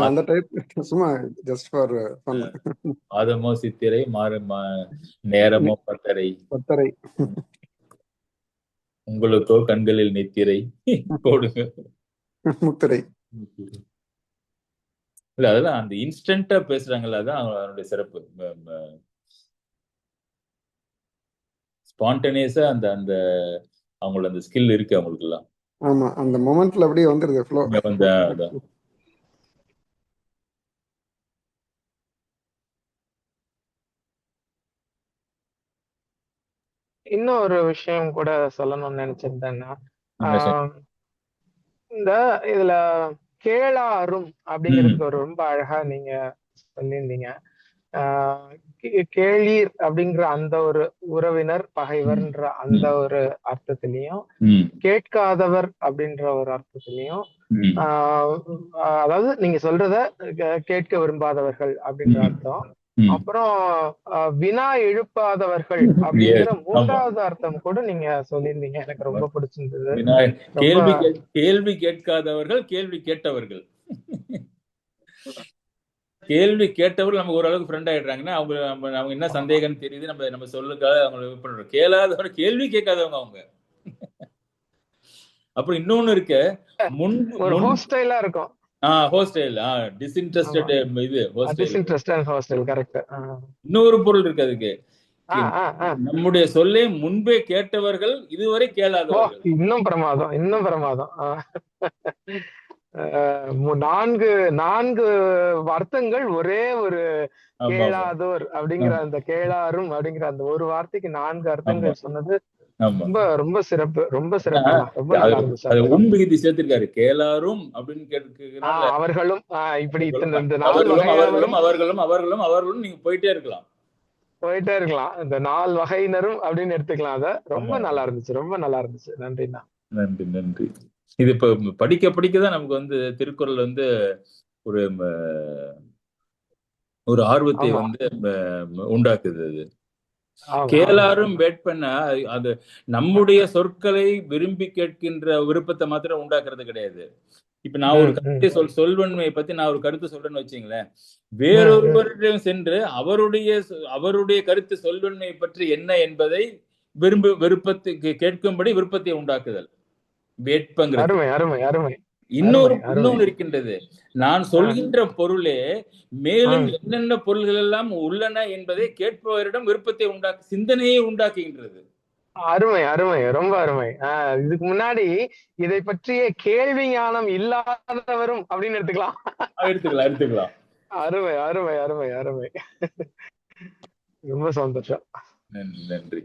அந்த டைப் சும்மா ஜஸ்ட் ஃபார் ஃபன். மாதமோ சித்திரை, நேரமோ பத்தரை, உங்களுக்கோ கண்களில் நித்திரை போடுங்க முத்திரை. இல்ல அதெல்லாம் அந்த இன்ஸ்டன்டா பேசுறாங்கல்ல, அதான் அவனுடைய சிறப்பு. ஸ்பான்டேனியஸா அந்த அவங்களோட அந்த ஸ்கில் இருக்கு அவங்களுக்கு எல்லாம். ஆமா, அந்த மொமெண்ட்ல அப்படியே வந்துருது ஃப்ளோ. அதான் இன்னும் ஒரு விஷயம் கூட சொல்லணும்னு நினைச்சிருந்தேன்னா, இந்த இதுல கேளாரும் அப்படிங்கிறதுக்கு ஒரு ரொம்ப அழகா நீங்க சொல்லியிருந்தீங்க. கேளீர் அப்படிங்கிற அந்த ஒரு உறவினர், பகைவர்ன்ற அந்த ஒரு அர்த்தத்திலையும், கேட்காதவர் அப்படின்ற ஒரு அர்த்தத்திலையும், அதாவது நீங்க சொல்றத கேட்க விரும்பாதவர்கள் அப்படின்ற அர்த்தம். அப்புறம் வினா எழுப்பாதவர்கள் அப்படிங்கிற 3வது அர்த்தம் கூட நீங்க சொல்லியிருந்தீங்க. எனக்கு ரொம்ப பிடிச்சிருந்தது. கேள்வி கேட்காதவர்கள், கேள்வி கேட்டவர்கள். கேள்வி கேட்டவர்கள் நமக்கு ஓரளவுக்கு ஃப்ரெண்ட் ஆயிடுறாங்கன்னா அவங்க என்ன சந்தேகம்னு தெரியுது, நம்ம சொல்லுக்காக அவங்க இது பண்றோம். கேளாதவங்க, கேள்வி கேட்காதவங்க அவங்க. அப்புறம் இன்னொன்னு இருக்கு, ஹோஸ்டைலா இருக்கும். ஹோஸ்டைல், டிஸ்இன்ட்ரெஸ்டட், இது ஹோஸ்டைல் கரெக்ட். இன்னொரு பொருள் இருக்கு அதுக்கு. நம்முடைய சொல்லை முன்பே கேட்டவர்கள், இதுவரை கேளாதவர்கள். இன்னும் பிரமாதம். 4 அர்த்தங்கள் ஒரே ஒரு கேளாதோர் அப்படிங்கிற அந்த கேளாரும் அப்படிங்கிற அந்த ஒரு வார்த்தைக்கு 4 அர்த்தங்கள் சொன்னது ரொம்ப ரொம்ப சிறப்பு. ரொம்ப சிறப்பு. ரொம்ப நல்லா இருந்துச்சு. உண்மைக்கு சேர்த்திருக்காரு, கேளாரும் அப்படின்னு கேட்கிறாங்க. அவர்களும் இப்படி அவர்களும் நீங்க போயிட்டே இருக்கலாம். இந்த 4 வகையினரும் அப்படின்னு எடுத்துக்கலாம். அத ரொம்ப நல்லா இருந்துச்சு. நன்றிண்ணா. நன்றி. இது இப்ப படிக்கதான் நமக்கு திருக்குறள் ஒரு ஆர்வத்தை உண்டாக்குது. அது கேளாரும் வேட்பன அது நம்முடைய சொற்களை விரும்பி கேட்கின்ற விருப்பத்தை மாத்திரம் உண்டாக்குறது கிடையாது. இப்ப நான் ஒரு கருத்தை சொல்வன்மையை பத்தி நான் ஒரு கருத்து சொல்றேன்னு வச்சுங்களேன், வேறொருவரிடம் சென்று அவருடைய கருத்து சொல்வன்மையை பற்றி என்ன என்பதை விருப்பத்தை கேட்கும்படி விருப்பத்தை உண்டாக்குதல் வேட்பங்கிறது. இன்னொன்னு இருக்கின்றது, நான் சொல்கின்ற பொருளே மேலும் என்னென்ன பொருள்கள் எல்லாம் உள்ளன என்பதை கேட்பவரிடம் விருப்பத்தை சிந்தனையை உண்டாக்குகின்றது. அருமை, ரொம்ப அருமை. இதுக்கு முன்னாடி இதை பற்றிய கேள்வி ஞானம் இல்லாதவரும் அப்படின்னு எடுத்துக்கலாம். அருமை. ரொம்ப சந்தோஷம். நன்றி.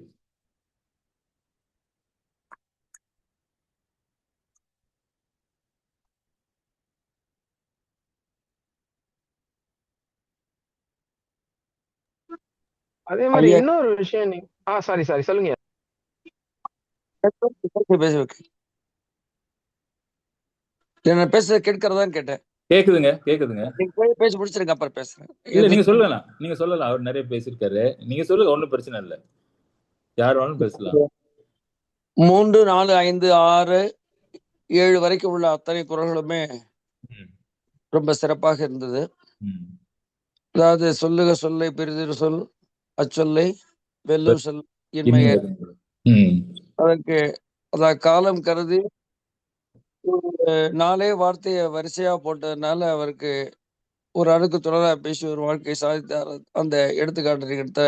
அதே மாதிரி ஐயா இன்னொரு விஷயம் சாரி சொல்லுங்க. பேச வைக்க என்ன பேசுறது கேட்கறதான்னு கேட்டேன். கேக்குதுங்க. நீங்க பேசி முடிச்சிருங்க, அப்புறம் பேசுறேன். இல்ல நீங்க சொல்லலாம். அவர் நிறைய பேசியிருக்காரு. நீங்க சொல்லுங்க, ஒண்ணும் பிரச்சனை இல்ல. யார் வேணாலும் பேசலாம். 3, 4, 5, 6, 7 வரைக்கும் உள்ள அத்தனை குறள்களுமே ரொம்ப சிறப்பாக இருந்தது. அதாவது சொல்லுக சொல்லை பெரிதிரு சொல், அச்சொல்லை வெல்லும் சொல் இன்மைய. அதற்கு அதாவது காலம் கருதி நாளே வார்த்தைய வரிசையா போட்டதுனால அவருக்கு ஒரு அடுக்கு தொடரா பேசி ஒரு வாழ்க்கை சாதித்தார். அந்த எடுத்துக்காட்டு எடுத்த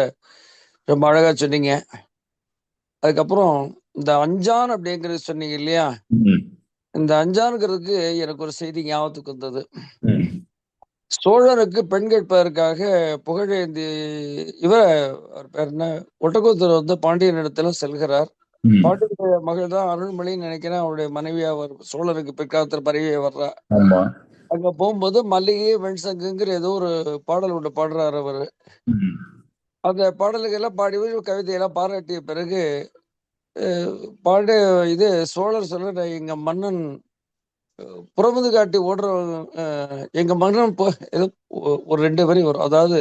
ரொம்ப அழகா சொன்னீங்க. அதுக்கப்புறம் இந்த அஞ்சான் அப்படிங்கிறது சொன்னீங்க இல்லையா? இந்த அஞ்சான்ங்கிறதுக்கு எனக்கு ஒரு செய்தி ஞாபகத்துக்கு வந்தது. சோழருக்கு பெண் கேட்பதற்காக புகழேந்தி அவர் பேர் என்ன, ஒட்டக்கூத்தர் வந்து பாண்டியன் இடத்துல செல்கிறார். பாண்டியனுடைய மகள் தான் அருள்மொழின்னு நினைக்கிறேன், அவருடைய மனைவியா சோழருக்கு பிற்காலத்தில் மனைவியா வர்றா. அங்க போகும்போது மல்லிகை வெண்சங்குங்கிற ஏதோ ஒரு பாடல் ஒன்று பாடுறாரு அவரு. அந்த பாடல்கள்லாம் பாடி கவிதையெல்லாம் பாராட்டிய பிறகு இது சோழர் சொல்ற, எங்க மன்னன் புறமுது காட்டி ஓடுற எங்க மன்னன் ஏதோ ஒரு 2 வரி வரும். அதாவது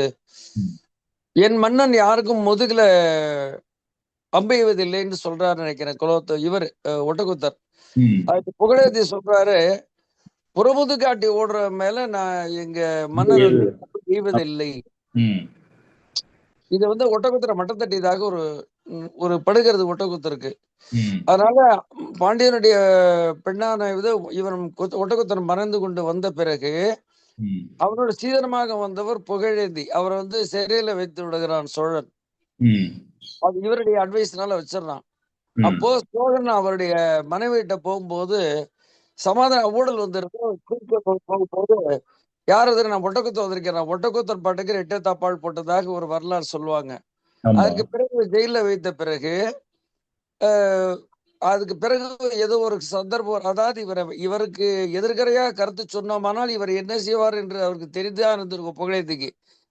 என் மன்னன் யாருக்கும் முதுகுல அம்பெய்வதில்லைன்னு சொல்றாரு நினைக்கிறேன் இவர் ஒட்டக்கூத்தர். அதுக்கு புகழேந்தி சொல்றாரு, புறமுது காட்டி ஓடுற மேல நான் எங்க மன்னர் வந்து செய்வதில்லை. இது வந்து ஒட்டக்கூத்தரை மட்டம் தட்டியதாக ஒரு படுகிறது ஒட்டக்கூத்தருக்கு. அதனால பாண்டியனுடைய பெண்ணான இவன் ஒட்டக்கூத்தர் மறைந்து கொண்டு வந்த பிறகு அவனோட சீதனமாக வந்தவர் புகழேந்தி. அவரை வந்து சிறையில வைத்து விடுகிறான் சோழன். அது இவருடைய அட்வைஸ்னால வச்சிடறான். அப்போ சோழன் அவருடைய மனைவியிட்ட போகும்போது சமாதான ஊழல் போகும்போது யார் அது, நான் ஒட்டக்கூத்தர் வந்திருக்கிறேன், ஒட்டக்கூத்தர் பாட்டுக்கு 8 தாப்பால் போட்டதாக ஒரு வரலாறு சொல்லுவாங்க. அதுக்கு பிறகு ஜெயில வைத்த பிறகு அதுக்கு பிறகு ஏதோ ஒரு சந்தர்ப்பம், அதாவது இவருக்கு எதிர்கரையா கருத்து சொன்னோமானால் இவர் என்ன செய்வார் என்று அவருக்கு தெரிந்துதான் இருந்திருக்கும் புகழேந்திக்கு.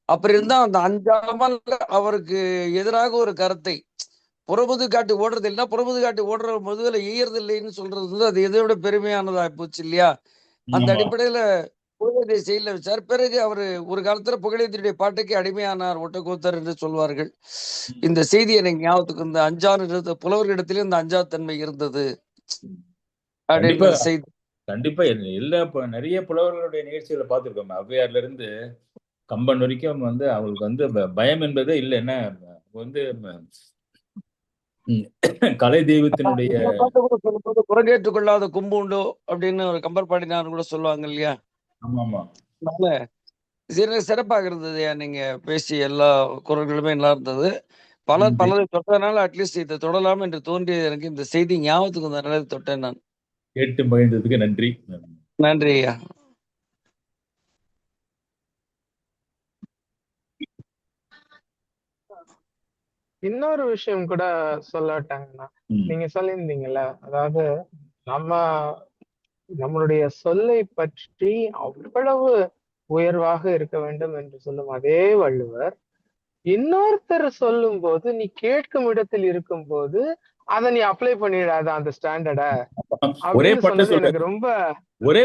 அப்படி இருந்தா அந்த அஞ்சாமல் அவருக்கு எதிராக ஒரு கருத்தை, புறமுது காட்டி ஓடுறது இல்லைன்னா புறமுது காட்டி ஓடுற முதுகுல எய்யறது இல்லைன்னு சொல்றது வந்து அது எதை விட பெருமையானதா போச்சு இல்லையா? அந்த அடிப்படையில புகழேந்தியை செயல வச்சார். பிறகு அவரு ஒரு காலத்துல புகழேந்தியுடைய பாட்டுக்கு அடிமையானார் ஒட்டக்கூத்தர் என்று சொல்வார்கள். இந்த செய்தி எனக்கு ஞாபகத்துக்கு இந்த அஞ்சான் புலவர்களிடத்திலே இந்த அஞ்சாத்தன்மை இருந்தது அப்படின்னு செய்தி. கண்டிப்பா எல்லா நிறைய புலவர்களுடைய நிகழ்ச்சிகளை பார்த்திருக்கோம். ஔவையார்ல இருந்து கம்பன் வரைக்கும் வந்து அவங்களுக்கு வந்து பயம் என்பதே இல்லை. என்ன வந்து கலை தெய்வத்தினுடைய குரங்கேற்றுக் கொள்ளாத கும்பு உண்டோ அப்படின்னு ஒரு கம்பர் பாடினார் கூட சொல்லுவாங்க இல்லையா? சிறப்பாக இருந்தது. நீங்க பேசி எல்லா குரல்களுமே நல்லா இருந்தது. பலரை தொட்டதுனால அட்லீஸ்ட் இதை தொடலாம் என்று தோன்றியது. எனக்கு இந்த செய்தி ஞாபகத்துக்கு வந்ததுனால தொட்டேன். நான் கேட்டு மகிழ்ந்ததுக்கு நன்றி. நன்றி ஐயா. இன்னொரு விஷயம் கூட சொல்லட்டாங்கன்னா, நீங்க சொல்லியிருந்தீங்கல்ல, அதாவது நம்மளுடைய சொல்லை பற்றி அவ்வளவு உயர்வாக இருக்க வேண்டும் என்று சொல்லும் அதே வள்ளுவர் இன்னொருத்தர் சொல்லும் போது நீ கேட்கும் இடத்தில் இருக்கும் போது அதை நீ அப்ளை பண்ணிடாத அந்த ஸ்டாண்டர்ட அப்படின்னு சொன்னது எனக்கு ரொம்ப ஒரே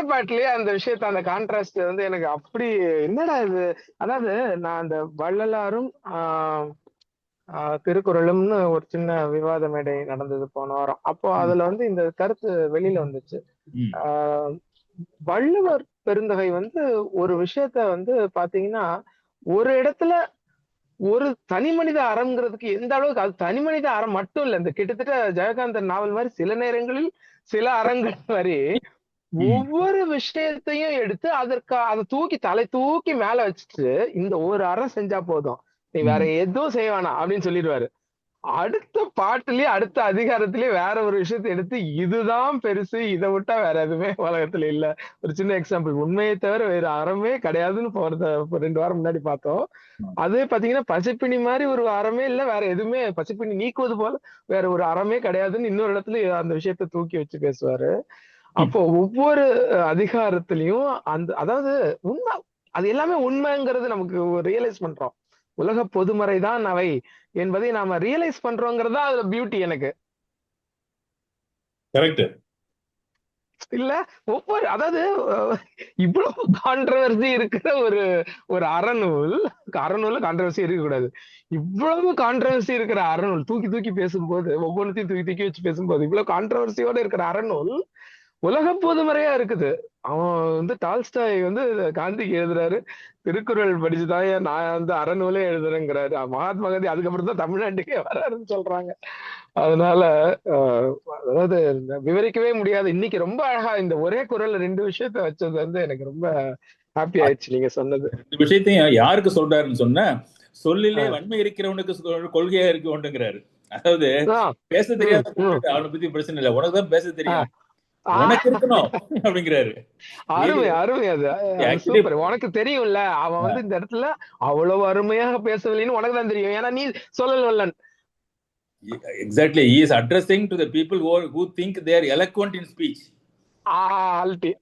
பாட்டிலேயே அந்த விஷயத்த, அந்த கான்ட்ராஸ்ட் வந்து எனக்கு அப்படி என்னடா இது. அதாவது நான் அந்த வள்ளலாரும் திருக்குறளும்னு ஒரு சின்ன விவாத மேடை நடந்தது போன வாரம். அப்போ அதுல வந்து இந்த கருத்து வெளியில வந்துச்சு. வள்ளுவர் பெருந்தகை வந்து ஒரு விஷயத்த வந்து பாத்தீங்கன்னா, ஒரு இடத்துல ஒரு தனி மனித அறம்ங்கிறதுக்கு எந்த அளவுக்கு, அது தனி மனித அறம் மட்டும் இல்ல, இந்த கிட்டத்தட்ட ஜெயகாந்தன் நாவல் மாதிரி சில நேரங்களில் சில அறங்கள் மாதிரி ஒவ்வொரு விஷயத்தையும் எடுத்து அதை தலை தூக்கி மேல வச்சுட்டு இந்த ஒரு அறம் செஞ்சா போதும், நீ வேற எதுவும் செய்ய வேணாம் அப்படின்னு சொல்லிடுவாரு. அடுத்த பாட்டுலயே அடுத்த அதிகாரத்திலேயே வேற ஒரு விஷயத்தை எடுத்து இதுதான் பெருசு, இதை விட்டா வேற எதுவுமே உலகத்துல இல்ல. ஒரு சின்ன எக்ஸாம்பிள், உண்மையை தவிர வேற அறமே கிடையாதுன்னு 2 வாரம் முன்னாடி பார்த்தோம். அதே பாத்தீங்கன்னா பசிப்பினி மாதிரி ஒரு அறமே இல்ல, வேற எதுவுமே பசிப்பினி நீக்குவது போல வேற ஒரு அறமே கிடையாதுன்னு இன்னொரு இடத்துல அந்த விஷயத்த தூக்கி வச்சு பேசுவாரு. அப்போ ஒவ்வொரு அதிகாரத்திலையும் அதாவது உண்மை, அது எல்லாமே உண்மைங்கிறது நமக்கு ரியலைஸ் பண்றோம். உலக பொதுமறை தான் அவை என்பதை நாம ரியலைஸ் பண்றோங்கிறதா அதுல பியூட்டி எனக்கு. கரெக்ட். இல்ல ஒவ்வொரு அதாவது இவ்வளவு கான்ட்ரவர்சி இருக்கிற ஒரு ஒரு அறநூல்ல கான்ட்ரவர்சி இருக்கக்கூடாது. இவ்வளவு கான்ட்ரவர்சி இருக்கிற அறநூல் தூக்கி தூக்கி பேசும்போது, ஒவ்வொன்றையும் தூக்கி தூக்கி வச்சு பேசும்போது, இவ்வளவு கான்ட்ரவர்சியோட இருக்கிற அறநூல் உலக பொதுமறையா இருக்குது. அவன் டால்ஸ்டாய் காந்திக்கு எழுதுறாரு, திருக்குறள் படிச்சுதான் நான் அறநூலே எழுதுறேங்கிறாரு. மகாத்மா காந்தி அதுக்கப்புறம் தான் தமிழ்நாட்டுக்கே வராருன்னு சொல்றாங்க. அதனால அதாவது விவரிக்கவே முடியாது. இன்னைக்கு ரொம்ப அழகா இந்த ஒரே குரல்ல 2 விஷயத்த வச்சது எனக்கு ரொம்ப ஹாப்பி ஆயிடுச்சு நீங்க சொன்னது. இந்த விஷயத்தையும் யாருக்கு சொல்றாருன்னு சொன்னா, சொல்லிலே வன்மை இருக்கிறவனுக்கு கொள்கையா இருக்க ஒன்றுங்கிறாரு. அதாவது பேச தெரியாத அவனை பத்தி பிரச்சனை இல்லை, உனக்குதான் பேச தெரியும், உனக்கு இருக்கணும் அப்படிங்கிறாரு. அருமை அருமை. அது சூப்பர். உனக்கு தெரியும்ல, அவன் இந்த இடத்துல அவ்வளவு அருமையாக பேசவில்லைன்னு உனக்கு தான் தெரியும், ஏன்னா நீ சொல்லல. Exactly, he is addressing to the people who think they are eloquent in speech.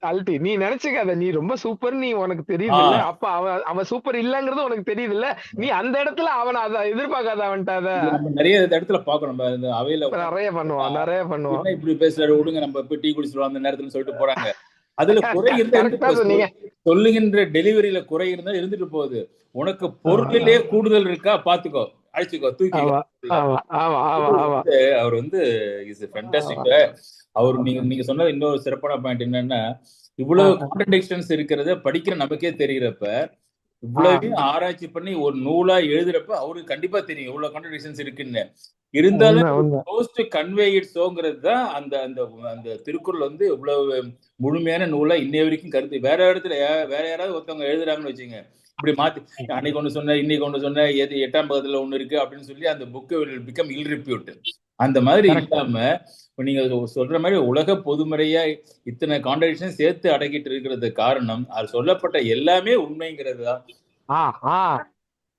அல்டி நீ நினைச்சுக்காத, நீ ரொம்ப சூப்பர், நீ உனக்கு தெரியுது இல்ல, அப்ப அவன் சூப்பர் இல்லங்கிறது உனக்கு தெரியுது இல்ல, நீ அந்த இடத்துல அவனை அதை எதிர்பார்க்காத. அவன்கிட்ட நம்ம நிறைய இடத்துல பாக்கணும், அவையில நிறைய பண்ணுவான் இப்படி பேசுறாரு, விடுங்க நம்ம போய் டீ குடிச்சிருவோம் அந்த நேரத்துல சொல்லிட்டு போறாங்க. அதுல குறை இருந்தா, சொல்லுகின்ற டெலிவரியில குறை இருந்தா இருந்துட்டு போகுது, உனக்கு பொருளிலே கூடுதல் இருக்கா பாத்துக்கோ, அழிச்சுக்கோ, தூக்கி. அவர் இஸ் ஃபேண்டாஸ்டிக். அவர் நீங்க சொன்ன இன்னொரு சிறப்பான பாயிண்ட் என்னன்னா, இவ்வளவு கான்ட்ரடிக்ஷன்ஸ் இருக்கிறத படிக்கிற நமக்கே தெரிகிறப்ப, இவ்வளவு ஆராய்ச்சி பண்ணி ஒரு நூலா எழுதுறப்ப அவருக்கு கண்டிப்பா தெரியும் இவ்வளவு கான்ட்ரடிக்ஷன்ஸ் இருக்குன்னு. இருந்தாலும் மோஸ்ட் கன்வே இட் சோங்கிறது தான் அந்த அந்த அந்த திருக்குறள் இவ்வளவு முழுமையான நூலா இன்னைய வரைக்கும் கருத்து. வேற இடத்துல வேற யாராவது ஒருத்தவங்க எழுதுறாங்கன்னு வச்சுங்க, இப்படி மாத்தி அன்னைக்கு ஒண்ணு சொன்ன இன்னைக்கு ஒண்ணு சொன்ன 8ஆம் பக்கத்துல ஒண்ணு இருக்கு அப்படின்னு சொல்லி அந்த புக் பிகம் இல் ரிப்யூட். அந்த மாதிரி இல்லாம நீங்க சொல்ற மாதிரி உலக பொதுமறையா இத்தனை கான்ட்ரடிக்ஷன் சேர்த்து அடக்கிட்டு இருக்கிறது காரணம் அது சொல்லப்பட்ட எல்லாமே உண்மைங்கிறது தான்.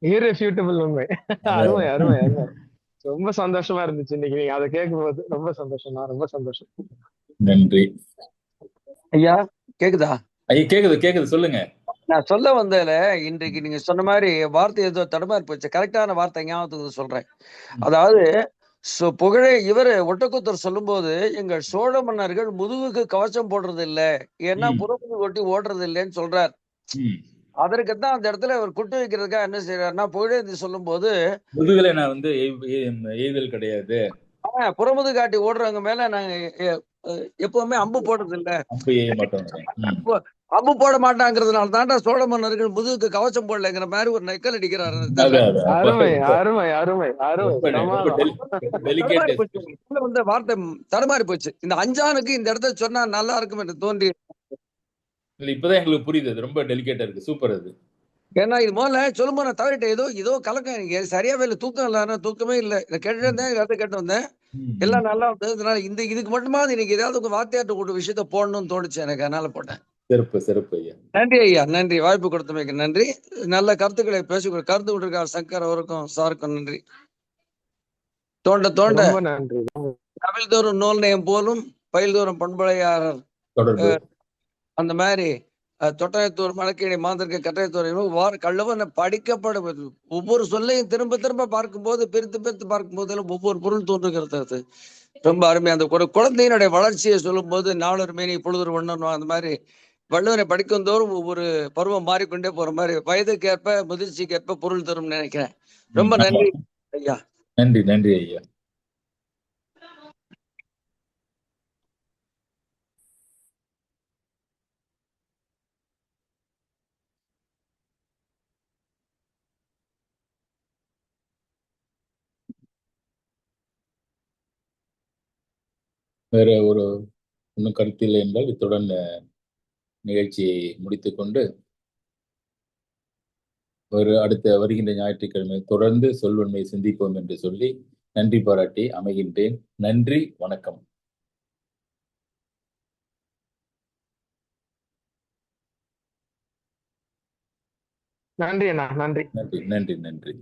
இர்ரெஃப்யூட்டபிள் உண்மை. அருமை அருமை அருமை. ரொம்ப சந்தோஷமா இருந்துச்சு இன்னைக்கு நீங்க அதை கேட்கும்போது. ரொம்ப சந்தோஷம். நன்றி ஐயா. கேக்குதா? ஐயா கேக்குது சொல்லுங்க. நான் சொல்ல வந்ததுல இன்றைக்கு நீங்க சொன்ன மாதிரி வார்த்தை ஏதோ தடுமாறி போச்சு. கரெக்டான வார்த்தை ஞாபகத்துக்கு சொல்றேன். அதாவது புகழே இவரு ஒட்டக்கூத்தர் சொல்லும் போது, எங்கள் சோழ மன்னர்கள் முதுகுக்கு கவசம் போடுறது இல்ல, ஏன்னா புறமுது கொட்டி ஓடுறது இல்லைன்னு சொல்றார். அதற்குதான் அந்த இடத்துல அவர் குட்டு வைக்கிறதுக்காக என்ன செய்யறாருன்னா, புகழேந்தி சொல்லும் போது முதுகுல நான் எய்தல் கிடையாது, புறமுது காட்டி ஓடுறவங்க மேல நாங்க எப்பவுமே அம்பு போடுறது இல்ல, அம்பு போட மாட்டாங்கிறதுனால தாண்டா சோழ மன்னர்கள் முதுகுக்கு கவசம் போடலைங்கிற மாதிரி ஒரு நெக்கல் அடிக்கிறாரு. அருமை அருமை அருமை அருமை. வார்த்தை தடுமாறி போச்சு. இந்த அஞ்சானுக்கு இந்த இடத்த சொன்னா நல்லா இருக்கும் என்று தோன்றி, இப்பதான் எங்களுக்கு புரியுது. ரொம்ப டெலிகேட்டா இருக்கு. சூப்பர் அது. ஏன்னா இது முதல்ல சொல்லும் போது நான் தவறிட்டேன். ஏதோ கலக்கம், எனக்கு சரியாவே இல்லை, தூக்கம் இல்ல, தூக்கமே இல்லை. இதை கேட்டு வந்தேன், கேட்டு வந்தேன், எல்லாம் நல்லா இருந்தது. அதனால இதுக்கு மட்டுமா இன்னைக்கு ஏதாவது உங்க வார்த்தையாட்டு ஒரு விஷயத்த போடணும்னு தோணுச்சு எனக்கு, அதனால போட்டேன். சிறப்பு ஐயா. நன்றி ஐயா, நன்றி. வாய்ப்பு கொடுத்தமைக்கு நன்றி. நல்ல கருத்துக்களை கருத்து விட்டுருக்கார் சங்கர் அவருக்கும் சாருக்கும் நன்றி. தோண்ட நன்றி. தமிழ்தோறும் நூல் நயம் போலும் பயில்தோறும் பண்புடையாளர், அந்த மாதிரி தொட்டாயத்தோர் மலக்கீழை மாந்திருக்க கட்டாயத்தோர் கள்ளவன் படிக்கப்பட ஒவ்வொரு சொல்லையும் திரும்ப திரும்ப பார்க்கும்போது, பிரித்து பார்க்கும்போது ஒவ்வொரு பொருள் தோன்றுகிறது. ரொம்ப அருமையா அந்த குழந்தையினுடைய வளர்ச்சியை சொல்லும் போது, நாளொரு மேனி பொழுது ஒண்ணு, அந்த மாதிரி வள்ளுவரை படிக்கும் தோறும் ஒவ்வொரு பருவம் மாறிக்கொண்டே போற மாதிரி வயதுக்கேற்ப முதிர்ச்சிக்கேற்ப பொருள் தரும் நினைக்கிறேன். ரொம்ப நன்றி ஐயா. நன்றி ஐயா. வேற இன்னும் கருத்தில்லை என்றால் இத்துடன் நிகழ்ச்சியை முடித்துக்கொண்டு அடுத்த வருகின்ற ஞாயிற்றுக்கிழமை தொடர்ந்து சொல்வன்மை சிந்திப்போம் என்று சொல்லி நன்றி பாராட்டி அமைகின்றேன். நன்றி, வணக்கம். நன்றி அண்ணா. நன்றி.